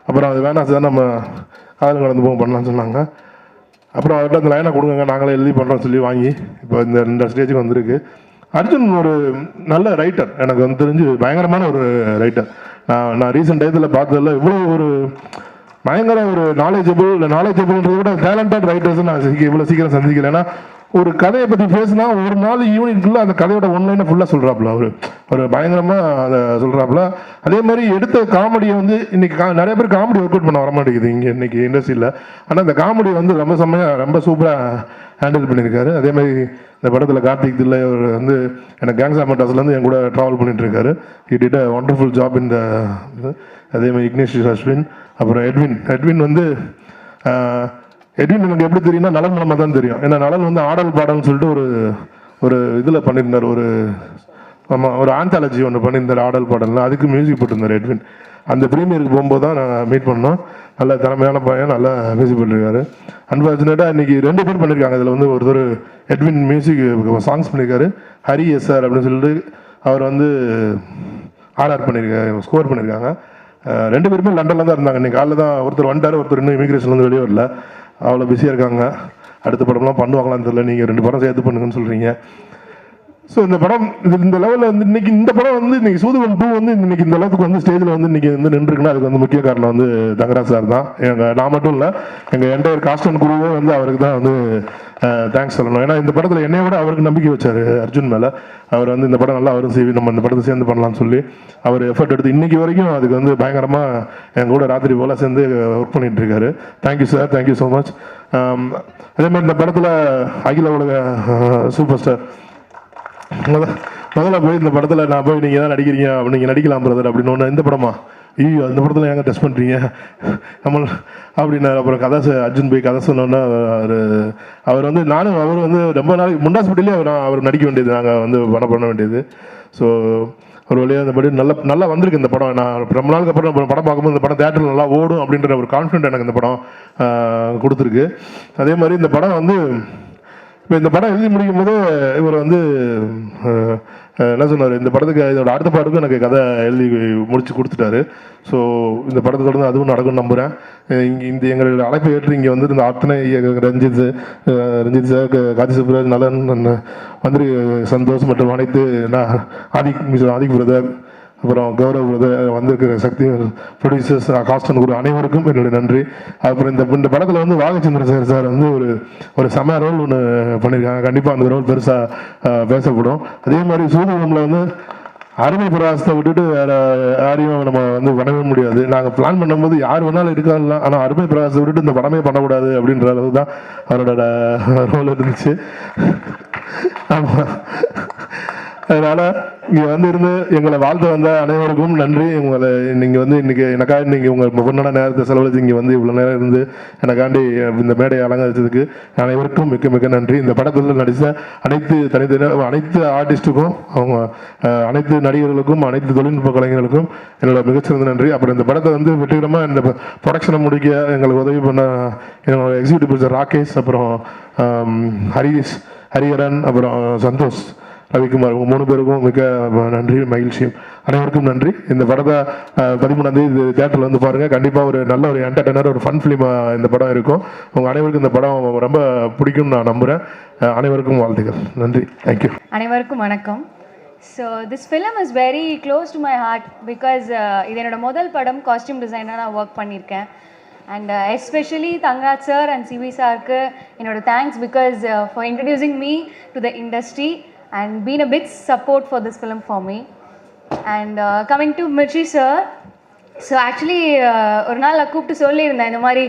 அப்புறம் அது வேணாம் சார், நம்ம காதலும் கடந்து போங்க பண்ணலான்னு சொன்னாங்க. அப்புறம் அவர்கிட்ட அந்த லைனை கொடுங்க, நாங்களே எழுதி பண்ணுறோம்னு சொல்லி வாங்கி இப்போ இந்த ஸ்டேஜுக்கு வந்திருக்கு. அர்ஜுன் ஒரு நல்ல ரைட்டர், எனக்கு வந்து தெரிஞ்சு பயங்கரமான ஒரு ரைட்டர். நான் ரீசெண்ட் டயத்தில் பார்த்ததில்ல இவ்வளோ ஒரு பயங்கர ஒரு நாலேஜபிள்ன்றதை விட டேலண்டட் ரைட்டர்ஸ் நான் இவ்வளோ சீக்கிரம் சந்திக்கிறேன். ஏன்னா ஒரு கதையை பற்றி பேசினா ஒரு நாள் ஈவினிங்குள்ளே அந்த கதையோட ஒன்லைனை ஃபுல்லாக சொல்கிறாப்புல அவர் பயங்கரமாக அதை சொல்கிறாப்புல. அதே மாதிரி எடுத்த காமெடியை வந்து இன்றைக்கி நிறைய பேர் காமெடி ஒர்க் அவுட் பண்ண வர மாட்டேங்குது இன்றைக்கி இண்டஸ்ட்ரியில். ஆனால் அந்த காமெடி வந்து ரொம்ப செம்மையாக ரொம்ப சூப்பராக ஹேண்டில் பண்ணியிருக்காரு. அதே மாதிரி இந்த படத்தில் கார்த்திக் தில்லை அவர் வந்து எனக்கு கேங்ஸா மெட்ராஸ்லேருந்து என் கூட ட்ராவல் பண்ணிட்டுருக்காரு. He did a wonderful job இந்த அதே மாதிரி இக்னேஷ் அஸ்வின். அப்புறம் எட்வின் வந்து எட்வின் எனக்கு எப்படி தெரியும்னா நலன் மூலமாக தான் தெரியும். ஏன்னா நலன் வந்து ஆடல் பாடல்னு சொல்லிட்டு ஒரு இதில் பண்ணியிருந்தார், ஒரு ஆந்தாலஜி ஒன்று பண்ணியிருந்தார் ஆடல் பாடல்னா, அதுக்கு மியூசிக் போட்டிருந்தார் எட்வின். அந்த ப்ரீமியருக்கு போகும்போது தான் நான் மீட் பண்ணோம். நல்ல திறமையான பையன், நல்லா மியூசிக் பண்ணியிருக்காரு. அன்ஃபார்ச்சுனேட்டாக இன்றைக்கி 2 பேர் பண்ணியிருக்காங்க. இதில் வந்து ஒருத்தர் எட்வின் மியூசிக் சாங்ஸ் பண்ணியிருக்காரு, ஹரி எஸ்ஆர் அப்படின்னு சொல்லிட்டு அவர் வந்து ஆர்ஆர் பண்ணியிருக்காரு, ஸ்கோர் பண்ணியிருக்காங்க. 2 பேருமே லண்டனில் தான் இருந்தாங்க. இன்றைக்கி காலையில் தான் ஒருத்தர் வந்துட்டார், ஒருத்தர் இன்னும் இமிக்ரேஷன்லேருந்து வெளியே வரல, அவ்வளோ பிஸியாக இருக்காங்க. அடுத்த படம்லாம் பண்ணுவாங்களான்னு தெரியல. நீங்கள் 2 படம் சேர்த்து பண்ணுங்கன்னு சொல்கிறீங்க. ஸோ இந்த படம் இந்த லெவலில் வந்து இன்னைக்கு இந்த படம் வந்து இன்னைக்கு சூதுகம் 2 வந்து இன்னைக்கு இந்த அளவுக்கு வந்து ஸ்டேஜில் வந்து இன்னைக்கு வந்து நின்றுருக்குன்னா அதுக்கு வந்து முக்கிய காரணம் வந்து தங்கராஜ் சார் தான். நான் மட்டும் இல்லை, எங்கள் என்டையர் காஸ்ட் அண்ட் குழுவே வந்து அவருக்கு தான் வந்து தேங்க்ஸ் சொல்லணும். ஏன்னா இந்த படத்தில் என்னைய விட அவருக்கு நம்பிக்கை வச்சார் அர்ஜுன் மேலே. அவர் வந்து இந்த படம் நல்லா வரும் சிவி, நம்ம இந்த படத்தை சேர்ந்து பண்ணலாம்னு சொல்லி அவர் எஃபர்ட் எடுத்து இன்னைக்கு வரைக்கும் அதுக்கு வந்து பயங்கரமாக என் கூட ராத்திரி போல் சேர்ந்து ஒர்க் பண்ணிட்டு இருக்காரு. Thank you sir, thank you so much. அதே மாதிரி இந்த படத்தில் அகில உலக சூப்பர் ஸ்டார் முதல்ல போய் இந்த படத்தில் நான் போய் நீங்கள் தான் நடிக்கிறீங்க, நீங்கள் நடிக்கலாம் பிரதர் அப்படின்னு ஒன்று. இந்த படமா ஐயோ இந்த படத்தில் ஏங்க டெஸ்ட் பண்ணுறீங்க நம்ம அப்படின்னாரு. அப்புறம் கதை அர்ஜுன் போய் கதை சொன்னோன்னா அவர் வந்து நானும் அவர் வந்து ரொம்ப நாளைக்கு முண்டாஸ்பிட்டிலே அவர் நடிக்க வேண்டியது, நாங்கள் வந்து படம் பண்ண வேண்டியது. ஸோ ஒரு வழியாக இந்த படம் நல்லா வந்திருக்கு. இந்த படம் நான் ரொம்ப நாளுக்கு அப்புறம் படம் பார்க்கும்போது இந்த படம் தேட்டரில் நல்லா ஓடும் அப்படின்ற ஒரு கான்ஃபிடென்ட் எனக்கு இந்த படம் கொடுத்துருக்கு. அதே மாதிரி இந்த படம் வந்து இப்போ இந்த படம் எழுதி முடிக்கும் போது இவர் வந்து என்ன சொன்னார், இந்த படத்துக்கு இதோட அடுத்த பாட்டுக்கும் எனக்கு கதை எழுதி முடிச்சு கொடுத்துட்டாரு. ஸோ இந்த படத்தை தொடர்ந்து அதுவும் நடக்கும்னு நம்புகிறேன். இந்த எங்களுடைய அழைப்பை ஏற்று இங்கே வந்து இந்த அத்தனை ரஞ்சித் சார், கார்த்தி சுப்ராஜ், நலன், மந்திரி சந்தோஷ் மற்றும் அனைத்து ஆதிக் பிரதர், அப்புறம் கௌரவ் பிரதர், வந்திருக்கிற சக்தி ப்ரொடியூசர்ஸ், காஸ்டன் குரு அனைவருக்கும் என்னுடைய நன்றி. அப்புறம் இந்த படத்தில் வந்து வாகச்சந்திரன் சார் வந்து ஒரு செம ரோல் ஒன்று பண்ணியிருக்காங்க. கண்டிப்பாக அந்த ரோல் பெருசாக பேசப்படும். அதே மாதிரி சூதுகமில் வந்து அருமை பிரகாசத்தை விட்டுட்டு வேறு யாரையும் நம்ம வந்து பண்ணவே முடியாது. நாங்கள் பிளான் பண்ணும்போது யார் வேணாலும் இருக்காங்கலாம், ஆனால் அருமை பிரகாசத்தை விட்டுட்டு இந்த படமே பண்ணக்கூடாது அப்படின்ற அளவு தான் அவரோட ரோல் இருந்துச்சு. ஆமாம், அதனால் இங்கே வந்து இருந்து எங்களை வாழ்த்து வந்த அனைவருக்கும் நன்றி. உங்களை நீங்கள் வந்து இன்றைக்கி எனக்காக நீங்கள் உங்கள் பொண்ணான நேரத்தை செலவழித்து இங்கே வந்து இவ்வளோ நேரம் இருந்து எனக்காண்டி இந்த மேடையை அலங்கரித்ததுக்கு அனைவருக்கும் மிக்க மிக்க நன்றி. இந்த படத்தில் நடித்த அனைத்து ஆர்டிஸ்ட்டுக்கும், அவங்க அனைத்து நடிகர்களுக்கும், அனைத்து தொழில்நுட்ப கலைஞர்களுக்கும் என்னோட மிகச்சிறந்த நன்றி. அப்புறம் இந்த படத்தை வந்து வெற்றிகரமாக இந்த ப்ரொடக்ஷனை முடிக்க எங்களுக்கு உதவி பண்ண என்னோட எக்ஸிக்யூட்டிவ் ப்ரொடியூசர் ராகேஷ், அப்புறம் ஹரிஹரன், அப்புறம் சந்தோஷ், ரவிக்குமார், உங்கள் 3 பேருக்கும் மிக நன்றி, மகிழ்ச்சியும். அனைவருக்கும் நன்றி. இந்த படத்தை 13ஆம் தேதி தியேட்டரில் வந்து பாருங்கள். கண்டிப்பாக ஒரு நல்ல ஒரு என்டர்டெய்னர், ஒரு ஃபன் ஃபிலிமாக இந்த படம் இருக்கும். உங்கள் அனைவருக்கும் இந்த படம் ரொம்ப பிடிக்கும்னு நான் நம்புகிறேன். அனைவருக்கும் வாழ்த்துக்கள். நன்றி, தேங்க்யூ. அனைவருக்கும் வணக்கம். So this film is very close to my heart because இது என்னோட முதல் படம். காஸ்டியூம் டிசைனராக நான் ஒர்க் பண்ணியிருக்கேன். And especially Thangaraj sir and CV சாருக்கு என்னோட thanks because for introducing me to the industry and been a big support for this film for me. And coming to Mirchi sir, so actually ஒரு நாள் நான் கூப்பிட்டு சொல்லியிருந்தேன் இந்த மாதிரி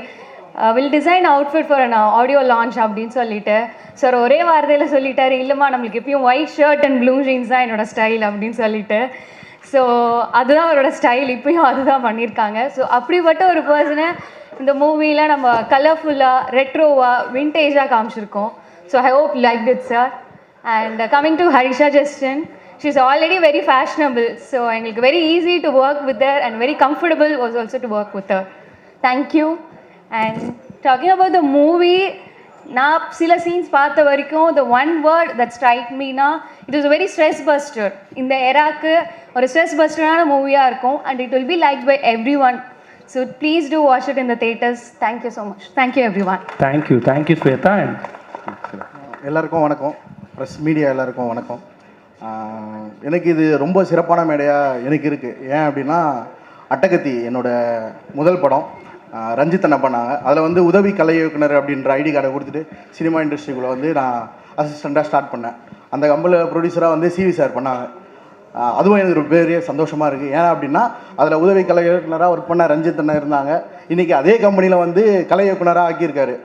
will design outfit for an audio launch அப்படின்னு சொல்லிட்டு சார் ஒரே வார்த்தையில் சொல்லிட்டாரு, இல்லைம்மா நம்மளுக்கு எப்பயும் white shirt and blue jeans தான் என்னோட ஸ்டைல் அப்படின்னு சொல்லிட்டு. ஸோ அதுதான் அவரோட ஸ்டைல், இப்பயும் அதுதான் பண்ணியிருக்காங்க. ஸோ அப்படிப்பட்ட ஒரு பர்சனை இந்த மூவியில் நம்ம கலர்ஃபுல்லாக, ரெட்ரோவாக, விண்டேஜாக காமிச்சிருக்கோம். So I hope like it sir. And coming to Harisha Justin, she's already very fashionable, so it's very easy to work with her and very comfortable was also to work with her. Thank you. And talking about the movie, நான் சில சீன்ஸ் பார்த்த வரைக்கும் the one word that strike me na, it was a very stress buster. இந்த எராக்கு ஒரு stress busterனான மூவியாக இருக்கும் and it will be liked by everyone. So please do watch it in the theaters. Thank you so much. Thank you everyone. Thank you Sweta. எல்லாருக்கும் வணக்கம். ப்ரெஸ் மீடியா எல்லாருக்கும் வணக்கம். எனக்கு இது ரொம்ப சிறப்பான மேடையாக எனக்கு இருக்குது. ஏன் அப்படின்னா அட்டகத்தி என்னோட முதல் படம். ரஞ்சித் அண்ணா பண்ணாங்க. அதில் வந்து உதவி கலை இயக்குனர் அப்படின்ற ஐடி கார்டை கொடுத்துட்டு சினிமா இண்டஸ்ட்ரிக்குள்ளே வந்து நான் அசிஸ்டண்ட்டாக ஸ்டார்ட் பண்ணேன். அந்த கம்பெனியில் ப்ரொடியூசராக வந்து சிவி சார் பண்ணாங்க. அதுவும் எனக்கு ஒரு பெரிய சந்தோஷமாக இருக்குது. ஏன் அப்படின்னா அதில் உதவி கலை இயக்குனராக ஒர்க் பண்ண ரஞ்சித் அண்ணா இருந்தாங்க. இன்றைக்கி அதே கம்பெனியில் வந்து கலை இயக்குனராக ஆக்கியிருக்காரு.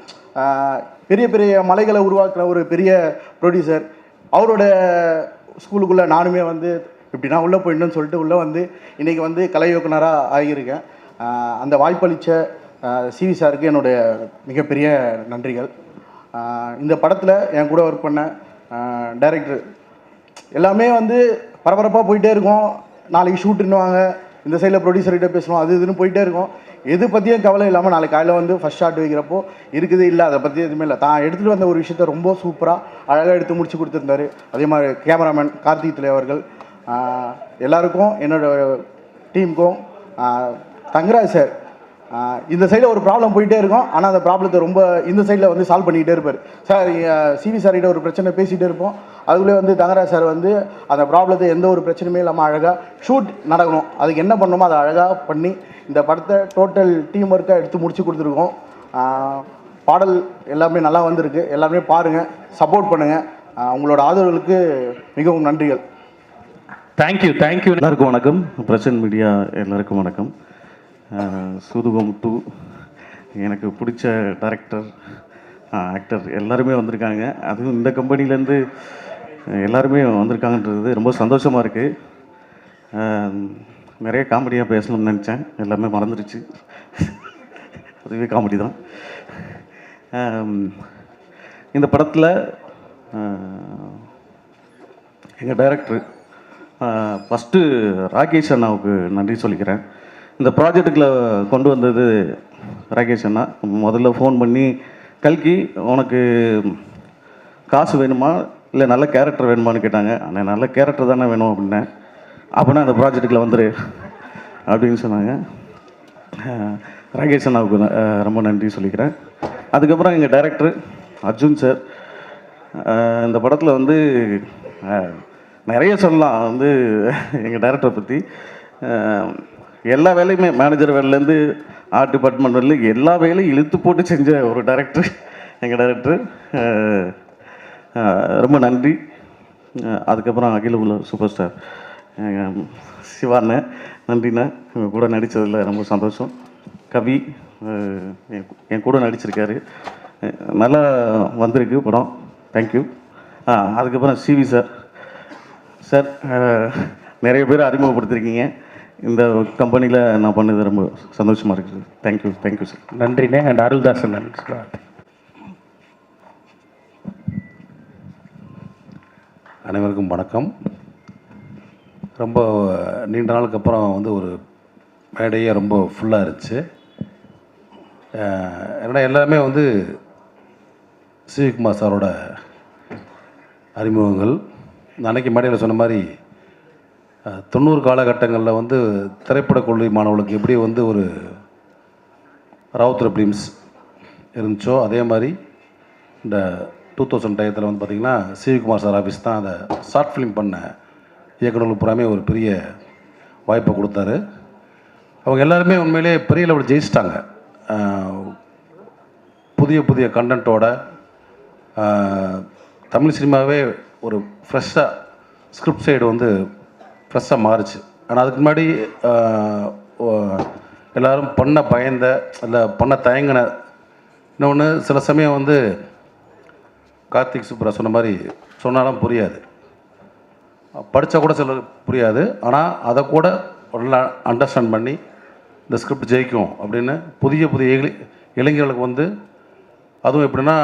பெரிய பெரிய மலைகளை உருவாக்குற ஒரு பெரிய ப்ரொடியூசர். அவரோட ஸ்கூலுக்குள்ளே நானுமே வந்து இப்படின்னா உள்ளே போயிடணும்னு சொல்லிட்டு உள்ளே வந்து இன்றைக்கி வந்து கலை இயக்குனராக ஆகியிருக்கேன். அந்த வாய்ப்பளித்த சிவி சாருக்கு என்னுடைய மிகப்பெரிய நன்றிகள். இந்த படத்தில் என் கூட ஒர்க் பண்ண டைரக்டர் எல்லாமே வந்து பரபரப்பாக போயிட்டே இருக்கும். நாளைக்கு ஷூட்டுன்னுவாங்க, இந்த சைடில் ப்ரொடியூசர்கிட்ட பேசணும், அது இதுன்னு போயிட்டே இருக்கும். எது பற்றியும் கவலை இல்லாமல் நாளைக்கு காலையில் வந்து ஃபஸ்ட் ஷாட் வைக்கிறப்போ இருக்குது இல்லை, அதை பற்றி எதுவுமே இல்லை. தான் எடுத்துகிட்டு வந்த ஒரு விஷயத்த ரொம்ப சூப்பராக அழகாக எடுத்து முடிச்சு கொடுத்துருந்தாரு. அதே மாதிரி கேமராமேன் கார்த்திக் திலே அவர்கள், எல்லாருக்கும் என்னோடய டீமுக்கும், தங்கராஜ் சார் இந்த சைடில் ஒரு ப்ராப்ளம் போயிட்டே இருக்கும், ஆனால் அந்த ப்ராப்ளத்தை ரொம்ப இந்த சைடில் வந்து சால்வ் பண்ணிக்கிட்டே இருப்பார். சார் சிவி சார்கிட்ட ஒரு பிரச்சனை பேசிகிட்டே இருப்போம், அதுக்குள்ளே வந்து தங்கராஜ் சார் வந்து அந்த ப்ராப்ளத்தை எந்த ஒரு பிரச்சனையுமே இல்லாமல் அழகாக ஷூட் நடக்கணும், அதுக்கு என்ன பண்ணணுமோ அதை அழகாக பண்ணி இந்த படத்தை டோட்டல் டீம் ஒர்க்காக எடுத்து முடிச்சு கொடுத்துருக்கோம். பாடல் எல்லாமே நல்லா வந்திருக்கு, எல்லாருமே பாருங்கள், சப்போர்ட் பண்ணுங்கள். உங்களோட ஆதரவுகளுக்கு மிகவும் நன்றிகள். தேங்க்யூ. எல்லாருக்கும் வணக்கம். பிரசன்ட் மீடியா எல்லாருக்கும் வணக்கம். சூதுகம் 2 எனக்கு பிடிச்ச டைரக்டர், ஆக்டர் எல்லாருமே வந்திருக்காங்க. அதுவும் இந்த கம்பெனிலேருந்து எல்லாருமே வந்திருக்காங்கன்றது ரொம்ப சந்தோஷமாக இருக்குது. நிறைய காமெடியாக பேசணும்னு நினச்சேன், எல்லாமே மறந்துடுச்சு. அதுவே காமெடி தான். இந்த படத்தில் எங்கள் டைரக்டர் ஃபஸ்ட்டு ராகேஷ் அண்ணாவுக்கு நன்றி சொல்லிக்கிறேன். இந்த ப்ராஜெக்டுக்குள்ள கொண்டு வந்தது ராகேஷ் அண்ணா. முதல்ல ஃபோன் பண்ணி, கல்கி உனக்கு காசு வேணுமா இல்லை நல்ல கேரக்டர் வேணுமான்னு கேட்டாங்க. ஆனால் நல்ல கேரக்டர் தானே வேணும் அப்படின்னேன். அப்படின்னா அந்த ப்ராஜெக்டுக்குள்ள வந்துரு அப்படின்னு சொன்னாங்க. ராகேஷ் அண்ணாவுக்கு ரொம்ப நன்றி சொல்லிக்கிறேன். அதுக்கப்புறம் எங்கள் டைரக்டர் அர்ஜுன் சார். இந்த படத்தில் வந்து நிறைய சொல்லலாம் வந்து எங்கள் டைரக்டரை பற்றி. எல்லா வேலையுமே மேனேஜர் வேலையிலேருந்து ஆர்ட் டிபார்ட்மெண்ட் வரல எல்லா வேலையும் இழுத்து போட்டு செஞ்ச ஒரு டைரக்டர் எங்கள் டைரக்டர். ரொம்ப நன்றி. அதுக்கப்புறம் அகில உள்ள சூப்பர் ஸ்டார் சிவாண்ண நன்றிண்ணா, எங்கள் கூட நடித்ததில் ரொம்ப சந்தோஷம். கவி என் கூட நடிச்சிருக்காரு, நல்லா வந்திருக்கு படம். தேங்க்யூ. அதுக்கப்புறம் சிவி சார் நிறைய பேர் அறிமுகப்படுத்திருக்கீங்க. இந்த கம்பெனியில் நான் பண்ணது ரொம்ப சந்தோஷமாக இருக்குது. Thank you sir. நன்றிண்ணே. அண்ட் அருள்தாசன் நன்றி. அனைவருக்கும் வணக்கம். ரொம்ப நீண்ட நாளுக்கு அப்புறம் வந்து ஒரு மேடையே ரொம்ப ஃபுல்லாக இருந்துச்சு. ஏன்னா எல்லாமே வந்து சிவிகுமார் சாரோட அறிமுகங்கள். அன்னைக்கு மேடையில் சொன்ன மாதிரி 90 காலகட்டங்களில் வந்து திரைப்பட கொள்கை மாணவர்களுக்கு எப்படி வந்து ஒரு ராவுத்தர் ஃபிலிம்ஸ் இருந்துச்சோ அதே மாதிரி இந்த 2000 டயத்தில் வந்து பார்த்திங்கன்னா சிவிகுமார் சார் ஆஃபீஸ் தான் அதை ஷார்ட் ஃபிலிம் பண்ண இயக்குநர்களுக்கு புறாமே ஒரு பெரிய வாய்ப்பை கொடுத்தாரு. அவங்க எல்லாருமே உண்மையிலே பெரிய லெவலில் ஜெயிச்சிட்டாங்க. புதிய கண்டென்ட்டோட தமிழ் சினிமாவே ஒரு ஃப்ரெஷ்ஷாக ஸ்கிரிப்ட் சைடு வந்து ஃப்ரெஷ்ஷாக மாறுச்சு. ஆனால் அதுக்கு முன்னாடி எல்லோரும் பண்ண பயந்த இல்லை பண்ண தயங்கின இன்னொன்று சில சமயம் வந்து கார்த்திக் சுப்ரா சொன்ன மாதிரி சொன்னாலும் புரியாது, படித்தா கூட சிலர் புரியாது. ஆனால் அதை கூட நல்லா அண்டர்ஸ்டாண்ட் பண்ணி இந்த ஸ்கிரிப்ட் ஜெயிக்கும் அப்படின்னு புதிய இளைஞர்களுக்கு வந்து, அதுவும் எப்படின்னா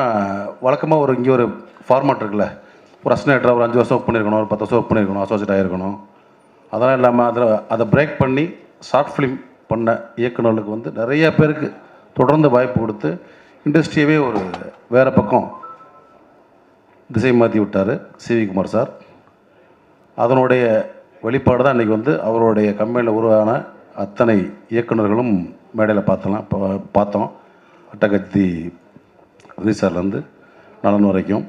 வழக்கமாக இங்கே ஒரு ஃபார்மேட் இருக்குல்ல, ஒரு அசிஸ்டன்ட் ஒரு 5 வருஷம் ஒர்க் பண்ணியிருக்கணும், ஒரு 10 வருஷம் ஒர்க் பண்ணியிருக்கணும், அசோசியேட் ஆகிருக்கணும். அதெல்லாம் இல்லாமல் அதை பிரேக் பண்ணி ஷார்ட் ஃபிலிம் பண்ண இயக்குநர்களுக்கு வந்து நிறைய பேருக்கு தொடர்ந்து வாய்ப்பு கொடுத்து இண்டஸ்ட்ரியவே ஒரு வேறு பக்கம் திசை மாற்றி விட்டார் சிவிகுமார் சார். அதனுடைய வெளிப்பாடு தான் இன்றைக்கி வந்து அவருடைய கம்பெனியில் உருவான அத்தனை இயக்குநர்களும் மேடையில் பார்த்தோம். அட்டகத்தி விஜய் சார்லேருந்து நலன் வரைக்கும்.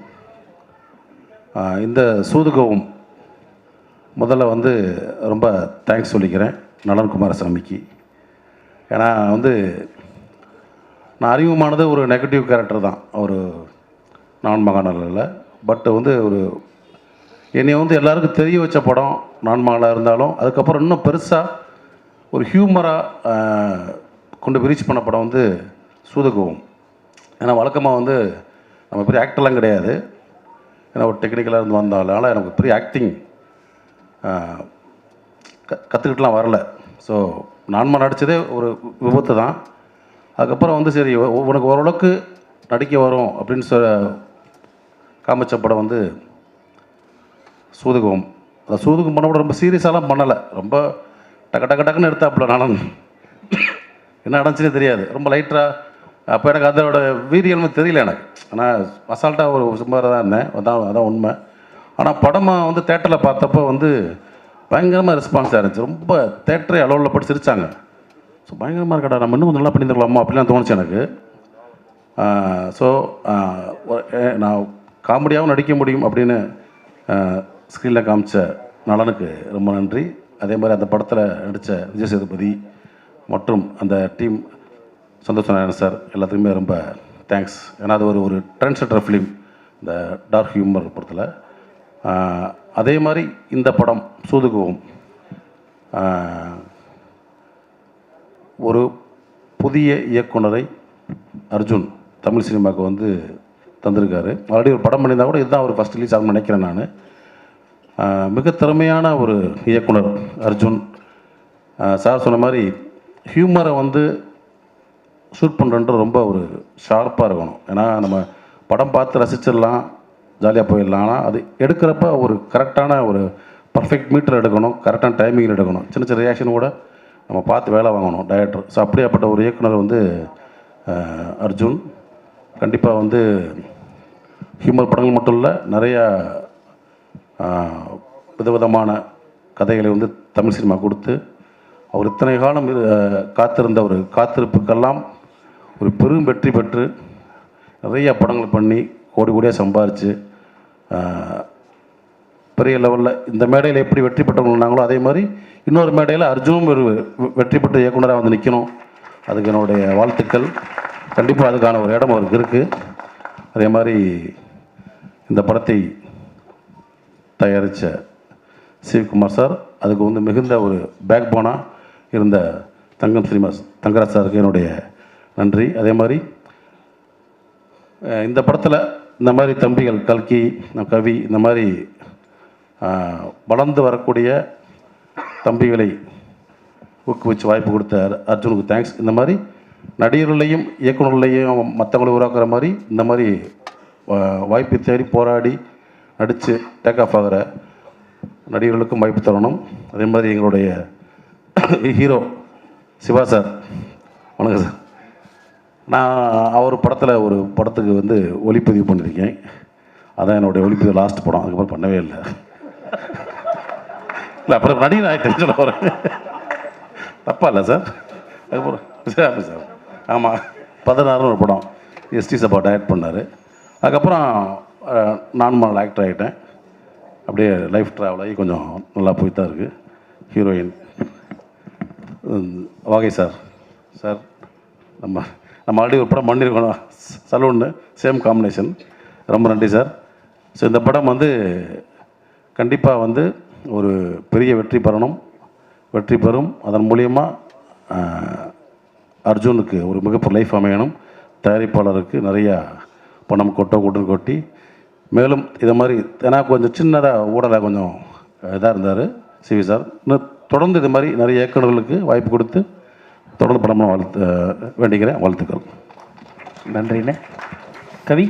இந்த சூதுகவும் முதல்ல வந்து ரொம்ப தேங்க்ஸ் சொல்லிக்கிறேன் நலன் குமாரசாமிக்கு. ஏன்னா வந்து நான் அறிமுகமானது ஒரு நெகட்டிவ் கேரக்டர் தான், ஒரு நான் மகாநலில். பட் வந்து என்னை வந்து எல்லாருக்கும் தெரிய வச்ச படம் நான் மகளாக இருந்தாலும், அதுக்கப்புறம் இன்னும் பெருசாக ஒரு ஹியூமராக கொண்டு ரீச் பண்ண படம் வந்து சூதுகவும். ஏன்னா வழக்கமாக வந்து நம்ம பெரிய ஆக்டர்லாம் கிடையாது, ஏன்னா ஒரு டெக்னிக்கலாக இருந்து வந்தாலும் எனக்கு பெரிய ஆக்டிங் கற்றுக்கிட்டுலாம் வரல. ஸோ நான்மா நடித்ததே ஒரு விபத்து தான். அதுக்கப்புறம் வந்து சரி உனக்கு ஓரளவுக்கு நடிக்க வரும் அப்படின்னு காமிச்ச படம் வந்து சூதுகம். அந்த சூதுகம் பண்ண கூட ரொம்ப சீரியஸாலாம் பண்ணலை, ரொம்ப டக்குன்னு எடுத்தாப்புல. நானும் என்ன நடந்துச்சுன்னே தெரியாது, ரொம்ப லைட்டாக. அப்போ எனக்கு அதோட வீரியமே தெரியல எனக்கு. ஆனால் அசால்ட்டாக ஒரு சுமாராக தான் இருந்தேன், அதான் உண்மை. ஆனால் படமாக வந்து தேட்டரில் பார்த்தப்போ வந்து பயங்கரமாக ரெஸ்பான்ஸாக இருந்துச்சு. ரொம்ப தேட்டரே அளவில் போட்டு சிரித்தாங்க. ஸோ பயங்கரமாக இருக்கடா, நம்ம இன்னும் கொஞ்சம் நல்லா பண்ணியிருக்கலாமா அப்படிலாம் தோணுச்சு எனக்கு. ஸோ நான் காமெடியாகவும் நடிக்க முடியும் அப்படின்னு ஸ்க்ரீனில் காமிச்ச நலனுக்கு ரொம்ப நன்றி. அதே மாதிரி அந்த படத்தில் நடித்த விஜய் சேதுபதி மற்றும் அந்த டீம் சந்தோஷ் நாராயணன் சார் எல்லாத்துக்குமே ரொம்ப தேங்க்ஸ். ஏன்னா அது ஒரு ட்ரெண்ட் செட்டர் ஃபிலிம் இந்த டார்க் ஹியூமர் படத்தில். அதே மாதிரி இந்த படம் சூதுகவும் ஒரு புதிய இயக்குனரை அர்ஜுன் தமிழ் சினிமாவுக்கு வந்து தந்திருக்காரு. ஆல்ரெடி ஒரு படம் பண்ணியிருந்தா கூட இதுதான் ஒரு ஃபஸ்ட் ரிலீஸ் ஆகும்னு நினைக்கிறேன் நான். மிக திறமையான ஒரு இயக்குனர் அர்ஜுன் சார் சொன்ன மாதிரி ஹியூமரை வந்து ஷூட் பண்ணுறன்ற ரொம்ப ஒரு ஷார்ப்பாக இருக்கணும். ஏன்னா நம்ம படம் பார்த்து ரசிச்சிடலாம், ஜாலியாக போயிடலாம். ஆனால் அது எடுக்கிறப்ப ஒரு கரெக்டான ஒரு பர்ஃபெக்ட் மீட்டர் எடுக்கணும், கரெக்டான டைமிங்கில் எடுக்கணும். சின்ன சின்ன ரியாக்ஷன் கூட நம்ம பார்த்து வேலை வாங்கணும் டைரக்டர். ஸோ அப்படியாப்பட்ட ஒரு இயக்குனர் வந்து அர்ஜுன். கண்டிப்பாக வந்து ஹியூமர் படங்கள் மட்டும் இல்லை, நிறையா விதவிதமான கதைகளை வந்து தமிழ் சினிமா கொடுத்து அவர் இத்தனை காலம் காத்திருந்த ஒரு காத்திருப்புக்கெல்லாம் ஒரு பெரும் வெற்றி பெற்று நிறைய படங்கள் பண்ணி கோடி கோடியாக சம்பாரித்து பெரிய லெவலில் இந்த மேடையில் எப்படி வெற்றி பெற்றவங்கனாங்களோ அதே மாதிரி இன்னொரு மேடையில் அர்ஜுனும் ஒரு வெற்றி பெற்ற இயக்குனராக வந்து நிற்கணும். அதுக்கு என்னுடைய வாழ்த்துக்கள். கண்டிப்பாக அதுக்கான ஒரு இடம் அவருக்கு இருக்குது. அதே மாதிரி இந்த படத்தை தயாரித்த சிவகுமார் சார், அதுக்கு வந்து மிகுந்த ஒரு பேக் போனாக இருந்த தங்கராஜ் சாருக்கு என்னுடைய நன்றி. அதே மாதிரி இந்த படத்தில் இந்த மாதிரி தம்பிகள் கல்கி, கவி, இந்த மாதிரி வளர்ந்து வரக்கூடிய தம்பிகளை ஊக்குவிச்சு வாய்ப்பு கொடுத்த அர்ஜுனுக்கு தேங்க்ஸ். இந்த மாதிரி நடிகர்களையும் இயக்குநர்களையும் மற்றவங்களை உருவாக்குற மாதிரி இந்த மாதிரி வாய்ப்பு தேடி போராடி நடித்து டேக் ஆஃப் ஆகிற நடிகர்களுக்கும் வாய்ப்பு தரணும். அதே மாதிரி எங்களுடைய ஹீரோ சிவா சார், வணக்கம் சார். நான் அவர் படத்தில் ஒரு படத்துக்கு வந்து ஒளிப்பதிவு பண்ணியிருக்கேன். அதான் என்னுடைய ஒளிப்பதிவு லாஸ்ட் படம். அதுக்கப்புறம் பண்ணவே இல்லை. இல்லை அப்புறம் நடிகர் ஆகிட்டேன்னு சொல்ல வரேன். தப்பா இல்லை சார்? அதுக்கப்புறம் சார் சார் ஆமாம் 16 ஒரு படம் எஸ்டி சபா டைரக்ட் பண்ணார். அதுக்கப்புறம் நார்மல் ஆக்டர் ஆகிட்டேன். அப்படியே லைஃப் ட்ராவல் ஆகி கொஞ்சம் நல்லா போய் தான் இருக்குது. ஹீரோயின் வாகை சார் சார் நம்ம ஆல்ரெடி ஒரு படம் பண்ணியிருக்கோம் சலூன்னு, சேம் காம்பினேஷன். ரொம்ப நன்றி சார். ஸோ இந்த படம் வந்து கண்டிப்பாக வந்து ஒரு பெரிய வெற்றி பெறும். அதன் மூலியமாக அர்ஜுனுக்கு ஒரு மிகப்பெரிய லைஃப் அமையணும். தயாரிப்பாளருக்கு நிறையா பணம் கொட்டி மேலும் இதை மாதிரி ஏன்னா கொஞ்சம் சின்னதாக ஊடலாக கொஞ்சம் இதாக இருந்தார் சிவி சார். இன்னும் தொடர்ந்து இது மாதிரி நிறைய இயக்குநர்களுக்கு வாய்ப்பு கொடுத்து தொடர்ந்து படமாக வேண்டிக்கிறேன். வாழ்த்துக்கள். நன்றிண்ணே. கவி.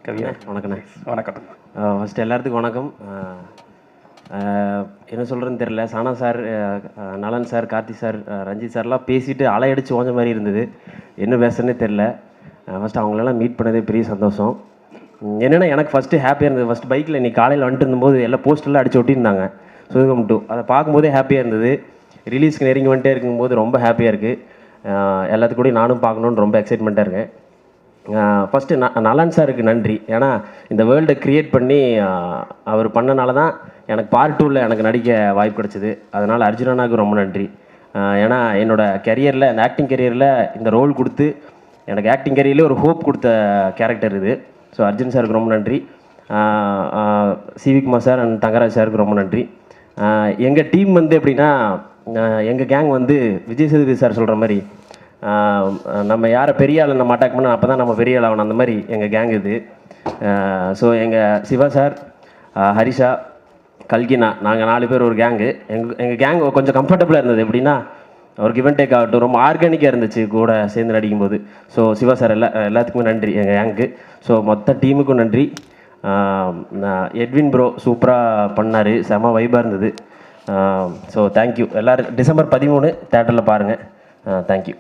கவியா வணக்கண்ணே. வணக்கம். ஃபஸ்ட்டு எல்லாத்துக்கும் வணக்கம். என்ன சொல்கிறேன்னு தெரில. சானா சார், நலன் சார், கார்த்தி சார், ரஞ்சித் சார்லாம் பேசிட்டு அலையடிச்சு ஓஞ்ச மாதிரி இருந்தது. என்ன பேசுறேன்னே தெரில. ஃபஸ்ட்டு அவங்களெல்லாம் மீட் பண்ணதே பெரிய சந்தோஷம். என்னென்னா எனக்கு ஃபஸ்ட்டு ஹாப்பியாக இருந்தது. ஃபஸ்ட்டு பைக்கில் இன்றைக்கி காலையில் வந்துட்டு இருந்தபோது எல்லாம் போஸ்டர்லாம் அடிச்சு ஒட்டியிருந்தாங்க சூதுகம் 2. அதை பார்க்கும்போதே ஹாப்பியாக இருந்தது. ரிலீஸ்க்கு நெருங்கி வந்துட்டே இருக்கும்போது ரொம்ப ஹாப்பியாக இருக்குது. எல்லாத்துக்கூடயும் நானும் பார்க்கணுன்னு ரொம்ப எக்ஸைட்மெண்ட்டாக இருக்கேன். ஃபஸ்ட்டு நலன் சாருக்கு நன்றி. ஏன்னா இந்த வேர்ல்டை க்ரியேட் பண்ணி அவர் பண்ணனால தான் எனக்கு பார்ட் 2ல் எனக்கு நடிக்க வாய்ப்பு கிடச்சிது. அதனால் அர்ஜுனனாவுக்கு ரொம்ப நன்றி. ஏன்னா என்னோடய கெரியரில், இந்த ஆக்டிங் கெரியரில் இந்த ரோல் கொடுத்து எனக்கு ஆக்டிங் கெரியர்லேயே ஒரு ஹோப் கொடுத்த கேரக்டர் இது. ஸோ அர்ஜுன் சாருக்கு ரொம்ப நன்றி. சிவிகுமார் சார் அண்ட் தங்கராஜ் சாருக்கு ரொம்ப நன்றி. எங்கள் டீம் வந்து எப்படின்னா, எங்கள் கேங் வந்து விஜய் சேதுபதி சார் சொல்கிற மாதிரி நம்ம யாரை பெரிய ஆள் நம்ம அட்டாக் பண்ணால் அப்போ தான் நம்ம பெரிய ஆள் ஆகணும். அந்த மாதிரி எங்கள் கேங் இது. ஸோ எங்கள் சிவா சார், ஹரிஷா, கல்கினா, நாங்கள் 4 பேர் ஒரு கேங்கு. எங்கள் கேங் கொஞ்சம் கம்ஃபர்டபுளாக இருந்தது. எப்படின்னா ஒரு கிவ் அண்ட் டேக் ஆகட்டும், ரொம்ப ஆர்கானிக்காக இருந்துச்சு கூட சேர்ந்து நடிக்கும்போது. ஸோ சிவா சார் எல்லாத்துக்குமே நன்றி எங்கள் கேங்கு. ஸோ மொத்த டீமுக்கும் நன்றி. எட்வின் ப்ரோ சூப்பராக பண்ணார், செம வைபாக இருந்தது. So thank you. எல்லோரும் டிசம்பர் 13 தேட்டரில் பாருங்கள். தேங்க்யூ.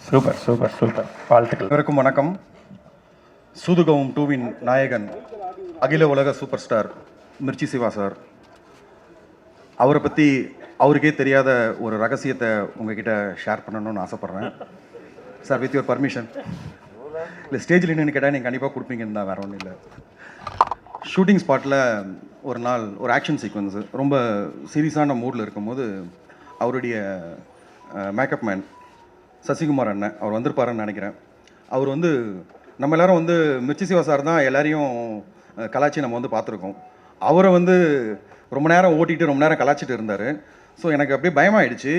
Super super super. வாழ்த்துக்கள். அனைவருக்கும் வணக்கம். சூதுகவும் 2வின் நாயகன், அகில உலக super star Mirchi Shiva sir. அவரை பற்றி அவருக்கே தெரியாத ஒரு ரகசியத்தை உங்ககிட்ட ஷேர் பண்ணணும்னு ஆசைப்பட்றேன் சார், வித் யுவர் பர்மிஷன். இல்லை ஸ்டேஜில் நின்று கேட்டால் நீங்கள் கண்டிப்பாக கொடுப்பீங்கன்னு தான், வேறு ஒன்றும் இல்லை. ஷூட்டிங் ஸ்பாட்டில் ஒரு நாள் ஒரு ஆக்ஷன் சீக்வன்ஸு ரொம்ப சீரியஸான மூடில் இருக்கும்போது அவருடைய மேக்கப் மேன் சசிகுமார் அண்ணன் அவர் வந்திருப்பாருன்னு நினைக்கிறேன். அவர் வந்து நம்ம எல்லோரும் வந்து மிர்ச்சி சிவா சார் தான் எல்லாரையும் கலாச்சி நம்ம வந்து பார்த்துருக்கோம். அவரை வந்து ரொம்ப நேரம் ஓட்டிகிட்டு ரொம்ப நேரம் கலாச்சிட்டு இருந்தார். ஸோ எனக்கு அப்படியே பயமாயிடுச்சு.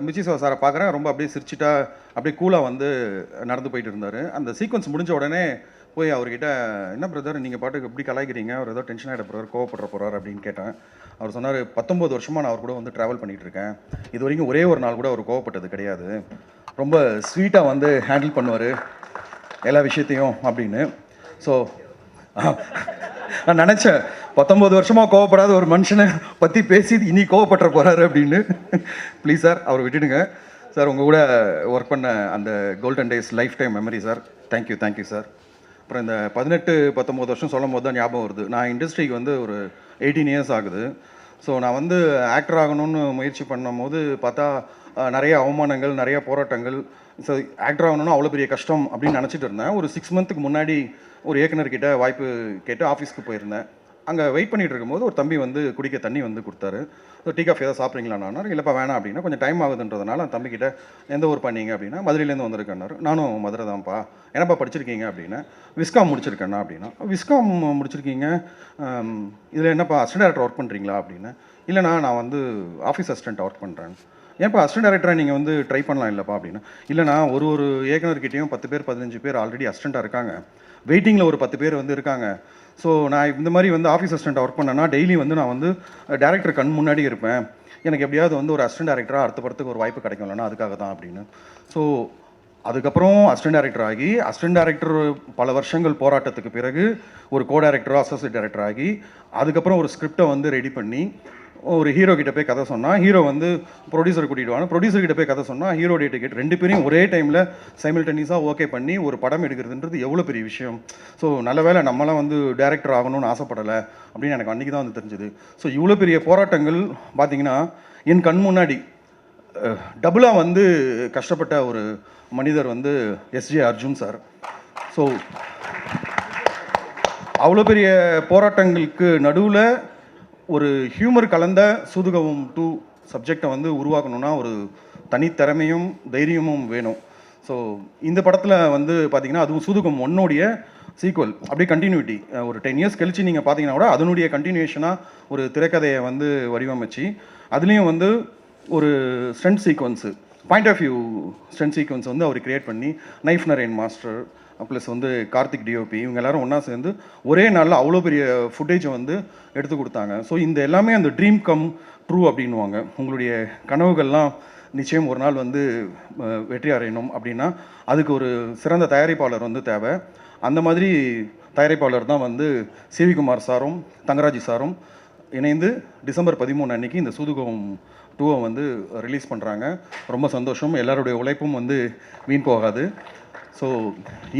மிர்ச்சி சிவா சாரை பார்க்குறேன், ரொம்ப அப்படியே சிரிச்சிட்டா அப்படியே கூலாக வந்து நடந்து போயிட்டு இருந்தார். அந்த சீக்வன்ஸ் முடிஞ்ச உடனே போய் அவர்கிட்ட, என்ன பிரதர் நீங்கள் பாட்டுக்கு எப்படி கலாய்க்கிறீங்க, அவர் ஏதோ டென்ஷன் ஆகிட போகிறார், கோவப்படுற போகிறார் அப்படின்னு கேட்டேன். அவர் சொன்னார், 19 வருஷமாக நான் அவர் கூட வந்து ட்ராவல் பண்ணிகிட்ருக்கேன், இது வரைக்கும் ஒரே ஒரு நாள் கூட அவர் கோவப்பட்டது கிடையாது, ரொம்ப ஸ்வீட்டாக வந்து ஹேண்டில் பண்ணுவார் எல்லா விஷயத்தையும் அப்படின்னு. ஸோ நான் நினச்சேன் 19 வருஷமாக கோவப்படாத ஒரு மனுஷனை பற்றி பேசி இனி கோவப்பட்டுற போகிறாரு அப்படின்னு. ப்ளீஸ் சார், அவர் விட்டுடுங்க சார். உங்கள் கூட ஒர்க் பண்ண அந்த golden days life time memory sir. Thank you sir. அப்புறம் இந்த 18-19 வருஷம் சொல்லும் போது தான் ஞாபகம் வருது. நான் இண்டஸ்ட்ரிக்கு வந்து ஒரு 18 இயர்ஸ் ஆகுது. ஸோ நான் வந்து ஆக்டர் ஆகணும்னு முயற்சி பண்ணும்போது பார்த்தா நிறைய அவமானங்கள், நிறைய போராட்டங்கள். ஸோ ஆக்டர் ஆகணும்னா அவ்வளோ பெரிய கஷ்டம் அப்படின்னு நினச்சிட்டு இருந்தேன். ஒரு 6 மந்த்துக்கு முன்னாடி ஒரு இயக்குனர்கிட்ட வாய்ப்பு கேட்டு ஆஃபீஸ்க்கு போயிருந்தேன். அங்கே வெயிட் பண்ணிகிட்டு இருக்கும்போது ஒரு தம்பி வந்து குடிக்க தண்ணி வந்து கொடுத்தாரு. டீ காஃபி ஏதாவது சாப்பிட்றீங்களான்னாரு. இல்லைப்பா வேணாம் அப்படின்னா, கொஞ்சம் டைம் ஆகுதுன்றதுனால அந்த தம்பிக்கிட்ட எந்த ஊர் பண்ணீங்க அப்படின்னா, மதுரையிலேருந்து வந்திருக்கேன்னாரு. நானும் மதுரை தான்ப்பா. என்னப்பா படிச்சிருக்கீங்க அப்படின்னா, விஸ்காம் முடிச்சிருக்கேண்ணா அப்படின்னா. விஸ்காம் முடிச்சிருக்கீங்க, இதில் என்னப்பா அசிஸ்டன்ட் டேரக்டர் ஒர்க் பண்ணுறீங்களா அப்படின்னா. இல்லைண்ணா நான் வந்து ஆஃபீஸ் அசிஸ்டண்ட்டாக ஒர்க் பண்ணுறேன். ஏன்ப்பா அசிஸ்டன்ட் டேரக்டராக நீங்கள் வந்து ட்ரை பண்ணலாம் இல்லைப்பா அப்படின்னா. இல்லைண்ணா ஒரு இயக்குனர்கிட்டையும் 10 பேர் 15 பேர் ஆல்ரெடி அசிஸ்டண்ட்டாக இருக்காங்க, வெயிட்டிங்கில் ஒரு 10 பேர் வந்து இருக்காங்க. ஸோ நான் இந்த மாதிரி வந்து ஆஃபீஸ் அசிஸ்டண்ட்டாக ஒர்க் பண்ணேன்னா டெய்லி வந்து நான் வந்து டேரக்டர் கண் முன்னாடி இருப்பேன், எனக்கு எப்படியாவது வந்து ஒரு அசிஸ்டன்ட் டேரக்டராக அடுத்த படத்துக்கு ஒரு வாய்ப்பு கிடைக்கும் இல்லைன்னா அதுக்காக தான் அப்படின்னு. ஸோ அதுக்கப்புறம் அசிஸ்டன்ட் டேரக்டர் ஆகி, அசிஸ்டன்ட் டேரக்டர் பல வருஷங்கள் போராட்டத்துக்கு பிறகு ஒரு கோ டேரக்டரோ அசோசியேட் டேரக்டர் ஆகி, அதுக்கப்புறம் ஒரு ஸ்கிரிப்டை வந்து ரெடி பண்ணி ஒரு ஹீரோ கிட்ட போய் கதை சொன்னால் ஹீரோ வந்து ப்ரொடியூசர் கூட்டிகிட்டு வாங்க, ப்ரொடியூசர் கிட்ட போய் கதை சொன்னால் ஹீரோ டிக்கெட் 2 பேரையும் ஒரே டைமில் சைமில்டேனியஸாக ஓகே பண்ணி ஒரு படம் எடுக்கிறதுன்றது எவ்வளோ பெரிய விஷயம். ஸோ நல்ல வேளை நம்மளாம் வந்து டேரக்டர் ஆகணும்னு ஆசைப்படலை அப்படின்னு எனக்கு அன்றைக்கி தான் வந்து தெரிஞ்சுது. ஸோ இவ்வளோ பெரிய போராட்டங்கள் பார்த்திங்கன்னா என் கண் முன்னாடி டபுளாக வந்து கஷ்டப்பட்ட ஒரு மனிதர் வந்து எஸ்ஜே அர்ஜுன் சார். ஸோ அவ்வளோ பெரிய போராட்டங்களுக்கு நடுவில் ஒரு ஹியூமர் கலந்த சூதுகவும் 2 சப்ஜெக்டை வந்து உருவாக்கணும்னா ஒரு தனித்திறமையும் தைரியமும் வேணும். ஸோ இந்த படத்தில் வந்து பார்த்திங்கன்னா அதுவும் சூதுகம் 1 சீக்வல் அப்படியே கண்டினியூட்டி ஒரு 10 இயர்ஸ் கழிச்சு நீங்கள் பார்த்தீங்கன்னா கூட அதனுடைய கண்டினியூஷனாக ஒரு திரைக்கதையை வந்து வடிவமைச்சு அதுலேயும் வந்து ஒரு stunt sequence point of view stunt sequence வந்து அவர் கிரியேட் பண்ணி நைஃப் நரேன் மாஸ்டர் ப்ளஸ் வந்து கார்த்திக் டிஓபி இவங்க எல்லாரும் ஒன்றா சேர்ந்து ஒரே நாளில் அவ்வளோ பெரிய ஃபுட்டேஜை வந்து எடுத்து கொடுத்தாங்க. ஸோ இந்த எல்லாமே அந்த ட்ரீம் கம் ட்ரூ அப்படின்வாங்க. உங்களுடைய கனவுகள்லாம் நிச்சயம் ஒரு நாள் வந்து வெற்றி அடையணும் அப்படின்னா அதுக்கு ஒரு சிறந்த தயாரிப்பாளர் வந்து தேவை. அந்த மாதிரி தயாரிப்பாளர் தான் வந்து சிவி குமார் சாரும் தங்கராஜ் சாரும் இணைந்து டிசம்பர் 13 அன்னைக்கு இந்த சூதுகம் 2 வந்து ரிலீஸ் பண்ணுறாங்க. ரொம்ப சந்தோஷம். எல்லாருடைய உழைப்பும் வந்து வீண் போகாது. ஸோ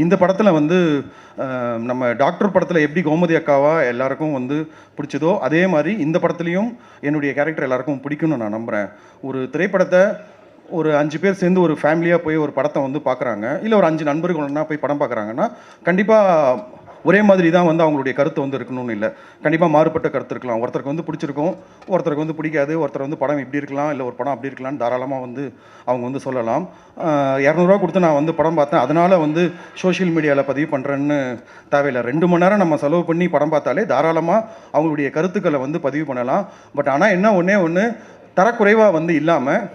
இந்த படத்தில் வந்து நம்ம டாக்டர் படத்தில் எப்படி கோமதி அக்காவா எல்லாருக்கும் வந்து பிடிச்சதோ அதே மாதிரி இந்த படத்துலையும் என்னுடைய கேரக்டர் எல்லாருக்கும் பிடிக்கும்னு நான் நம்புகிறேன். ஒரு திரைப்படத்தை ஒரு 5 பேர் சேர்ந்து ஒரு ஃபேமிலியாக போய் ஒரு படத்தை வந்து பார்க்குறாங்க, இல்லை ஒரு 5 நண்பர்கள் ஒன்றா போய் படம் பார்க்குறாங்கன்னா கண்டிப்பாக ஒரே மாதிரி தான் வந்து அவங்களுடைய கருத்து வந்து இருக்கணும்னு இல்லை, கண்டிப்பாக மாறுபட்ட கருத்து இருக்கலாம். ஒருத்தருக்கு வந்து பிடிச்சிருக்கும், ஒருத்தருக்கு வந்து பிடிக்காது, ஒருத்தர் வந்து படம் இப்படி இருக்கலாம் இல்லை ஒரு படம் அப்படி இருக்கலாம்னு தாராளமாக வந்து அவங்க வந்து சொல்லலாம். 200 ரூபா கொடுத்து நான் வந்து படம் பார்த்தேன் அதனால் வந்து சோஷியல் மீடியாவில் பதிவு பண்ணுறேன்னு தேவையில்லை. 2 மணி நேரம் நம்ம செலவு பண்ணி படம் பார்த்தாலே தாராளமாக அவங்களுடைய கருத்துக்களை வந்து பதிவு பண்ணலாம். பட் ஆனால் என்ன ஒன்று தரக்குறைவாக வந்து இல்லாமல்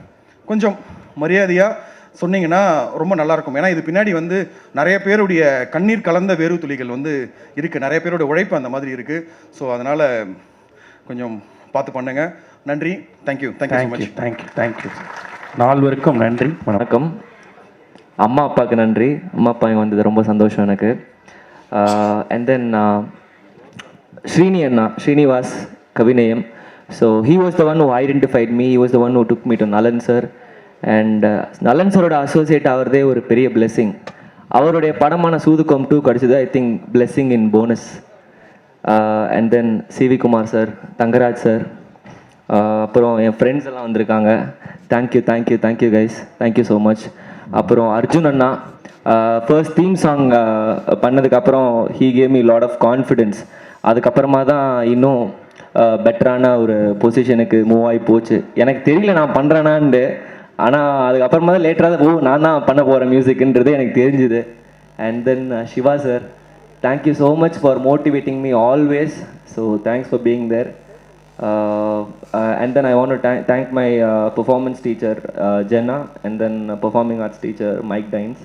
கொஞ்சம் மரியாதையாக சொன்னீங்கன்னா ரொம்ப நல்லாயிருக்கும். ஏன்னா இது பின்னாடி வந்து நிறைய பேருடைய கண்ணீர் கலந்த வேறு துளிகள் வந்து இருக்குது, நிறைய பேருடைய உழைப்பு அந்த மாதிரி இருக்குது. ஸோ அதனால் கொஞ்சம் பார்த்து பண்ணுங்க. நன்றி. Thank you so much. தேங்க்யூ நால்வருக்கும் நன்றி. வணக்கம். அம்மா அப்பாவுக்கு நன்றி. அம்மா அப்பா இங்கே வந்தது ரொம்ப சந்தோஷம் எனக்கு. And then Srinivas Kavinayam. So he was the one who identified me, he was the one who took me to Nalan sir. And Nalan சரோட அசோசியேட் ஆகிறதே ஒரு பெரிய பிளெஸ்ஸிங். அவருடைய படமான சூதுகம் 2 கிடச்சிது. I think blessing in bonus. And then CV Kumar sir, Thangaraj sir, அப்புறம் என் ஃப்ரெண்ட்ஸ் எல்லாம் வந்திருக்காங்க. Thank you guys, thank you so much. அப்புறம் அர்ஜுன் அண்ணா ஃபர்ஸ்ட் தீம் சாங் பண்ணதுக்கப்புறம் he gave me lot of confidence. அதுக்கப்புறமா தான் இன்னும் பெட்டரான ஒரு பொசிஷனுக்கு மூவ் ஆகி போச்சு. எனக்கு தெரியல நான் பண்ணுறேனான்ட்டு, ஆனால் அதுக்கப்புறமா தான் லேட்டராக தான் நான் தான் பண்ண போகிறேன் மியூசிக்ன்றது எனக்கு தெரிஞ்சுது. And then Shiva sir, thank you so much for motivating me always. So thanks for being there. And then I want to thank my performance teacher Jenna, and then performing arts teacher Mike Dines.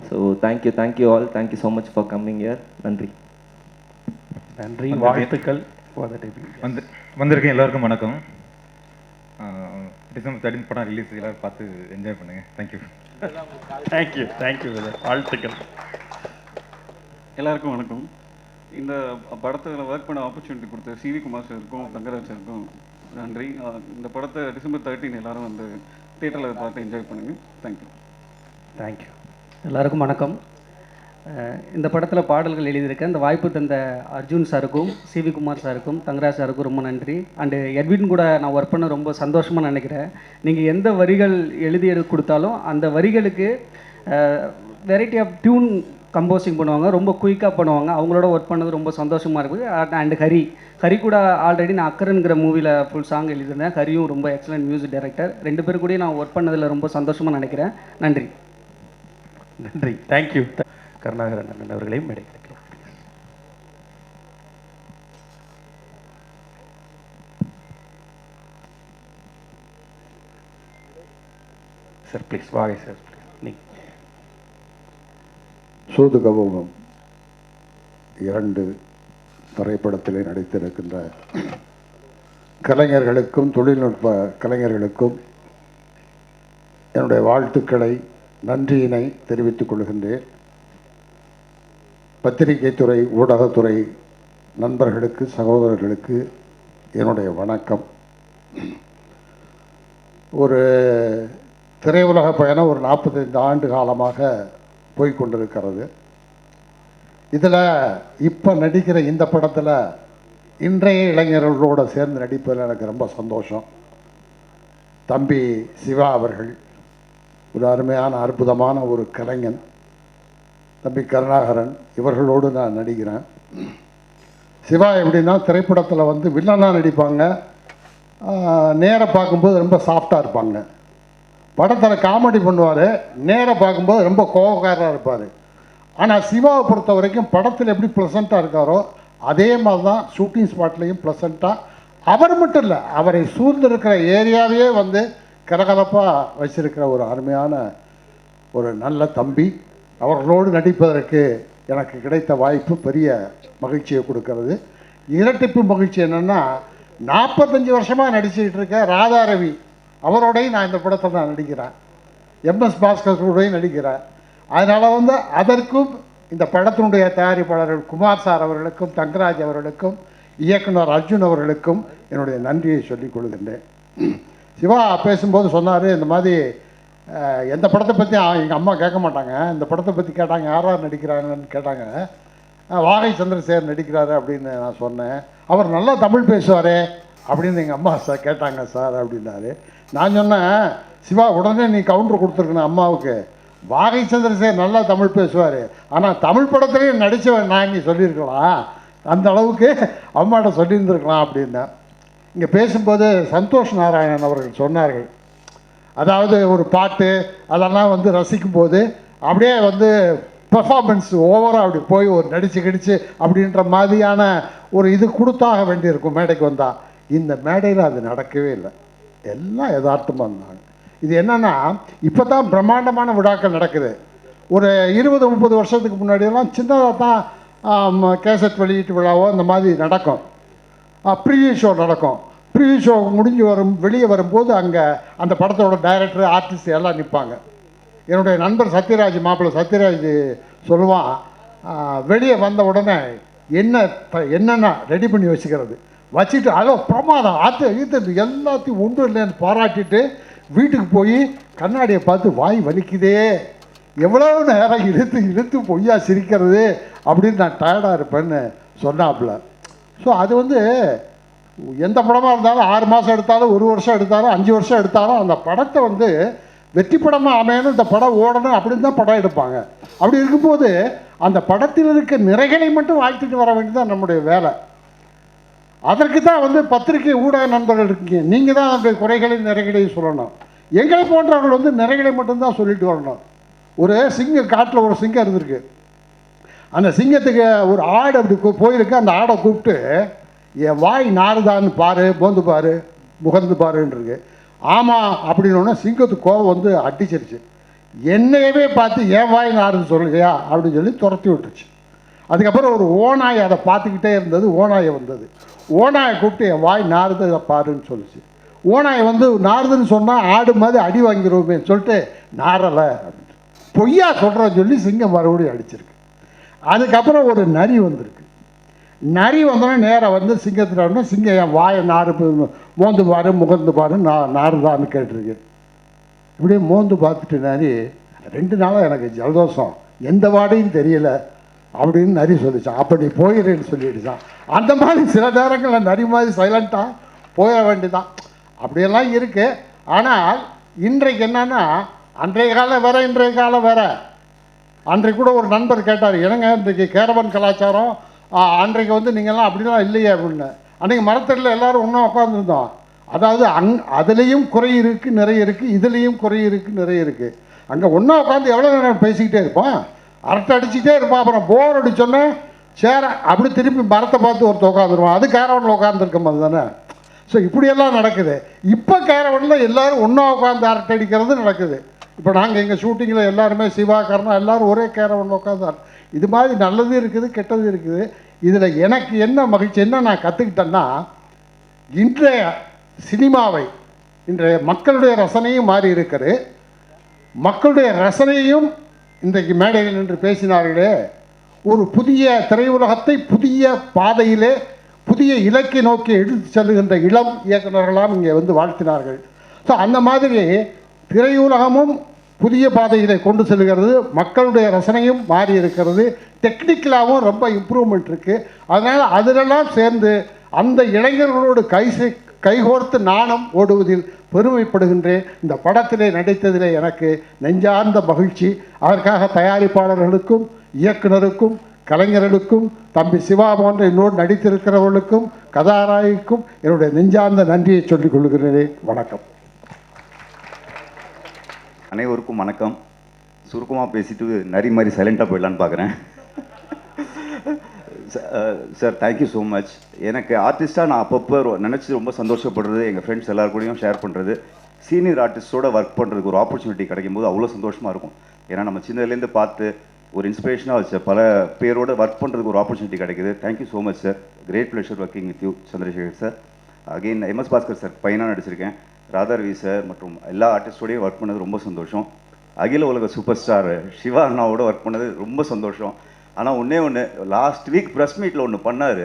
So thank you all, thank you so much for coming here. நன்றி, வாழ்த்துக்கள். வந்திருக்கேன் எல்லாருக்கும் வணக்கம். டிசம்பர் 13 படம் ரிலீஸ், எல்லாரும் பார்த்து என்ஜாய் பண்ணுங்கள். தேங்க்யூ வாழ்த்துக்கள். எல்லாருக்கும் வணக்கம். இந்த படத்தில் ஒர்க் பண்ண ஆப்பர்ச்சுனிட்டி கொடுத்த சிவி குமார் சாருக்கும் தங்கராஜ் சாருக்கும் நன்றி. இந்த படத்தை டிசம்பர் 13 எல்லாரும் வந்து தியேட்டரில் பார்த்து என்ஜாய் பண்ணுங்கள். தேங்க்யூ. எல்லாருக்கும் வணக்கம். இந்த படத்தில் பாடல்கள் எழுதியிருக்கேன். இந்த வாய்ப்பு தந்த அர்ஜுன் சாருக்கும் சிவி குமார் சாருக்கும் தங்கராஜ் சாருக்கும் ரொம்ப நன்றி. அண்டு எட்வின் கூட நான் ஒர்க் பண்ண ரொம்ப சந்தோஷமாக நினைக்கிறேன். நீங்கள் எந்த வரிகள் எழுதி கொடுத்தாலும் அந்த வரிகளுக்கு வெரைட்டி ஆஃப் டியூன் கம்போசிங் பண்ணுவாங்க, ரொம்ப குயிக்காக பண்ணுவாங்க. அவங்களோட ஒர்க் பண்ணது ரொம்ப சந்தோஷமாக இருக்குது. அண்டு ஹரி கூட ஆல்ரெடி நான் அக்கரன்கிற மூவியில் ஃபுல் சாங் எழுதியிருந்தேன். ஹரியும் ரொம்ப எக்ஸலண்ட் மியூசிக் டைரக்டர். 2 பேர் கூட நான் ஒர்க் பண்ணதில் ரொம்ப சந்தோஷமாக நினைக்கிறேன். நன்றி. தேங்க்யூ. கருணாகரன் அண்ணன் அவர்களையும் மேடை கிடைக்கலாம். சார் ப்ளீஸ் வாங்க சார். சூதுகவும் 2 திரைப்படத்திலே நடித்திருக்கின்ற கலைஞர்களுக்கும் தொழில்நுட்ப கலைஞர்களுக்கும் என்னுடைய வாழ்த்துக்களை, நன்றியினை தெரிவித்துக் கொள்கின்றேன். பத்திரிகை துறை, ஊடகத்துறை நண்பர்களுக்கு, சகோதரர்களுக்கு என்னுடைய வணக்கம். ஒரு திரையுலக பயணம் ஒரு 45 ஆண்டு காலமாக போய்கொண்டிருக்கிறது. இதில் இப்போ நடிக்கிற இந்த படத்தில் இன்றைய இளைஞர்களோடு சேர்ந்து நடிப்பதில் எனக்கு ரொம்ப சந்தோஷம். தம்பி சிவா அவர்கள் ஒரு அருமையான அற்புதமான ஒரு கலைஞன். தம்பி கருணாகரன் இவர்களோடு நான் நடிக்கிறேன். சிவா எப்படின்னா திரைப்படத்தில் வந்து வில்லனாக நடிப்பாங்க, நேராக பார்க்கும்போது ரொம்ப சாஃப்டாக இருப்பாங்க. படத்தில் காமெடி பண்ணுவார், நேராக பார்க்கும்போது ரொம்ப கோபக்காரராக இருப்பார். ஆனால் சிவாவை பொறுத்த வரைக்கும் படத்தில் எப்படி ப்ளசண்ட்டாக இருக்காரோ அதே மாதிரி தான் ஷூட்டிங் ஸ்பாட்லேயும் ப்ளசண்ட்டாக. அவர் மட்டும் இல்லை, அவரை சூழ்ந்திருக்கிற ஏரியாவே வந்து கலகலப்பாக வச்சிருக்கிற ஒரு அருமையான ஒரு நல்ல தம்பி. அவர்களோடு நடிப்பதற்கு எனக்கு கிடைத்த வாய்ப்பு பெரிய மகிழ்ச்சியை கொடுக்கறது. இரட்டிப்பு மகிழ்ச்சி என்னென்னா, 45 வருஷமாக நடிச்சுக்கிட்டு இருக்க ராதாரவி அவரோடையும் நான் இந்த படத்தில் நான் நடிக்கிறேன். எம்எஸ் பாஸ்கரோடையும் நடிக்கிறேன். அதனால் வந்து அதற்கும் இந்த படத்தினுடைய தயாரிப்பாளர்கள் குமார் சார் அவர்களுக்கும் தங்கராஜ் அவர்களுக்கும் இயக்குனர் அர்ஜுன் அவர்களுக்கும் என்னுடைய நன்றியை சொல்லிக் கொள்கின்றேன். சிவா பேசும்போது சொன்னார், இந்த மாதிரி எந்த படத்தை பற்றி எங்கள் அம்மா கேட்க மாட்டாங்க, இந்த படத்தை பற்றி கேட்டாங்க, யார் நடிக்கிறாங்கன்னு கேட்டாங்க. வாகை சந்திரசேகர் நடிக்கிறாரு அப்படின்னு நான் சொன்னேன். அவர் நல்லா தமிழ் பேசுவார் அப்படின்னு எங்கள் அம்மா சார் கேட்டாங்க சார் அப்படின்னாரு. நான் சொன்னேன், சிவா உடனே நீ கவுண்டர் கொடுத்துருக்கணும் அம்மாவுக்கு. வாகை சந்திரசேகர் நல்லா தமிழ் பேசுவார், ஆனால் தமிழ் படத்துலேயும் நடித்தவன் நான் இங்கே சொல்லியிருக்கலாம், அந்த அளவுக்கு அம்மாட்ட சொல்லியிருந்துருக்கலாம் அப்படின்னேன். இங்கே பேசும்போது சந்தோஷ் நாராயணன் அவர்கள் சொன்னார்கள், அதாவது ஒரு பாட்டு அதெல்லாம் வந்து ரசிக்கும்போது அப்படியே வந்து பெர்ஃபார்மன்ஸ் ஓவராக அப்படி போய் ஒரு நடித்து கிடிச்சு அப்படின்ற மாதிரியான ஒரு இது கொடுத்தாக வேண்டியிருக்கும் மேடைக்கு வந்தால். இந்த மேடையில் அது நடக்கவே இல்லை, எல்லாம் யதார்த்தமாக இருந்தாங்க. இது என்னென்னா, இப்போ தான் பிரம்மாண்டமான விழாக்கள் நடக்குது. ஒரு 20-30 வருஷத்துக்கு முன்னாடியெல்லாம் சின்னதாக தான் கேசட் வெளியீட்டு விழாவோ இந்த மாதிரி நடக்கும், ப்ரீவியூ ஷோ நடக்கும். ப்ரீவியூ ஷோ முடிஞ்சு வெளியே வரும்போது அங்கே அந்த படத்தோட டைரக்டர், ஆர்டிஸ்ட் எல்லாம் நிற்பாங்க. என்னுடைய நண்பர் சத்யராஜ், மாப்பிள்ளை சத்யராஜ் சொல்லுவான், வெளியே வந்த உடனே என்னென்ன ரெடி பண்ணி வச்சுக்கிறது வச்சுட்டு அதோ பிரமாதம் இது எல்லாத்தையும் ஒன்றும் இல்லைன்னு பாராட்டிட்டு வீட்டுக்கு போய் கண்ணாடியை பார்த்து வாய் வலிக்குதே, எவ்வளோ நேரம் இழுத்து பொய்யா சிரிக்கிறது அப்படின்னு நான் டயர்டாக இருப்பேன்னு சொன்னாப்புல. ஸோ அது வந்து எந்த படமாக இருந்தாலும் 6 மாதம் எடுத்தாலும் 1 வருஷம் எடுத்தாலும் 5 வருஷம் எடுத்தாலும் அந்த படத்தை வந்து வெற்றி படமாக அமையணும், இந்த படம் ஓடணும் அப்படின்னு தான் படம் எடுப்பாங்க. அப்படி இருக்கும்போது அந்த படத்தில் இருக்க நிறைகளை மட்டும் வாழ்த்துட்டு வர வேண்டியது நம்முடைய வேலை. அதற்கு தான் வந்து பத்திரிகை ஊடக நண்பர்கள் இருக்கீங்க, நீங்கள் தான் அந்த குறைகளையும் நிறைகளையும் சொல்லணும். எங்களை போன்றவர்கள் வந்து நிறைகளை மட்டும்தான் சொல்லிட்டு வரணும். ஒரு சிங்கம், காட்டில் ஒரு சிங்கம் இருந்திருக்கு. அந்த சிங்கத்துக்கு ஒரு ஆடு அப்படி போயிருக்கு. அந்த ஆடை கூப்பிட்டு என் வாய் நாறுதான்னு பாரு, மோந்து பாரு, முகந்து பாருன்றிருக்கு. ஆமாம் அப்படின்னோடனே சிங்கத்துக்கு கோபம் வந்து அடிச்சிருச்சு. என்னையவே பார்த்து என் வாய் நாருன்னு சொல்லுங்கயா அப்படின்னு சொல்லி துரத்தி விட்டுருச்சு. அதுக்கப்புறம் ஒரு ஓநாய் அதை பார்த்துக்கிட்டே இருந்தது. ஓநாயை வந்தது. ஓநாயை கூப்பிட்டு என் வாய் நாறுது பாருன்னு சொல்லிச்சு. ஓநாயை வந்து நாறுதுன்னு சொன்னால் ஆடு மாதிரி அடி வாங்கிடுவோமேன்னு சொல்லிட்டு நாரலை அப்படின்ட்டு பொய்யா சொல்கிறேன்னு சொல்லி சிங்கம் மறுபடியும் அடிச்சிருக்கு. அதுக்கப்புறம் ஒரு நரி வந்திருக்கு. நரி வந்தோடனே நேராக வந்து சிங்கத்தின சிங்கம் என் வாயை நாறு மோந்து பாரு, முகந்து பாரு, நாறுதான்னு கேட்டிருக்கு. இப்படியே மோந்து பார்த்துட்டு நரி 2 நாளாக எனக்கு ஜலதோஷம், எந்த வாடையும் தெரியல அப்படின்னு நரி சொல்லிச்சான். அப்போ நீ போயிடுன்னு சொல்லிடுச்சான். அந்த மாதிரி சில நேரங்களில் நரி மாதிரி சைலண்ட்டாக போயிட வேண்டியதான். அப்படியெல்லாம் இருக்குது. ஆனால் இன்றைக்கு என்னன்னா, அன்றைய காலம் வேறு, இன்றைய காலம் வேறு. அன்றைக்கு கூட ஒரு நண்பர் கேட்டார், என்னங்க இன்றைக்கு கேரவன் கலாச்சாரம், அன்றைக்கு வந்து நீங்கள்லாம் அப்படிலாம் இல்லையே அப்படின்னு. அன்றைக்கி மரத்தடியில் எல்லோரும் ஒன்றா உட்காந்துருந்தோம். அதாவது அதுலேயும் குறை இருக்குது, நிறைய இருக்குது, இதுலேயும் குறை இருக்குது, நிறைய இருக்குது. அங்கே ஒன்றா உட்காந்து எவ்வளோ நேரம் பேசிக்கிட்டே இருப்பான், அரட்டை அடிச்சுக்கிட்டே இருப்பான். அப்புறம் போர் அடிச்சோன்னே சேர அப்படி திருப்பி மரத்தை பார்த்து ஒருத்தர் உட்காந்துருவான். அது கேரவனில் உட்காந்துருக்கும் போது தானே. ஸோ இப்படியெல்லாம் நடக்குது. இப்போ கேரவனில் எல்லோரும் ஒன்றா உட்காந்து அரட்டை அடிக்கிறது நடக்குது. இப்போ நாங்கள் எங்கள் ஷூட்டிங்கில் எல்லாருமே சிவா, கர்ணா எல்லோரும் ஒரே கேரவனில் உட்காந்து இது மாதிரி நல்லது இருக்குது, கெட்டது இருக்குது. இதில் எனக்கு என்ன மகிழ்ச்சி, என்ன நான் கற்றுக்கிட்டேன்னா, இன்றைய சினிமாவை, இன்றைய மக்களுடைய ரசனையும் மாறி இருக்கிறது. மக்களுடைய ரசனையும் இன்றைக்கு மேடைகள் என்று பேசினார்களே, ஒரு புதிய திரையுலகத்தை புதிய பாதையிலே புதிய இலக்கை நோக்கி எடுத்து செல்லுகின்ற இளம் இயக்குநர்களாம் இங்கே வந்து வாழ்த்தினார்கள். ஸோ அந்த மாதிரி திரையுலகமும் புதிய பாதையிலே கொண்டு செல்கிறது. மக்களுடைய ரசனையும் மாறி இருக்கிறது. டெக்னிக்கலாகவும் ரொம்ப இம்ப்ரூவ்மெண்ட் இருக்குது. அதனால் அதிலெல்லாம் சேர்ந்து அந்த இளைஞர்களோடு கைகோர்த்து நானும் ஓடுவதில் பெருமைப்படுகின்றேன். இந்த படத்திலே நடித்ததிலே எனக்கு நெஞ்சார்ந்த மகிழ்ச்சி. அதற்காக தயாரிப்பாளர்களுக்கும் இயக்குனருக்கும் கலைஞர்களுக்கும் தம்பி சிவா போன்ற என்னோடு நடித்திருக்கிறவர்களுக்கும் கதாநாயகிக்கும் என்னுடைய நெஞ்சார்ந்த நன்றியை சொல்லிக் கொள்கிறேன். வணக்கம். அனைவருக்கும் வணக்கம். சுருக்கமாக பேசிட்டு நரி மாதிரி சைலண்ட்டாக போயிடலான்னு பார்க்குறேன். Sir thank you so much. எனக்கு ஆர்டிஸ்ட்டாக நான் அப்பப்போ நினச்சி ரொம்ப சந்தோஷப்படுறது, எங்கள் ஃப்ரெண்ட்ஸ் எல்லாருக்கூடையும் ஷேர் பண்ணுறது, சீனியர் ஆர்டிஸ்ட்டோட ஒர்க் பண்ணுறதுக்கு ஒரு ஆப்பர்ச்சுனிட்டி கிடைக்கும் போது அவ்வளோ சந்தோஷமாக இருக்கும். ஏன்னா நம்ம சின்னதுலேருந்து பார்த்து ஒரு இன்ஸ்பிரேஷனாக வச்ச பல பேரோட ஒர்க் பண்ணுறதுக்கு ஒரு ஆப்பர்ச்சுனிட்டி கிடைக்குது. Thank you so much sir. Great pleasure working with you Chandrasekhar sir. Again MS Bhaskar sir பையனாக நடிச்சிருக்கேன். ராதாரவி சார் மற்றும் எல்லா ஆர்டிஸ்டோடையும் ஒர்க் பண்ணது ரொம்ப சந்தோஷம். அகில உலக சூப்பர் ஸ்டார் சிவா அண்ணாவோட ஒர்க் பண்ணது ரொம்ப சந்தோஷம். ஆனால் ஒன்று லாஸ்ட் வீக் ப்ரெஸ் மீட்டில் ஒன்று பண்ணார்.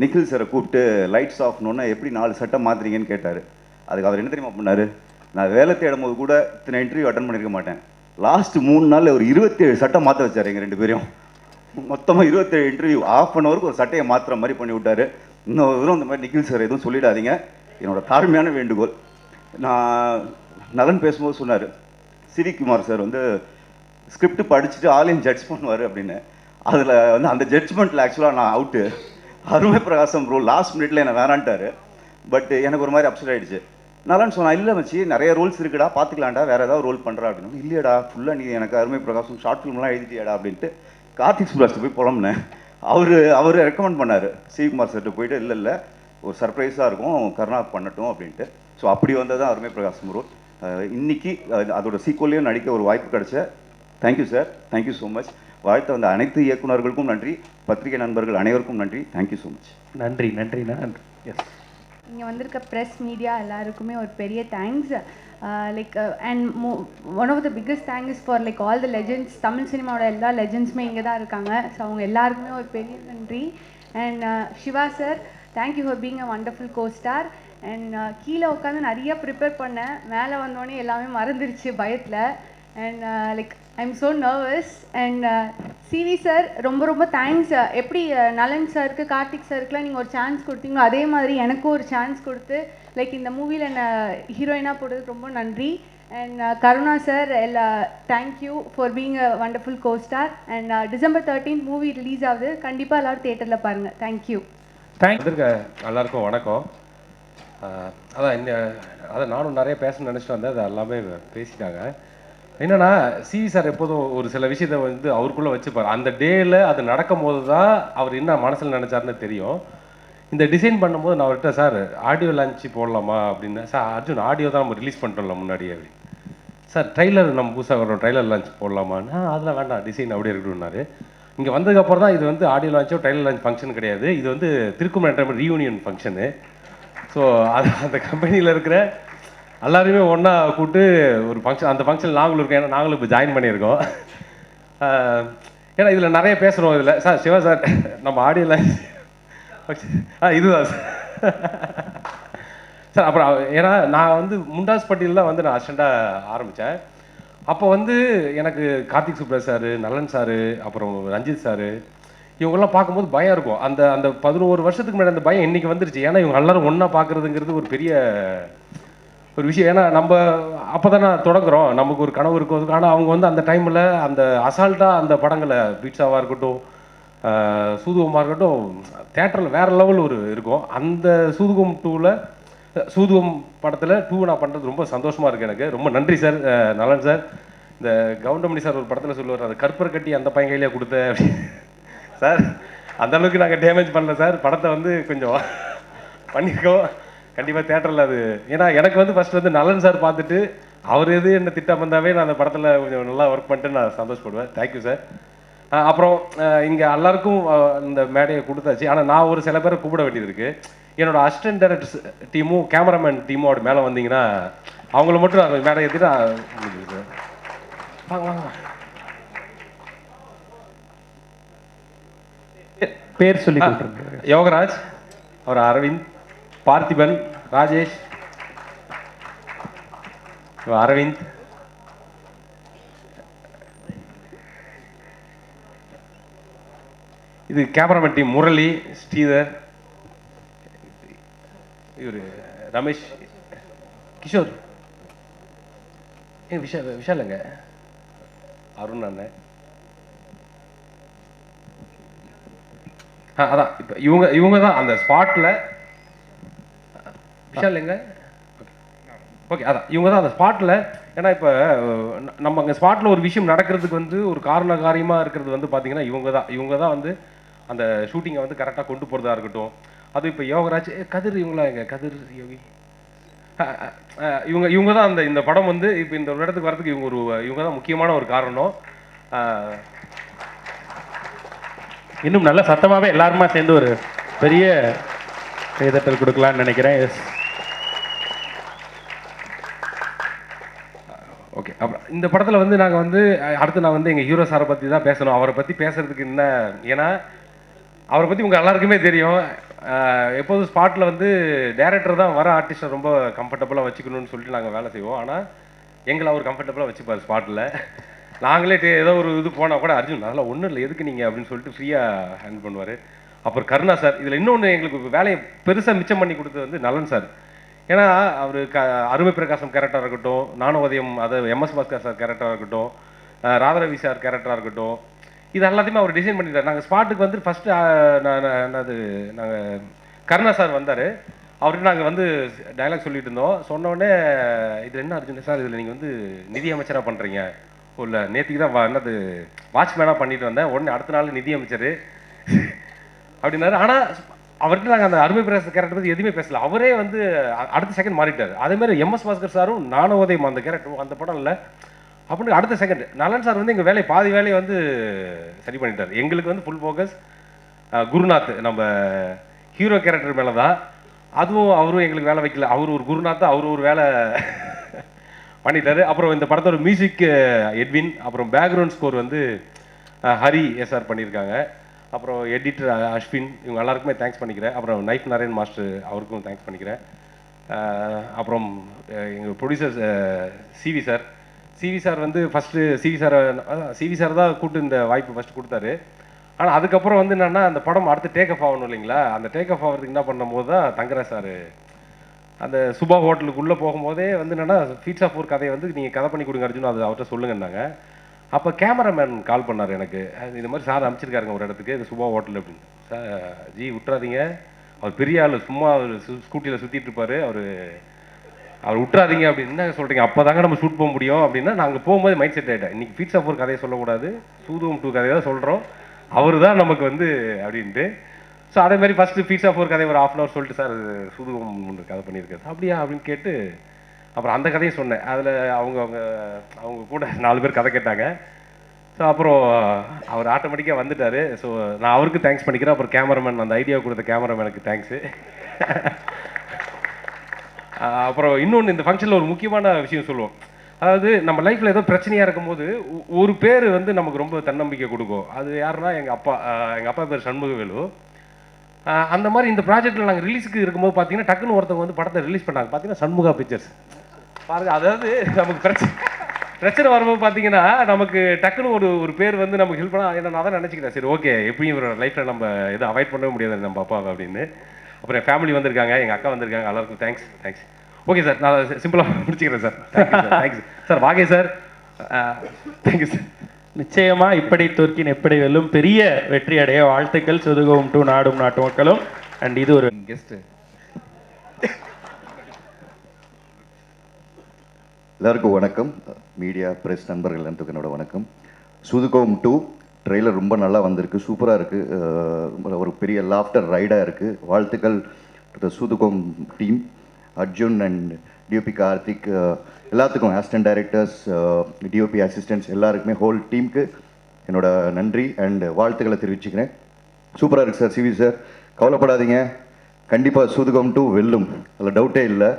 நிக்கில் சாரை கூப்பிட்டு லைட்ஸ் ஆஃப்னோன்னா எப்படி 4 சட்டம் மாற்றுறீங்கன்னு கேட்டார். அதுக்கு அவர் என்ன தெரியுமா பண்ணார், நான் வேலை தேடும் போது கூட இத்தனை இன்டர்வியூ அட்டன் பண்ணியிருக்க மாட்டேன். லாஸ்ட் 3 நாளில் ஒரு 27 சட்டம் மாற்ற வச்சார் எங்கள் 2 பேரையும். மொத்தமாக 27 இன்டர்வியூ ½ அன் ஹவருக்கு ஒரு சட்டையை மாற்றுற மாதிரி பண்ணி விட்டார். இன்னும் இந்த மாதிரி நிக்கில் சார் எதுவும் சொல்லிடாதீங்க, என்னோட தாழ்மையான வேண்டுகோள். நான் நலன் பேசும்போது சொன்னார், சிவிகுமார் சார் வந்து ஸ்கிரிப்ட் படிச்சுட்டு ஆலையும் ஜட்ஜ் பண்ணுவார் அப்படின்னு. அதில் வந்து அந்த ஜட்ஜ்மெண்ட்டில் ஆக்சுவலாக நான் அவுட்டு. அருமை பிரகாசம் ப்ரோ லாஸ்ட் மினிட்ல என்னை வேணான்ட்டார். பட் எனக்கு ஒரு மாதிரி அப்செட் ஆகிடுச்சு. நலன் சொன்னா, இல்லை மச்சி நிறைய ரோல்ஸ் இருக்குடா, பார்த்துக்கலாம்டா, வேறு ஏதாவது ரோல் பண்ணுறா அப்படின்னு. இல்லையடா ஃபுல்லாக நீ எனக்கு அருமை பிரகாசம் ஷார்ட் ஃபிலிம்லாம் எழுதிட்டியாடா அப்படின்ட்டு கார்த்திக் சுப்ராஜ்ட்டு போய் புலம்புனேன். அவர் ரெக்கமெண்ட் பண்ணார் சிவிகுமார் சார்ட்டு போயிட்டு, இல்லை ஒரு சர்ப்ரைஸாக இருக்கும், கருணா பண்ணட்டும் அப்படின்ட்டு. ஸோ அப்படி வந்தது தான் அருமை பிரகாசம் ரோல். இன்னைக்கு அதோட சீக்வல்லையும் நடிக்க ஒரு வாய்ப்பு கிடைச்ச thank you sir, thank you so much. வாழ்த்த வந்த அனைத்து இயக்குநர்களுக்கும் நன்றி, பத்திரிகை நண்பர்கள் அனைவருக்கும் நன்றி. Thank you so much. நன்றி நன்றி நன்றி. எஸ், இங்கே வந்திருக்க ப்ரெஸ் மீடியா எல்லாருக்குமே ஒரு பெரிய thanks. And one of the biggest thanks for all the legends. Tamil சினிமாவோட எல்லா லெஜெண்ட்ஸுமே இங்கே தான் இருக்காங்க. ஸோ அவங்க எல்லாருக்குமே ஒரு பெரிய நன்றி. And Shiva sir, thank you for being a wonderful costar. And கீழே உட்காந்து நிறைய ப்ரிப்பேர் பண்ணேன், மேலே வந்தோடனே எல்லாமே மறந்துடுச்சு பயத்தில். And I am so nervous. And CV sir ரொம்ப ரொம்ப தேங்க்ஸ். எப்படி நலன் சாருக்கு கார்த்திக் சாருக்குலாம் நீங்கள் ஒரு சான்ஸ் கொடுத்தீங்களோ அதே மாதிரி எனக்கும் ஒரு சான்ஸ் கொடுத்து லைக் இந்த மூவியில் என்னை ஹீரோயினாக போட்டதுக்கு ரொம்ப நன்றி. And Karuna sir thank you for being a wonderful costar. And December 13th movie release ஆகுது, கண்டிப்பாக எல்லோரும் தியேட்டரில் பாருங்கள். தேங்க்யூ. வந்திருக்க எல்லாருக்கும் வணக்கம். அதான் நானும் நிறைய பேசணும்னு நினச்சிட்டு வந்தேன், அது எல்லாமே பேசிட்டாங்க. என்னன்னா சிவி சார் எப்போதும் ஒரு சில விஷயத்த வந்து அவருக்குள்ளே வச்சுப்பார். அந்த டேயில் அது நடக்கும் போது தான் அவர் என்ன மனசில் நினச்சாருன்னு தெரியும். இந்த டிசைன் பண்ணும்போது நான் அவர்கிட்ட சார் ஆடியோ லான்ச்சு போடலாமா அப்படின்னு. சார் அர்ஜுன் ஆடியோ தான் நம்ம ரிலீஸ் பண்ணிட்டோம்ல முன்னாடியே அப்படி. சார் ட்ரைலர் நம்ம புதுசாக வரோம், ட்ரைலர் லான்ச் போடலாமான்னு. அதெல்லாம் வேண்டாம், டிசைன் அப்படியே இருக்கட்டும்னாரு. இங்கே வந்ததுக்கப்புறம் தான் இது வந்து ஆடியோ லான்ச்சோ ட்ரைலர் லான்ச் ஃபங்க்ஷன் கிடையாது, இது வந்து திருக்குமலை என்டர்டைன்மெண்ட் ரீயூனியன் ஃபங்க்ஷனு. ஸோ அது அந்த கம்பெனியில் இருக்கிற எல்லாருமே ஒன்றா கூப்பிட்டு ஒரு ஃபங்க்ஷன், அந்த ஃபங்க்ஷன் நாங்களும் இருக்கோம். ஏன்னா நாங்களும் இப்போ ஜாயின் பண்ணியிருக்கோம். ஏன்னா இதில் நிறைய பேசுகிறோம். இதில் சார் சிவா சார் நம்ம ஆடியோ லான்ச் இதுதான் சார். அப்புறம் ஏன்னா நான் வந்து முண்டாஸ்பட்டியில் தான் வந்து நான் அசிஸ்டண்ட்டாக ஆரம்பித்தேன். அப்போ வந்து எனக்கு கார்த்திக் சுப்ராஜ் சார், நலன் சார், அப்புறம் ரஞ்சித் சார், இவங்கெல்லாம் பார்க்கும்போது பயம் இருக்கும். அந்த அந்த 11 வருஷத்துக்கு முன்னாடி அந்த பயம் இன்றைக்கி வந்துருச்சு. ஏன்னா இவங்க எல்லாரும் ஒன்றா பார்க்குறதுங்கிறது ஒரு பெரிய ஒரு விஷயம். ஏன்னா நம்ம அப்போ தானே தொடங்குறோம், நமக்கு ஒரு கனவு இருக்கும். ஆனால் அவங்க வந்து அந்த டைமில் அந்த அசால்ட்டாக அந்த படங்களை பீட்சாவாக இருக்கட்டும், சூதுகமாக இருக்கட்டும், தேட்டரில் வேறு லெவல் ஒரு இருக்கும். அந்த சூதுகம் 2ல் சூதுகம் படத்தில் 2 நான் பண்ணுறது ரொம்ப சந்தோஷமாக இருக்குது எனக்கு. ரொம்ப நன்றி சார், நலன் சார். இந்த கவுண்டமணி சார் ஒரு படத்தில் சொல்லுவார், அந்த கற்பரை கட்டி அந்த பையன் கையிலே கொடுத்த சார். அந்தளவுக்கு நாங்கள் டேமேஜ் பண்ணல சார், படத்தை வந்து கொஞ்சம் பண்ணியிருக்கோம். கண்டிப்பாக தேட்டரில் அது ஏன்னா எனக்கு வந்து ஃபஸ்ட் வந்து நலன் சார் பார்த்துட்டு அவர் எது என்ன திட்டம் வந்தாவே நான் அந்த படத்தில் கொஞ்சம் நல்லா ஒர்க் பண்ணிட்டு நான் சந்தோஷப்படுவேன். Thank you sir. அப்புறம் இங்கே எல்லாருக்கும் இந்த மேடையை கொடுத்தாச்சு. ஆனால் நான் ஒரு சில பேரை கூப்பிட வேண்டியது இருக்குது. என்னோட அசிஸ்டன்ட் டைரக்டர்ஸ் டீமும் கேமராமேன் டீமோட மேலே வந்தீங்கன்னா அவங்கள மட்டும் நான் மேடை ஏற்றிட்டு வாங்க வாங்க. பேர் சொல்லி யோகராஜ், அவர் அரவிந்த், பார்த்திபன், ராஜேஷ், அரவிந்த், இது கேமராமேன் டீம் முரளி, ஸ்ரீதர், இவர் ரமேஷ், கிஷோர், விஷாலுங்க, அருண் அண்ணன். அதான் இப்போ இவங்க தான் அந்த ஸ்பாட்டில் விஷாலுங்க. ஓகே, அதான் இவங்க தான் அந்த ஸ்பாட்டில். ஏன்னா இப்போ நம்ம அங்கே ஸ்பாட்டில் ஒரு விஷயம் நடக்கிறதுக்கு வந்து ஒரு காரண காரியமாக இருக்கிறது வந்து பார்த்தீங்கன்னா இவங்க தான் வந்து அந்த ஷூட்டிங்கை வந்து கரெக்டாக கொண்டு போகிறதா இருக்கட்டும். அது இப்போ யோகராஜ், கதிர், இவங்களா எங்க கதிர், யோகி, இவங்க தான் அந்த இந்த படம் வந்து இப்போ இந்த ஒரு இடத்துக்கு வரதுக்கு இவங்க தான் முக்கியமான ஒரு காரணம். இன்னும் நல்ல சத்தமாகவே எல்லாருமா சேர்ந்து ஒரு பெரிய கைதட்டல் கொடுக்கலான்னு நினைக்கிறேன். Yes, okay. அப்புறம் இந்த படத்தில் வந்து நாங்கள் வந்து அடுத்து நான் வந்து எங்கள் ஹீரோ சாரை பற்றி தான் பேசணும். அவரை பற்றி பேசுகிறதுக்கு என்ன, ஏன்னா அவரை பற்றி உங்கள் எல்லாருக்குமே தெரியும். எப்போதும் ஸ்பாட்டில் வந்து டேரக்டர் தான் வர ஆர்டிஸ்ட்டை ரொம்ப கம்ஃபர்டபுளாக வச்சுக்கணும்னு சொல்லிட்டு நாங்கள் வேலை செய்வோம். ஆனால் எங்களை அவர் கம்ஃபர்டபுளாக வச்சுப்பார் ஸ்பாட்டில். நாங்களே ஏதோ ஒரு இது போனால் கூட அர்ஜுன் அதெல்லாம் ஒன்றும் இல்லை, எதுக்கு நீங்கள் அப்படின்னு சொல்லிட்டு ஃப்ரீயாக ஹேண்டில் பண்ணுவார். அப்புறம் கருணா சார். இதில் இன்னொன்று எங்களுக்கு வேலையை பெருசாக மிச்சம் பண்ணி கொடுத்தது வந்து நலன் சார். ஏன்னா அவர் அருமை பிரகாசம் கேரக்டராக இருக்கட்டும், நானும் உதயம், அது MS பாஸ்கர் சார் கேரக்டராக இருக்கட்டும், ராதாரவி சார் கேரக்டராக இருக்கட்டும், இது எல்லாத்தையுமே அவர் டிசைன் பண்ணிட்டார். நாங்கள் ஸ்பாட்டுக்கு வந்து ஃபஸ்ட்டு நாங்கள் கருணா சார் வந்தார். அவர்கிட்ட நாங்கள் வந்து டைலாக் சொல்லிட்டு இருந்தோம். சொன்னோடனே இது என்ன அர்ஜுன் சார், இதில் நீங்கள் வந்து நிதி அமைச்சராக பண்ணுறீங்க, இல்லை நேற்றுக்கு தான் என்னது வாட்ச்மேனாக பண்ணிட்டு வந்தேன், உடனே அடுத்த நாள் நிதி அமைச்சர் அப்படின்னாரு. ஆனால் அவர்கிட்ட நாங்கள் அந்த அருமை பிரகாச கேரக்டர் பற்றி எதுவுமே பேசல. அவரே வந்து அடுத்த செகண்ட் மாறிட்டார். அதேமாதிரி MS பாஸ்கர் சாரும் நானும் உதயம் அந்த கேரக்டர் அந்த படம் இல்லை அப்படின்னு அடுத்த செகண்ட் நலன் சார் வந்து எங்கள் பாதி வேலையை வந்து சரி பண்ணிட்டார். எங்களுக்கு வந்து ஃபுல் ஃபோக்கஸ் குருநாத் நம்ம ஹீரோ கேரக்டர் மேலே தான். அதுவும் அவரும் எங்களுக்கு வேலை வைக்கல. அவர் ஒரு குருநாத், அவர் ஒரு வேலை பண்ணிட்டாரு. அப்புறம் இந்த படத்தோட மியூசிக் எட்வின், அப்புறம் பேக்ரவுண்ட் ஸ்கோர் வந்து ஹரி SR பண்ணியிருக்காங்க. அப்புறம் எடிட்டர் அஸ்வின், இவங்க எல்லாருக்குமே தேங்க்ஸ் பண்ணிக்கிறேன். அப்புறம் நைஃப் நாராயண் மாஸ்டர், அவருக்கும் தேங்க்ஸ் பண்ணிக்கிறேன். அப்புறம் எங்கள் producer CV sir. CV sir வந்து ஃபஸ்ட்டு சிவி சார் தான் கூப்பிட்டு இந்த வாய்ப்பு ஃபஸ்ட்டு கொடுத்தாரு. ஆனால் அதுக்கப்புறம் வந்து என்னென்னா அந்த படம் அடுத்து டேக் ஆஃப் ஆகணும் இல்லைங்களா, அந்த டேக் ஆஃப் ஆகிறதுக்கு என்ன பண்ணும்போது தான் தங்கராஜ் சார் அந்த சுபா ஹோட்டலுக்குள்ளே போகும்போதே வந்து என்னென்னா ஃபீட்ஸ் ஆஃப் ஒரு கதையை வந்து நீங்கள் கதை பண்ணி கொடுங்க அர்ஜுன், அது அவர்கிட்ட சொல்லுங்கன்னாங்க. அப்போ கேமராமேன் கால் பண்ணார் எனக்கு, இது மாதிரி சார் அனுப்பிச்சிருக்காருங்க ஒரு இடத்துக்கு, இது சுபா ஹோட்டல் அப்படின்னு. சார் ஜி விட்டுறாதீங்க, அவர் பெரிய ஆள், சும்மா அவர் ஸ்கூட்டியில் சுற்றிட்டு இருப்பார், அவர் விட்டுறாதீங்க அப்படின்னு. என்ன சொல்கிறீங்க, அப்போ தாங்க நம்ம ஷூட் போக முடியும் அப்படின்னா. நாங்கள் போகும்போது மைண்ட் செட் ஆகிட்டேன், இன்றைக்கி ஃபீட்ஸ் ஆஃப் ஒரு கதையை சொல்லக்கூடாது, சூதுகம் 2 கதையை தான் சொல்கிறோம், அவர் தான் நமக்கு வந்து அப்படின்ட்டு. ஸோ அதே மாதிரி ஃபஸ்ட்டு ஃபீட்ஸ் ஆஃப் ஒரு கதை ஒரு 1/2 hour சொல்லிட்டு, சார் சூதுகம் கதை பண்ணியிருக்காரு அப்படியா அப்படின்னு கேட்டு அப்புறம் அந்த கதையும் சொன்னேன். அதில் அவங்க கூட 4 பேர் கதை கேட்டாங்க. ஸோ அப்புறம் அவர் ஆட்டோமேட்டிக்காக வந்துட்டார். ஸோ நான் அவருக்கு தேங்க்ஸ் பண்ணிக்கிறேன். அப்புறம் கேமராமேன், அந்த ஐடியா கொடுத்த கேமராமேனுக்கு தேங்க்ஸு. அப்புறம் இன்னொன்று, இந்த ஃபங்க்ஷனில் ஒரு முக்கியமான விஷயம் சொல்லுவோம். அதாவது நம்ம லைஃப்பில் ஏதோ பிரச்சனையாக இருக்கும்போது ஒரு பேர் வந்து நமக்கு ரொம்ப தன்னம்பிக்கை கொடுக்கும். அது யாருன்னா எங்கள் அப்பா பேர் சண்முகவேலு. அந்த மாதிரி இந்த ப்ராஜெக்ட்டில் நாங்கள் ரிலீஸுக்கு இருக்கும்போது பார்த்தீங்கன்னா டக்குன்னு ஒருத்தவங்க வந்து படத்தை ரிலீஸ் பண்ணாங்க. பார்த்தீங்கன்னா சண்முகா பிக்சர்ஸ் பாருங்க. அதாவது நமக்கு பிரச்சனை வரும்போது பார்த்தீங்கன்னா நமக்கு டக்குன்னு ஒரு பேர் வந்து நமக்கு ஹெல்ப் பண்ணால், என்ன நான் தான் நினச்சிக்கிறேன், சரி ஓகே எப்படியும் இவரோட லைஃப்பில் நம்ம எதுவும் அவாய்ட் பண்ணவே முடியாது நம்ம அப்பாவை அப்படின்னு. அப்புறம் என் ஃபேமிலி வந்திருக்காங்க, எங்கள் அக்கா வந்திருக்காங்க, எல்லாருக்கும் தேங்க்ஸ். ஓகே சார், நான் சிம்பிளாக முடிச்சுக்கிறேன் சார். Thanks sir. வாகே சார், தேங்க்யூ சார். நிச்சயமாக இப்படி துர்க்கின் எப்படி வெல்லும் பெரிய வெற்றி அடைய வாழ்த்துக்கள். சூதுகம் 2 நாடும் நாட்டு மக்களும். அண்ட் இது ஒரு கெஸ்ட்டு. எல்லாருக்கும் வணக்கம். மீடியா ப்ரெஸ் நண்பர்கள் எல்லாத்துக்கும் என்னோட வணக்கம். சூதுகம் 2 ட்ரெய்லர் ரொம்ப நல்லா வந்திருக்கு, சூப்பராக இருக்குது, ஒரு பெரிய லாஃப்டர் ரைடாக இருக்குது. வாழ்த்துக்கள் டு சூதுகம் team, Arjun and DOP Karthik, எல்லாத்துக்கும் அசிஸ்டன்ட் டைரக்டர்ஸ், டிஓபி அசிஸ்டன்ட்ஸ் எல்லாருக்குமே, ஹோல் டீமுக்கு என்னோட நன்றி அண்ட் வாழ்த்துக்களை தெரிவிச்சுக்கிறேன். சூப்பராக இருக்குது சார். சிவி சார் கவலைப்படாதீங்க, கண்டிப்பாக சூதுகம் 2 வெல்லும், அதில் டவுட்டே இல்லை.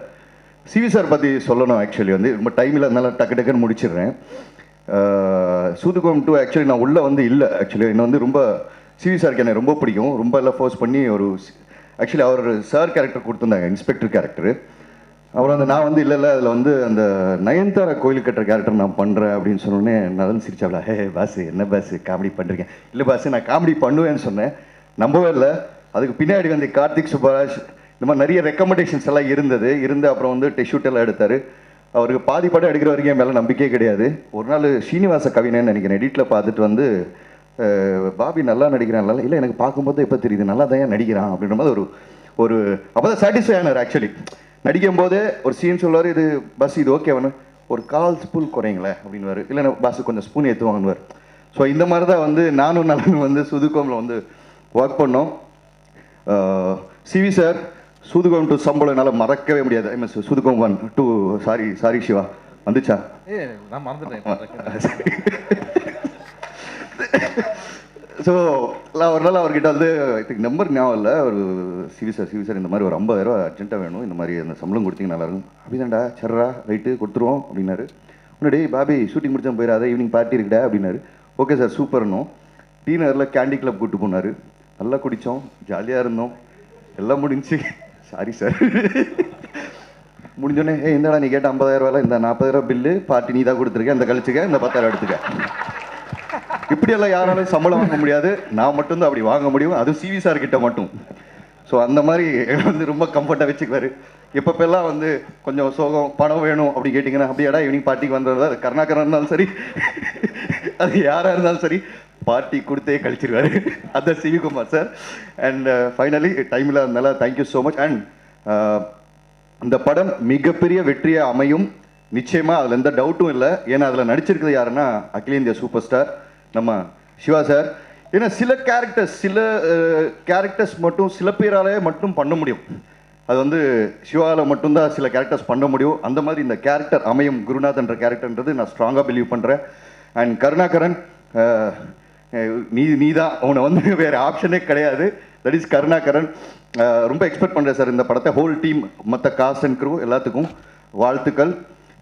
சிவி சார் பற்றி சொல்லணும். ஆக்சுவலி வந்து ரொம்ப டைமில் இருந்தாலும் டக்குன்னு முடிச்சிடுறேன். சூதுகம் 2 ஆக்சுவலி நான் உள்ளே வந்து இல்லை. ஆக்சுவலி என்னை வந்து ரொம்ப சிவி சாருக்கு என்னை ரொம்ப பிடிக்கும். ரொம்ப எல்லாம் ஃபோர்ஸ் பண்ணி ஆக்சுவலி அவர் சார் கேரக்டர் கொடுத்துருந்தாங்க, இன்ஸ்பெக்டர் கேரக்டரு. அப்புறம் நான் வந்து இல்லை அதில் வந்து அந்த நயன்தாரா கோயில் கட்டுற கேரக்டர் நான் பண்ணுறேன் அப்படின்னு சொன்னோடனே நலன் சிரிச்சாவில, ஹே பாஸு என்ன பாஸு காமெடி பண்ணுறீங்க. இல்லை பாஸு நான் காமெடி பண்ணுவேன்னு சொன்னேன், நம்பவே இல்லை. அதுக்கு பின்னாடி வந்து கார்த்திக் சுப்பராஜ் இந்த மாதிரி நிறைய ரெக்கமெண்டேஷன்ஸ் எல்லாம் இருந்து அப்புறம் வந்து டெஸ்ட் எல்லாம் எடுத்தார். அவருக்கு பாதி படம் எடுக்கிற வரைக்கும் என் மேலே நம்பிக்கையே கிடையாது. ஒரு நாள் ஸ்ரீனிவாச கவினேன்னு நினைக்கிறேன், எடிட்டில் பார்த்துட்டு வந்து பாபி நல்லா நடிக்கிறான், இல்லை எனக்கு பார்க்கும்போது எப்போ தெரியுது நல்லா தான் நடிக்கிறான் அப்படின்ற மாதிரி ஒரு அப்போ தான் சாட்டிஸ்ஃபை ஆனார். ஆக்சுவலி நடிக்கும் போதே ஒரு சீன் சொல்லுவார், இது பஸ் இது ஓகே வேணும், ஒரு 1/4 ஸ்பூன் குறைங்களே அப்படின்வார், இல்லைன்னா பஸ் கொஞ்சம் ஸ்பூன் ஏற்றுவாங்கன்னுவார். ஸோ இந்த மாதிரி தான் வந்து நானும் நலன் வந்து சூதுகோமில் வந்து ஒர்க் பண்ணோம். சிவி சார் சூதுகம் 2 சம்பளம் என்னால் மறக்கவே முடியாது. ஐ மீன் சூதுகம் 1 2 சாரி சிவா வந்துச்சா? நான் மறந்துட்டேன். ஸோ நான் ஒரு நாள் அவர்கிட்ட வந்து இதுக்கு நம்பர் ஞாபகம் இல்லை, ஒரு சிவி சார் இந்த மாதிரி ஒரு 50,000 அர்ஜென்ட்டாக வேணும், இந்த மாதிரி அந்த சம்பளம் கொடுத்தீங்க நல்லாயிருக்கும். அப்படிதான்டா, சர்ரா ரைட்டு கொடுத்துருவோம் அப்படின்னாரு. முன்னாடி பாபி ஷூட்டிங் முடிச்சா போயிடாத, ஈவினிங் பார்ட்டி இருக்குடா அப்படின்னாரு. ஓகே சார் சூப்பர்னும். டீ நகரில் கேண்டி கிளப் கூப்பிட்டு போனார், நல்லா குடித்தோம், ஜாலியாக இருந்தோம், எல்லாம் முடிஞ்சு. சாரி சார் முடிஞ்சோடனே இந்தடா நீ கேட்ட 50,000 இந்த 40,000 பில்லு பார்ட்டி நீ தான் கொடுத்துருக்க, இந்த கழிச்சுக்க, இந்த 10,000 எடுத்துக்க. இப்படியெல்லாம் யாராலும் சம்பளம் வாங்க முடியாது, நான் மட்டும்தான் அப்படி வாங்க முடியும், அதுவும் சிவி சார் கிட்ட மட்டும். ஸோ அந்த மாதிரி வந்து ரொம்ப கம்ஃபர்ட்டாக வச்சுக்குவார். எப்பப்பெல்லாம் வந்து கொஞ்சம் சோகம் பணம் வேணும் அப்படி கேட்டிங்கன்னா, அப்படியாடா ஈவினிங் பார்ட்டிக்கு வந்தது, அது கருணாகரன் இருந்தாலும் சரி அது யாராக இருந்தாலும் சரி பார்ட்டி கொடுத்தே கழிச்சிருவார். அதுதான் சிவிகுமார் சார். அண்ட் ஃபைனலி டைமில் அதனால தேங்க்யூ ஸோ மச். அண்ட் இந்த படம் மிகப்பெரிய வெற்றியாக அமையும் நிச்சயமாக, அதில் எந்த டவுட்டும் இல்லை. ஏன்னா அதில் நடிச்சிருக்கிறது யாருன்னா அகில இந்தியா சூப்பர் ஸ்டார் நம்ம சிவா சார். ஏன்னா சில கேரக்டர்ஸ் மட்டும் சில பேராலே மட்டும் பண்ண முடியும், அது வந்து சிவாவில் மட்டும்தான் சில கேரக்டர்ஸ் பண்ண முடியும். அந்த மாதிரி இந்த கேரக்டர் அமையும், குருநாத்ன்ற கேரக்டர்ன்றது நான் ஸ்ட்ராங்காக பிலீவ் பண்ணுறேன். அண்ட் கருணாகரன் நீ தான், அவனை வந்து வேறு ஆப்ஷனே கிடையாது, தட் இஸ் கருணாகரன். ரொம்ப எக்ஸ்பெக்ட் பண்ணுறேன் சார் இந்த படத்தை. ஹோல் டீம், மற்ற காஸ்ட் அண்ட் க்ரூ எல்லாத்துக்கும் வாழ்த்துக்கள்.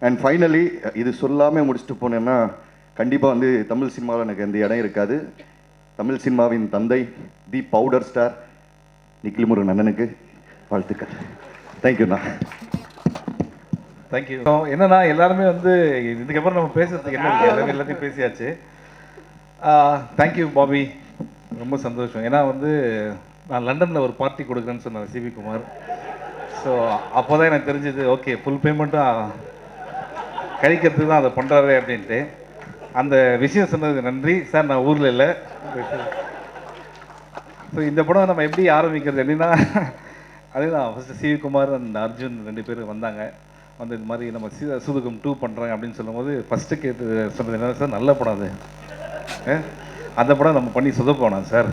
அண்ட் ஃபைனலி இது சொல்லாமல் முடிச்சுட்டு போனேன்னா கண்டிப்பாக வந்து தமிழ் சினிமாவில் எனக்கு எந்த இடம் இருக்காது. தமிழ் சினிமாவின் தந்தை, தி பவுடர் ஸ்டார் நிக்கில் முருகன் அண்ணனுக்கு வாழ்த்துக்கள். தேங்க்யூண்ணா. தேங்க்யூ. என்னன்னா எல்லாருமே வந்து இதுக்கப்புறம் நம்ம பேசுறதுக்கு என்ன இருக்கு, எல்லாத்தையும் பேசியாச்சு. தேங்க்யூ பாபி, ரொம்ப சந்தோஷம். ஏன்னா வந்து நான் லண்டனில் ஒரு பார்ட்டி கொடுக்குறேன்னு சொன்னார் சிவி குமார். ஸோ அப்போ தான் எனக்கு தெரிஞ்சது, ஓகே ஃபுல் பேமெண்ட்டும் கழிக்கிறதுக்கு தான் அதை பண்ணுறாரு அப்படின்ட்டு. அந்த விஷயம் சொன்னதுக்கு நன்றி சார். நான் ஊரில் இல்லை. ஸோ இந்த படம் நம்ம எப்படி ஆரம்பிக்கிறது அப்படின்னா, அதுதான் first CV Kumar and Arjun 2 பேரும் வந்தாங்க. வந்து இது மாதிரி நம்ம சூதுகம் 2 பண்ணுறாங்க அப்படின்னு சொல்லும்போது ஃபஸ்ட்டு கேட்டு சொன்னது என்ன சார், நல்ல படம் அது, அந்த படம் நம்ம பண்ணி சொதப்போனோம் சார்.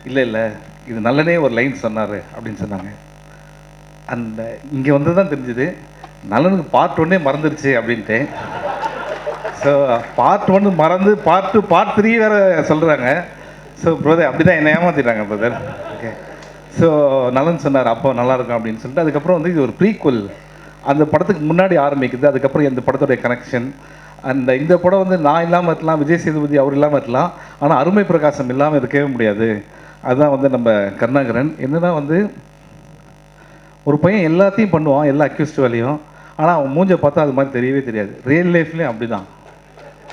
இல்லை இல்லை, இது நல்லனே ஒரு லைன் சொன்னார் அப்படின்னு சொன்னாங்க. அந்த இங்கே வந்து தான் தெரிஞ்சுது நல்லனுக்கு பார்ட் 1 மறந்துடுச்சு அப்படின்ட்டு. ஸோ பார்ட் 1 மறந்து பார்ட் 3 வேறு சொல்கிறாங்க. ஸோ பிரதர் அப்படி தான் என்னை ஏமாற்றிட்டாங்க பிரதர். ஓகே. ஸோ நலன் சொன்னார் அப்போ நல்லாயிருக்கும் அப்படின்னு சொல்லிட்டு, அதுக்கப்புறம் வந்து இது ஒரு ப்ரீக்வல், அந்த படத்துக்கு முன்னாடி ஆரம்பிக்குது. அதுக்கப்புறம் இந்த படத்தோடைய கனெக்ஷன். அந்த இந்த படம் வந்து நான் இல்லாமல் இருக்கலாம், விஜய் சேதுபதி அவர் இல்லாமல் இருக்கலாம், ஆனால் அருமை பிரகாசம் இல்லாமல் இருக்கவே முடியாது. அதுதான் வந்து நம்ம கருணாகரன். என்னன்னா வந்து ஒரு பையன் எல்லாத்தையும் பண்ணுவான், எல்லா அக்யூஸ்ட் வேலையும், ஆனால் அவன் மூஞ்சை பார்த்தா அது மாதிரி தெரியவே தெரியாது. ரியல் லைஃப்லேயும் அப்படி தான்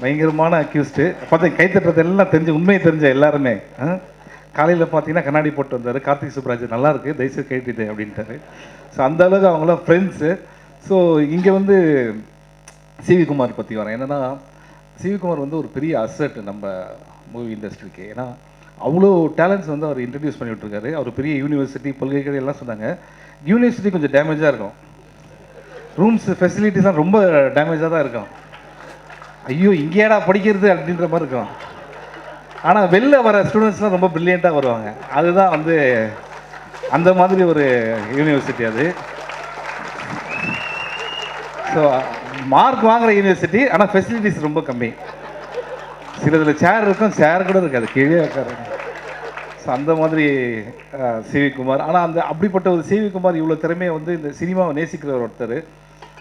பயங்கரமான அக்யூஸ்ட்டு. பார்த்தா கைத்தட்டுறது எல்லாம் தெரிஞ்சு, உண்மையை தெரிஞ்ச எல்லாருமே. காலையில் பார்த்தீங்கன்னா கண்ணாடி போட்டு வந்தார், கார்த்திக் சுப்ராஜ் நல்லா இருக்குது தயவுசெய்து கேட்டுட்டு அப்படின்ட்டாரு. ஸோ அந்த அளவுக்கு அவங்களாம் ஃப்ரெண்ட்ஸு. ஸோ இங்கே வந்து சிவி குமார் பற்றி வரேன். என்னென்னா சிவி குமார் வந்து ஒரு பெரிய அசட் நம்ம மூவி இண்டஸ்ட்ரிக்கு. ஏன்னா அவ்வளோ டேலண்ட்ஸ் வந்து அவர் இன்ட்ரடியூஸ் பண்ணி விட்டுருக்காரு. அவர் பெரிய யூனிவர்சிட்டி பல்கலைக்கழகம் எல்லாம் சொன்னாங்க. யூனிவர்சிட்டி கொஞ்சம் டேமேஜாக இருக்கும், ரூம்ஸ் ஃபெசிலிட்டிஸ்லாம் ரொம்ப டேமேஜாக தான் இருக்கும். ஐயோ இங்கேடா படிக்கிறது அப்படின்ற மாதிரி இருக்கும். ஆனால் வெளில வர ஸ்டூடெண்ட்ஸ்லாம் ரொம்ப ப்ரில்லியண்ட்டாக வருவாங்க. அதுதான் வந்து அந்த மாதிரி ஒரு யூனிவர்சிட்டி அது. ஸோ மார்க் வாங்குகிற யூனிவர்சிட்டி, ஆனால் ஃபெசிலிட்டிஸ் ரொம்ப கம்மி. சிலதில் சேர் இருக்கும், சேர் கூட இருக்காது, கீழே உட்காருங்க. ஸோ அந்த மாதிரி சிவி குமார். ஆனால் அந்த அப்படிப்பட்ட ஒரு சிவி குமார் இவ்வளோ திறமையை வந்து இந்த சினிமாவை நேசிக்கிற ஒருத்தர்.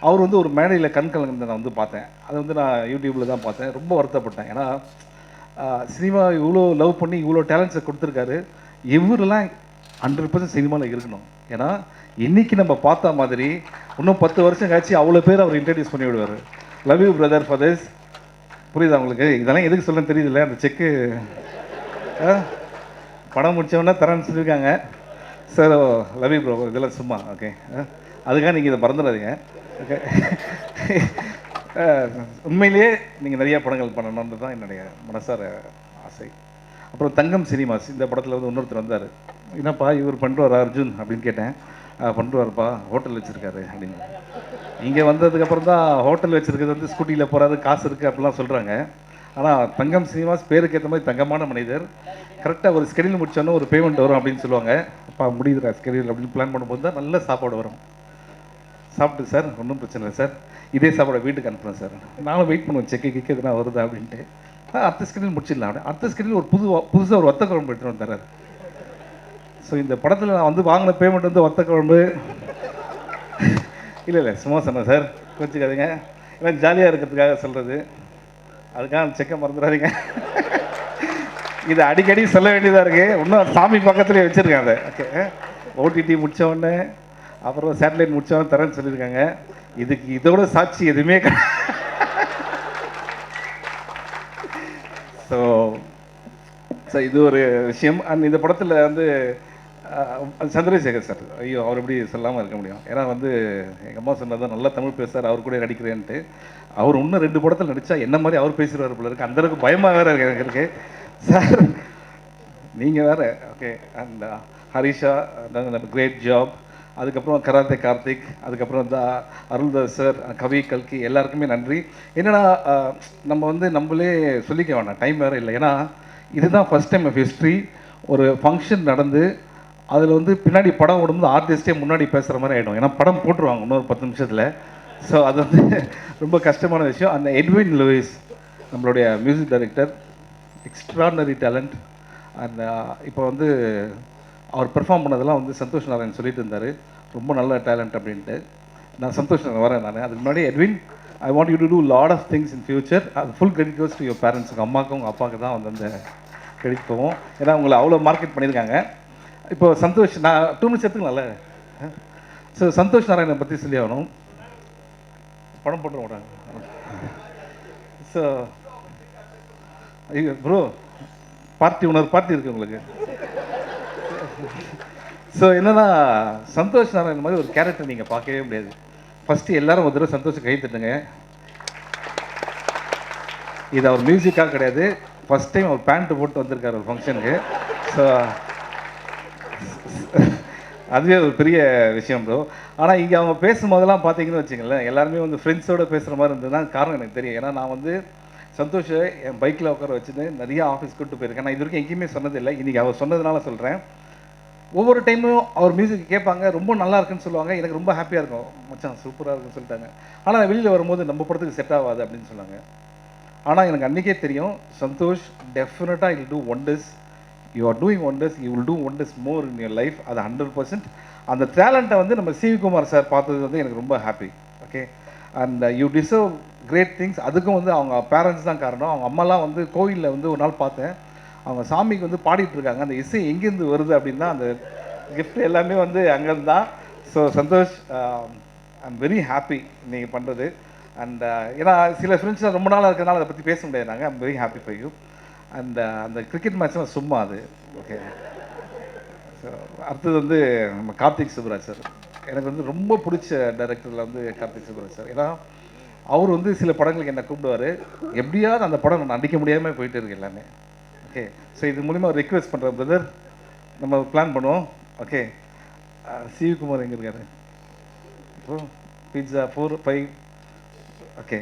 அவர் வந்து ஒரு மேடையில் கண் கலந்து நான் வந்து பார்த்தேன். அது வந்து நான் யூடியூப்பில் தான் பார்த்தேன். ரொம்ப வருத்தப்பட்டேன். ஏன்னா சினிமா இவ்வளோ லவ் பண்ணி இவ்வளோ டேலண்ட்ஸை கொடுத்துருக்காரு. இவரெல்லாம் 100% சினிமாவில் இருக்கணும். ஏன்னா இன்றைக்கி நம்ம பார்த்த மாதிரி இன்னும் 10 வருஷம் கழிச்சு அவ்வளோ பேர் அவர் இன்ட்ரடியூஸ் பண்ணி விடுவார். Love you brother for this. புரியுதா உங்களுக்கு? இதெல்லாம் எதுக்கு சொல்லணும்னு தெரியுதுல்ல. அந்த செக்கு படம் முடித்தவொடனே தரேன்னு சொல்லியிருக்காங்க. சார் லவ் யூ ப்ரோ, இதெல்லாம் சும்மா. ஓகே, அதுக்காக நீங்கள் இதை மறந்துடாதீங்க. ஓகே. உண்மையிலேயே நீங்கள் நிறையா படங்கள் பண்ணணுன்றது தான் என்னுடைய மனசார ஆசை. அப்புறம் தங்கம் சினிமாஸ் இந்த படத்தில் வந்து இன்னொருத்தர் வந்தார். என்னப்பா இவர் பண்ணுறாரா அர்ஜுன் அப்படின்னு கேட்டேன். பண்ணுவார்ப்பா, ஹோட்டல் வச்சுருக்காரு அப்படின்னு. இங்கே வந்ததுக்கப்புறம் தான் ஹோட்டல் வச்சுருக்கிறது வந்து ஸ்கூட்டியில் போகிறாரு, காசு இருக்குது அப்படிலாம் சொல்கிறாங்க. ஆனால் தங்கம் சினிமாஸ் பேருக்கு ஏற்ற மாதிரி தங்கமான மனிதர். கரெக்டாக ஒரு ஸ்கெடியூல் முடிச்சோன்னே ஒரு பேமெண்ட் வரும் அப்படின்னு சொல்லுவாங்க. அப்பா முடியுதுடா ஸ்கெடியூல் அப்படின்னு பிளான் பண்ணும்போது தான் நல்ல சாப்பாடு வரும். சாப்பிட்டு சார் ஒன்றும் பிரச்சனை இல்லை சார், இதே சாப்பாடை வீட்டுக்கு அனுப்புகிறேன் சார். நானும் வெயிட் பண்ணுவேன் செக்கு கிக்கு எதுனா வருதா அப்படின்ட்டு. அடுத்த ஸ்கெடியூல் முடிச்சிடலாம் அப்படி. அடுத்த ஸ்கெடியூல் ஒரு புதுசாக ஒரு வத்த குழம்பு எடுத்துகிட்டு வந்துறாரு. ஸோ இந்த படத்தில் நான் வந்து வாங்கின பேமெண்ட் வந்து வத்த குழம்பு இல்லை சும்மா சொன்னேன் சார், வச்சுக்காதீங்க. ஏன்னா ஜாலியாக இருக்கிறதுக்காக சொல்கிறது, அதுக்காக செக்கை மறந்துடாதீங்க. இது அடிக்கடி சொல்ல வேண்டியதாக இருக்குது. இன்னும் சாமி பக்கத்துலேயே வச்சுருக்காங்க. ஓகே, ஓடிடி முடித்தவொடனே அப்புறம் சேட்டலைட் முடித்தவொடனே தரேன்னு சொல்லியிருக்காங்க. இதுக்கு இதோட சாட்சி எதுவுமே ஸோ இது ஒரு விஷயம். அண்ட் இந்த படத்தில் வந்து சந்திரசேகர் சார், ஐயோ அவர் எப்படி சொல்லாமல் இருக்க முடியும். ஏன்னா வந்து எங்கள் அம்மா சொன்னதான் நல்லா தமிழ் பேசுகிறார், அவர் கூட நடிக்கிறேன்ட்டு. அவர் இன்னும் 2 படத்தில் நடித்தா என்ன மாதிரி அவர் பேசுகிறார் போல இருக்குது. அந்தளவுக்கு பயமாக வேறு எனக்கு இருக்குது சார், நீங்கள் வேறு. Okay. And Harisha great job. அதுக்கப்புறம் கராத்தே கார்த்திக், அதுக்கப்புறம் இந்த அருள்தாஸ் சார், கவி கல்கி, எல்லாருக்குமே நன்றி. என்னென்னா நம்ம வந்து நம்மளே சொல்லிக்க வேண்டாம், டைம் வேறு இல்லை. ஏன்னா இதுதான் ஃபஸ்ட் டைம் ஆஃப் ஹிஸ்ட்ரி. ஒரு ஃபங்க்ஷன் நடந்து அதில் வந்து பின்னாடி படம் ஓடும்போது ஆர்டிஸ்டே முன்னாடி பேசுகிற மாதிரி ஆகிடும். ஏன்னா படம் போட்டுருவாங்க இன்னொரு 10 நிமிஷத்தில். ஸோ அது வந்து ரொம்ப கஷ்டமான விஷயம். அந்த எட்வின் லூயிஸ் நம்மளுடைய மியூசிக் டைரக்டர், எக்ஸ்ட்ராடனரி டேலண்ட். அந்த இப்போ வந்து அவர் பெர்ஃபார்ம் பண்ணதெல்லாம் வந்து சந்தோஷ் நாராயண் சொல்லிட்டு இருந்தார், ரொம்ப நல்ல டேலண்ட் அப்படின்ட்டு. நான் சந்தோஷ் நாராயண் வரேன். நான் அதுக்கு முன்னாடி Edwin, I want you to do lot of things in future. அது full credit goes to your parents. உங்கள் அம்மாவுக்கும் உங்கள் அப்பாவுக்கு தான் வந்து அந்த கிரெடிட் போவோம். ஏன்னா உங்களை அவ்வளோ மார்க்கெட் பண்ணியிருக்காங்க. இப்போ சந்தோஷ், நான் 2 நிமிஷம் எடுத்துக்கலாம்ல. ஸோ சந்தோஷ் நாராயணனை பற்றி சொல்லி ஆகணும். படம் போட்டுற மாட்டாங்க. ஸோ ஐயோ ப்ரோ, பார்ட்டி இருக்குது உங்களுக்கு. ஸோ என்னென்னா, சந்தோஷ் நாராயண் மாதிரி ஒரு கேரக்டர் நீங்கள் பார்க்கவே முடியாது. ஃபஸ்ட்டு எல்லாரும் ஒரு தடவை சந்தோஷம் கை தட்டுங்க. இது அவர் மியூசிக்காக கிடையாது, ஃபஸ்ட் டைம் அவர் பேண்ட்டு போட்டு வந்திருக்கார் ஒரு ஃபங்க்ஷனுக்கு. ஸோ அதுவே ஒரு பெரிய விஷயம் ப்ரோ. ஆனால் இங்கே அவங்க பேசும்போதெல்லாம் பார்த்தீங்கன்னு வச்சுங்களேன், எல்லாருமே வந்து ஃப்ரெண்ட்ஸோடு பேசுகிற மாதிரி இருந்ததுன்னா காரணம் எனக்கு தெரியும். ஏன்னா நான் வந்து சந்தோஷை என் பைக்கில் உட்கார வச்சுட்டு நிறைய ஆஃபீஸ் கூப்பிட்டு போயிருக்கேன். நான் இது வரைக்கும் எங்கேயுமே சொன்னதில்லை, இன்றைக்கி அவர் சொன்னதுனால சொல்கிறேன். ஒவ்வொரு டைமும் அவர் மியூசிக் கேட்பாங்க, ரொம்ப நல்லா இருக்குன்னு சொல்லுவாங்க. எனக்கு ரொம்ப ஹாப்பியாக இருக்கும், மச்சான் சூப்பராக இருக்குன்னு சொல்லிட்டாங்க. ஆனால் வெளியில் வரும்போது நம்ம படத்துக்கு செட் ஆகாது அப்படின்னு சொன்னாங்க. ஆனால் எனக்கு அன்றைக்கே தெரியும், சந்தோஷ் டெஃபினட்டாக will do wonders. You are doing wonders, you will do wonders more in your life. அது 100%. அந்த டேலண்ட்டை வந்து நம்ம சிவி குமார் சார் பார்த்தது வந்து எனக்கு ரொம்ப happy. Okay, and you deserve great things. அதுக்கும் வந்து அவங்க பேரண்ட்ஸ் தான் காரணம். அவங்க அம்மாலாம் வந்து கோவிலில் வந்து ஒரு நாள் பார்த்தேன், அவங்க சாமிக்கு வந்து பாடிட்டு இருக்காங்க. அந்த இசை எங்கேருந்து வருது அப்படின்னா அந்த கிஃப்ட் எல்லாமே வந்து அங்கேருந்து தான். So Santhosh, I am very happy நீங்கள் பண்ணுறது. அண்ட் ஏன்னா சில ஃப்ரெண்ட்ஸ் ரொம்ப நாளாக இருக்கிறதுனால அதை பற்றி பேச முடியாது. நாங்கள் ஐ am very happy for you. And அந்த கிரிக்கெட் மேட்ச்லாம் சும்மா அது. ஓகே, ஸோ அடுத்தது வந்து நம்ம கார்த்திக் சுப்ராஜ் சார். எனக்கு வந்து ரொம்ப பிடிச்ச டைரக்டரில் வந்து கார்த்திக் சுப்ராஜ் சார். ஏன்னா அவர் வந்து சில படங்களுக்கு என்னை கூப்பிடுவார், எப்படியாவது அந்த படம் நான் நடிக்க முடியாமல் போயிட்டு இருக்கு எல்லாமே. ஓகே, ஸோ இது மூலிமா ரிக்வெஸ்ட் பண்ணுறேன் பிரதர், நம்ம பிளான் பண்ணுவோம். ஓகே, சிவிகுமார் எங்கே இருக்காரு? இப்போ பீட்சா 4, 5. ஓகே,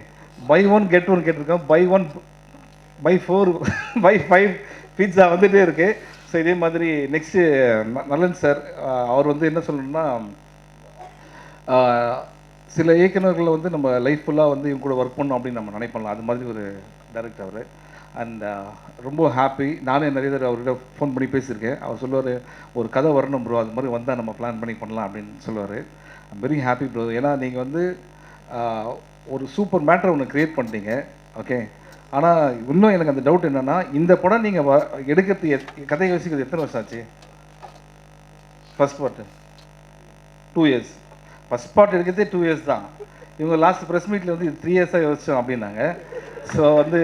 பை 1 கெட் 1 கேட்டிருக்கோம். பை 1 பை 4 பை 5 பீட்சா வந்துகிட்டே இருக்குது. ஸோ இதே மாதிரி நெக்ஸ்ட்டு நலன் சார், அவர் வந்து என்ன சொல்லணும்னா, சில இயக்குநர்களை வந்து நம்ம லைஃப் ஃபுல்லாக வந்து இவங்க கூட ஒர்க் பண்ணோம் அப்படின்னு நம்ம நினைப்போம்ல, அது மாதிரி ஒரு டைரக்டர் அவர். அண்ட் ரொம்ப ஹாப்பி. நானே நிறைய தடவை அவர்கிட்ட ஃபோன் பண்ணி பேசியிருக்கேன். அவர் சொல்லுவார், ஒரு கதை வரணும் ப்ரோ, அது மாதிரி வந்தால் நம்ம பிளான் பண்ணி பண்ணலாம் அப்படின்னு சொல்லுவார். I'm very happy bro. ஏன்னா நீங்கள் வந்து ஒரு சூப்பர் மேட்டரை ஒன்று க்ரியேட் பண்ணிட்டீங்க. ஓகே, ஆனால் இன்னும் எனக்கு அந்த டவுட் என்னென்னா, இந்த படம் நீங்கள் எடுக்கிறது கதை யோசிக்கிறது எத்தனை வருஷம் ஆச்சு? First part 2 years. First part எடுக்கிறதே 2 இயர்ஸ் தான். இவங்க லாஸ்ட் ப்ரெஸ் மீட்டில் வந்து 3 இயர்ஸாக யோசித்தோம் அப்படின்னாங்க. ஸோ வந்து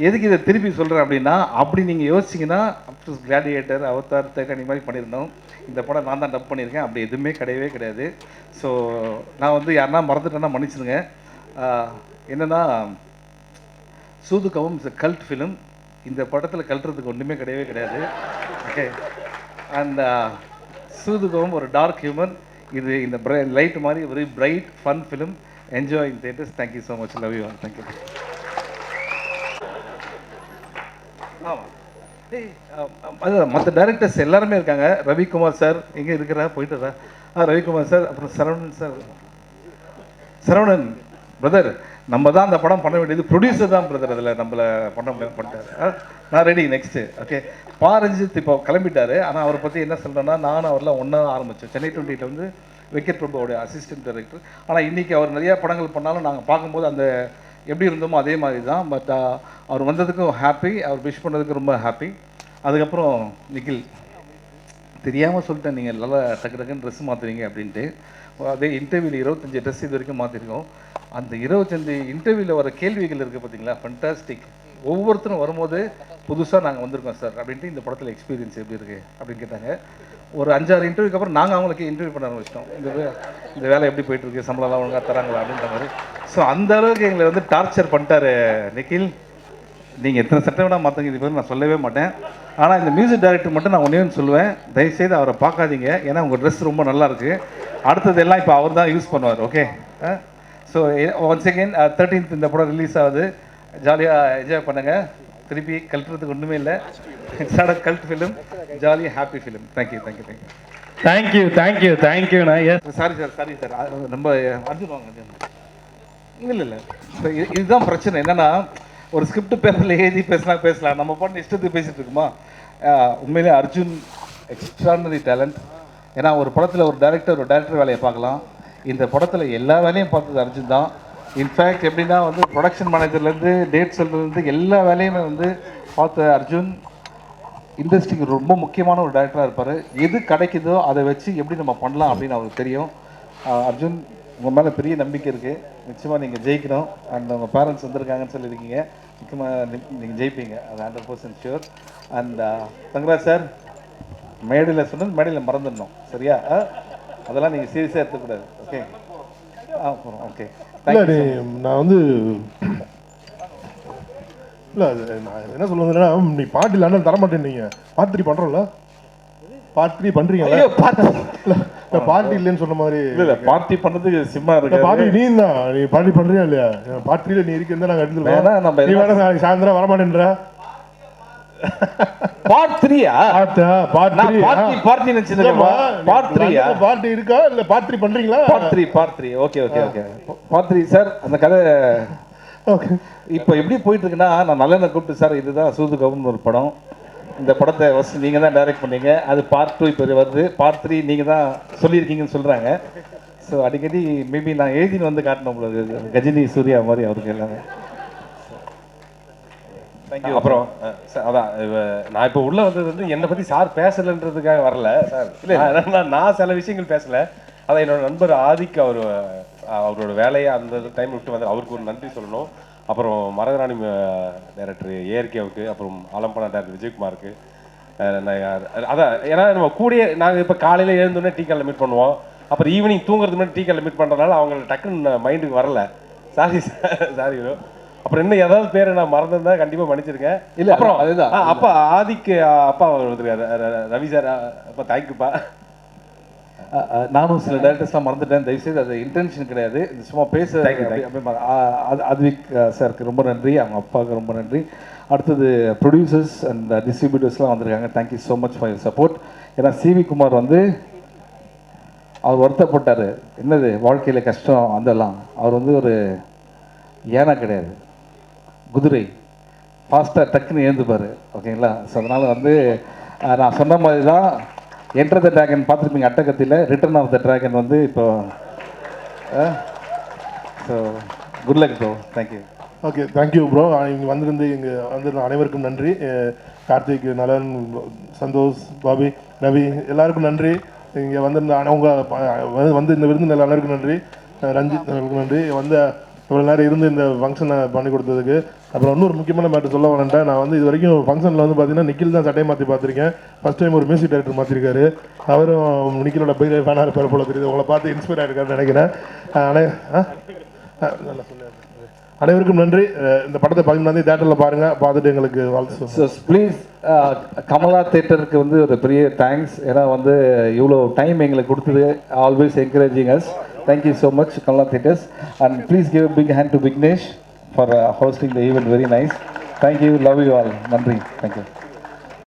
எதுக்கு இதை திருப்பி சொல்கிறேன் அப்படின்னா, அப்படி நீங்கள் யோசிச்சிங்கன்னா அப்டூஸ் கிளாடியேட்டர், அவதார், டைட்டானிக் மாதிரி பண்ணியிருந்தோம். இந்த படம் நான் தான் டப் பண்ணியிருக்கேன், அப்படி எதுவுமே கிடையவே கிடையாது. ஸோ நான் வந்து யாருன்னா மறந்துட்டேன்னா மன்னிச்சிடுங்க. என்னென்னா, சூதுகவும் இஸ் அ கல்ட் ஃபிலிம். இந்த படத்தில் கல்ட்டுறதுக்கு ஒன்றுமே கிடையவே கிடையாது. ஓகே, அண்ட் சூதுகவும் ஒரு டார்க் ஹியூமன். இது இந்த லைட் மாதிரி very bright fun film. Enjoy in theatres. Thank you so much. Love you all. Thank you. ஆமாம், அது மற்ற டைரக்டர்ஸ் எல்லாருமே இருக்காங்க. ரவிக்குமார் சார் எங்கே இருக்கிறா, போயிட்டுறா? ரவிக்குமார் சார், அப்புறம் சரவணன் சார். சரவணன் பிரதர், நம்ம தான் அந்த படம் பண்ண வேண்டியது, ப்ரொடியூசர் தான் பிரதர் அதில் நம்மளை பண்ண முடியாது பண்ணிட்டாரு. நான் ரெடி நெக்ஸ்ட்டு. ஓகே, பாரஞ்சித் இப்போ கிளம்பிட்டாரு. ஆனால் அவரை பற்றி என்ன சொல்கிறேன்னா, நானும் அவரெல்லாம் ஒன்றா ஆரம்பித்தோம். சென்னை 28 வந்து வெங்கட் பிரபுவோடைய அசிஸ்டன்ட் டைரக்டர். ஆனால் இன்றைக்கி அவர் நிறையா படங்கள் பண்ணாலும் நாங்கள் பார்க்கும்போது அந்த எப்படி இருந்தோமோ அதே மாதிரி தான். பட் அவர் வந்ததுக்கும் ஹாப்பி, அவர் விஷ் பண்ணதுக்கு ரொம்ப ஹாப்பி. அதுக்கப்புறம் நிகில், தெரியாமல் சொல்லிட்டேன், நீங்கள் நல்லா டக்கு டக்குன்னு ட்ரெஸ் மாற்றுறீங்க அப்படின்ட்டு. அதே இன்டர்வியூவில் 25 ட்ரெஸ் இது வரைக்கும் மாற்றிருக்கோம். அந்த 25 இன்டர்வியூவில் வர கேள்விகள் இருக்குது பார்த்தீங்களா, ஃபண்டாஸ்டிக். ஒவ்வொருத்தரும் வரும்போது புதுசாக நாங்கள் வந்திருக்கோம் சார் அப்படின்ட்டு, இந்த படத்தில் எக்ஸ்பீரியன்ஸ் எப்படி இருக்குது அப்படின்னு கேட்டாங்க. ஒரு 5-6 இன்டர்வியூக்கு அப்புறம் நாங்கள் அவங்களுக்கு இன்டர்வியூ பண்ண ஆரம்பிச்சிட்டோம். இந்த வேலை எப்படி போயிட்டுருக்கு, சம்பளம்லாம் ஒழுங்காக தராங்களா அப்படின்ற மாதிரி. ஸோ அந்த அளவுக்கு எங்களை வந்து டார்ச்சர் பண்ணிட்டாரு நிகில். நீங்கள் எத்தனை சட்டம் வேணால் மாற்றுங்க, இது பேர் நான் சொல்லவே மாட்டேன். ஆனால் இந்த மியூசிக் டைரக்டர் மட்டும் நான் ஒன்றே சொல்லுவேன், தயவுசெய்து அவரை பார்க்காதீங்க. ஏன்னா உங்கள் ட்ரெஸ் ரொம்ப நல்லாயிருக்கு. அடுத்தது எல்லாம் இப்போ அவர் தான் யூஸ் பண்ணுவார். Okay, so once again 13th இந்த படம் ரிலீஸ் ஆகுது. ஜாலியாக என்ஜாய் பண்ணுங்கள். திருப்பி கல்ட்டுறதுக்கு ஒன்றுமே இல்லை. It's not a cult film, jolly happy film. Thank you thank you thank you thank you thank you தேங்க்யூண்ணா. சாரி சார் நம்ம அர்ஜுன் வாங்க. இல்லை இல்லை, இதுதான் பிரச்சனை. என்னென்னா, ஒரு ஸ்கிரிப்ட் பேப்பரில் எழுதி பேசலாம், நம்ம பண்ண இஷ்டத்துக்கு பேசிகிட்டு இருக்குமா. உண்மையிலே அர்ஜுன் எக்ஸ்ட்ரானரி டேலண்ட். ஏன்னா ஒரு படத்தில் ஒரு டேரக்டர் வேலையை பார்க்கலாம், இந்த படத்தில் எல்லா வேலையும் பார்த்தது அர்ஜுன் தான். இன்ஃபேக்ட் எப்படின்னா வந்து ப்ரொடக்ஷன் மேனேஜர்லேருந்து டேட் சொல்கிறதுலேருந்து எல்லா வேலையுமே வந்து பார்த்த அர்ஜுன் இண்டஸ்ட்ரிக்கு ரொம்ப முக்கியமான ஒரு டேரக்டராக இருப்பார். எது கிடைக்குதோ அதை வச்சு எப்படி நம்ம பண்ணலாம் அப்படின்னு அவருக்கு தெரியும். அர்ஜுன் உங்கள் மேலே பெரிய நம்பிக்கை இருக்குது. நிச்சயமாக நீங்கள் ஜெயிக்கணும். அண்ட் உங்கள் பேரண்ட்ஸ் வந்திருக்காங்கன்னு சொல்லியிருக்கீங்க. நிச்சயமாக நீங்கள் ஜெயிப்பீங்க, அது 100% ஷியூர். அண்ட் தங்கராஜ் சார், மேடையில் சொன்னது மேடையில் மறந்துடணும், சரியா? அதெல்லாம் நீங்கள் சீரியஸாக எடுத்துக்கூடாது. Okay, okay. நான் வந்து இல்லை, அது நான் என்ன சொல்லுவதுன்னா, நீ பாட்டு இல்லைன்னா தரமாட்டேன். நீங்கள் பார்ட் 3 பண்ணுறோம்ல, பார்ட் 3 பண்ணுறீங்களா? பார்ட்டி இல்லைன்னு சொன்ன மாதிரி இல்லை, பார்ட்டி பண்ணதுக்கு சிம்மா இருக்கு. பார்ட்டி நீ தான், நீ பார்ட்டி பண்ணுறியா இல்லையா? பார்ட் 3ல நீ இருக்கிறதா நாங்கள் எடுத்துருக்கோம். நீ வேணா நாளைக்கு சாயந்தரம் வரமாட்டேன்ற. பார்ட் 3யா? பார்ட் 3 பார்ட்டி நினைச்சிருக்கேன். பார்ட் 3யா? பார்ட்டி இருக்கா இல்லை பார்ட் 3 பண்ணுறீங்களா? Part 3 okay okay okay. Part 3 sir, அந்த கதை ஓகே. இப்போ எப்படி போயிட்டு இருக்குன்னா, நான் நல்லெண்ணை கூப்பிட்டு சார் இதுதான் சூதுகவுன்னு ஒரு படம், இந்த படத்தை ஃபஸ்ட் நீங்கள் தான் டைரக்ட் பண்ணீங்க, அது பார்ட் 2 இப்போ வருது, பார்ட் 3 நீங்கள் தான் சொல்லியிருக்கீங்கன்னு சொல்கிறாங்க. ஸோ அடிக்கடி மேபி நான் எழுதின்னு வந்து காட்டணும் உங்களுக்கு, கஜினி சூர்யா மாதிரி அவருக்கு எல்லாமே. தேங்க்யூ. அப்புறம் அதான் நான் இப்போ உள்ளே வந்தது வந்து என்னை பற்றி சார் பேசலைன்றதுக்காக வரல சார். இல்லை, நான் சில விஷயங்கள் பேசலை. அதான் என்னோட நண்பர் ஆதிக்கு அவரோட வேலையை அந்த டைம் விட்டு வந்து அவருக்கு ஒரு நன்றி சொல்லணும். அப்புறம் மரகராணி டைரக்டர் ஏஆர்கேவுக்கு, அப்புறம் ஆலம்பனா டைரக்டர் விஜயகுமாருக்கு. அதான் ஏன்னா நம்ம கூடயே நாங்கள் இப்போ காலையில் எழுந்தோடனே டீ காலில் மீட் பண்ணுவோம். அப்புறம் ஈவினிங் தூங்குறது முன்னாடி டீ காலில் மீட் பண்ணுறதுனால அவங்க டக்குன்னு மைண்டுக்கு வரல. Sorry sorry. அப்புறம் இன்னும் ஏதாவது பேர் நான் மறந்துருந்தா கண்டிப்பாக மன்னிச்சிருக்கேன். இல்லை, அப்புறம் அதுதான் அப்பா ஆதிக்கு அப்பா வந்துருக்காரு, ரவி சார். அப்பா தேங்க்யூப்பா. நானும் சில டேரக்டர்ஸ்லாம் மறந்துட்டேன், தயவுசெய்து அது இன்டென்ஷன் கிடையாது, சும்மா பேச. அதுவிக் சாருக்கு ரொம்ப நன்றி, அவங்க அப்பாவுக்கு ரொம்ப நன்றி. அடுத்தது ப்ரொடியூசர்ஸ் அண்ட் டிஸ்ட்ரிபியூட்டர்ஸ்லாம் வந்திருக்காங்க. Thank you so much for your support. ஏன்னா சிவி குமார் வந்து அவர் வருத்தப்பட்டார், என்னது வாழ்க்கையில் கஷ்டம் அதெல்லாம். அவர் வந்து ஒரு ஏனா கிடையாது, குதிரை, ஃபாஸ்ட்டாக டக்குன்னு ஏந்துப்பார். ஓகேங்களா? ஸோ அதனால் வந்து நான் சொன்ன மாதிரி தான் என்டர் த ட்ராகன் பார்த்துருப்பீங்க அட்டகத்தில், ரிட்டர்ன் ஆஃப் த ட்ராகன் வந்து இப்போ. So good luck bro. Thank you. Okay, thank you bro. இங்கே வந்திருந்து இங்கே வந்திருந்த அனைவருக்கும் நன்றி. கார்த்திக், நலன், சந்தோஷ், பாபி, ரவி எல்லாருக்கும் நன்றி. இங்கே வந்திருந்த அவங்க வந்து இந்த விருந்து எல்லாருக்கும் நன்றி. ரஞ்சித் நன்றி. வந்து இவ்வளோ நேரம் இருந்து இந்த ஃபங்க்ஷனை பண்ணி கொடுத்ததுக்கு. அப்புறம் இன்னொரு முக்கியமான மேட்டர் சொல்ல வரேன்ட்டேன். நான் வந்து இது வரைக்கும் ஃபங்க்ஷனில் வந்து பார்த்தீங்கன்னா நிக்கில் தான் சட்டையை மாற்றி பார்த்துருக்கேன். ஃபஸ்ட் டைம் ஒரு மியூசிக் டைரக்டர் மாற்றிருக்காரு. அவரும் நிக்கிலோட பெரிய ஃபேனாக இருப்பார் போல தெரியுது. உங்களை பார்த்து இன்ஸ்பயர் ஆகிருக்காருன்னு நினைக்கிறேன். நல்லா சொன்னேன். அனைவருக்கும் நன்றி. இந்த படத்தை 17ஆம் தேட்டரில் பாருங்கள், பார்த்துட்டு எங்களுக்கு வாழ்த்து. ஸோ ப்ளீஸ் கமலா தேட்டருக்கு வந்து ஒரு பெரிய தேங்க்ஸ். ஏன்னா வந்து இவ்வளோ டைம் எங்களுக்கு கொடுத்தது, always encouraging as. Thank you so much, Kamala Theatres. And please give a big hand to Vignesh for hosting the event. Very nice. Thank you. Love you all. Nandri. Thank you.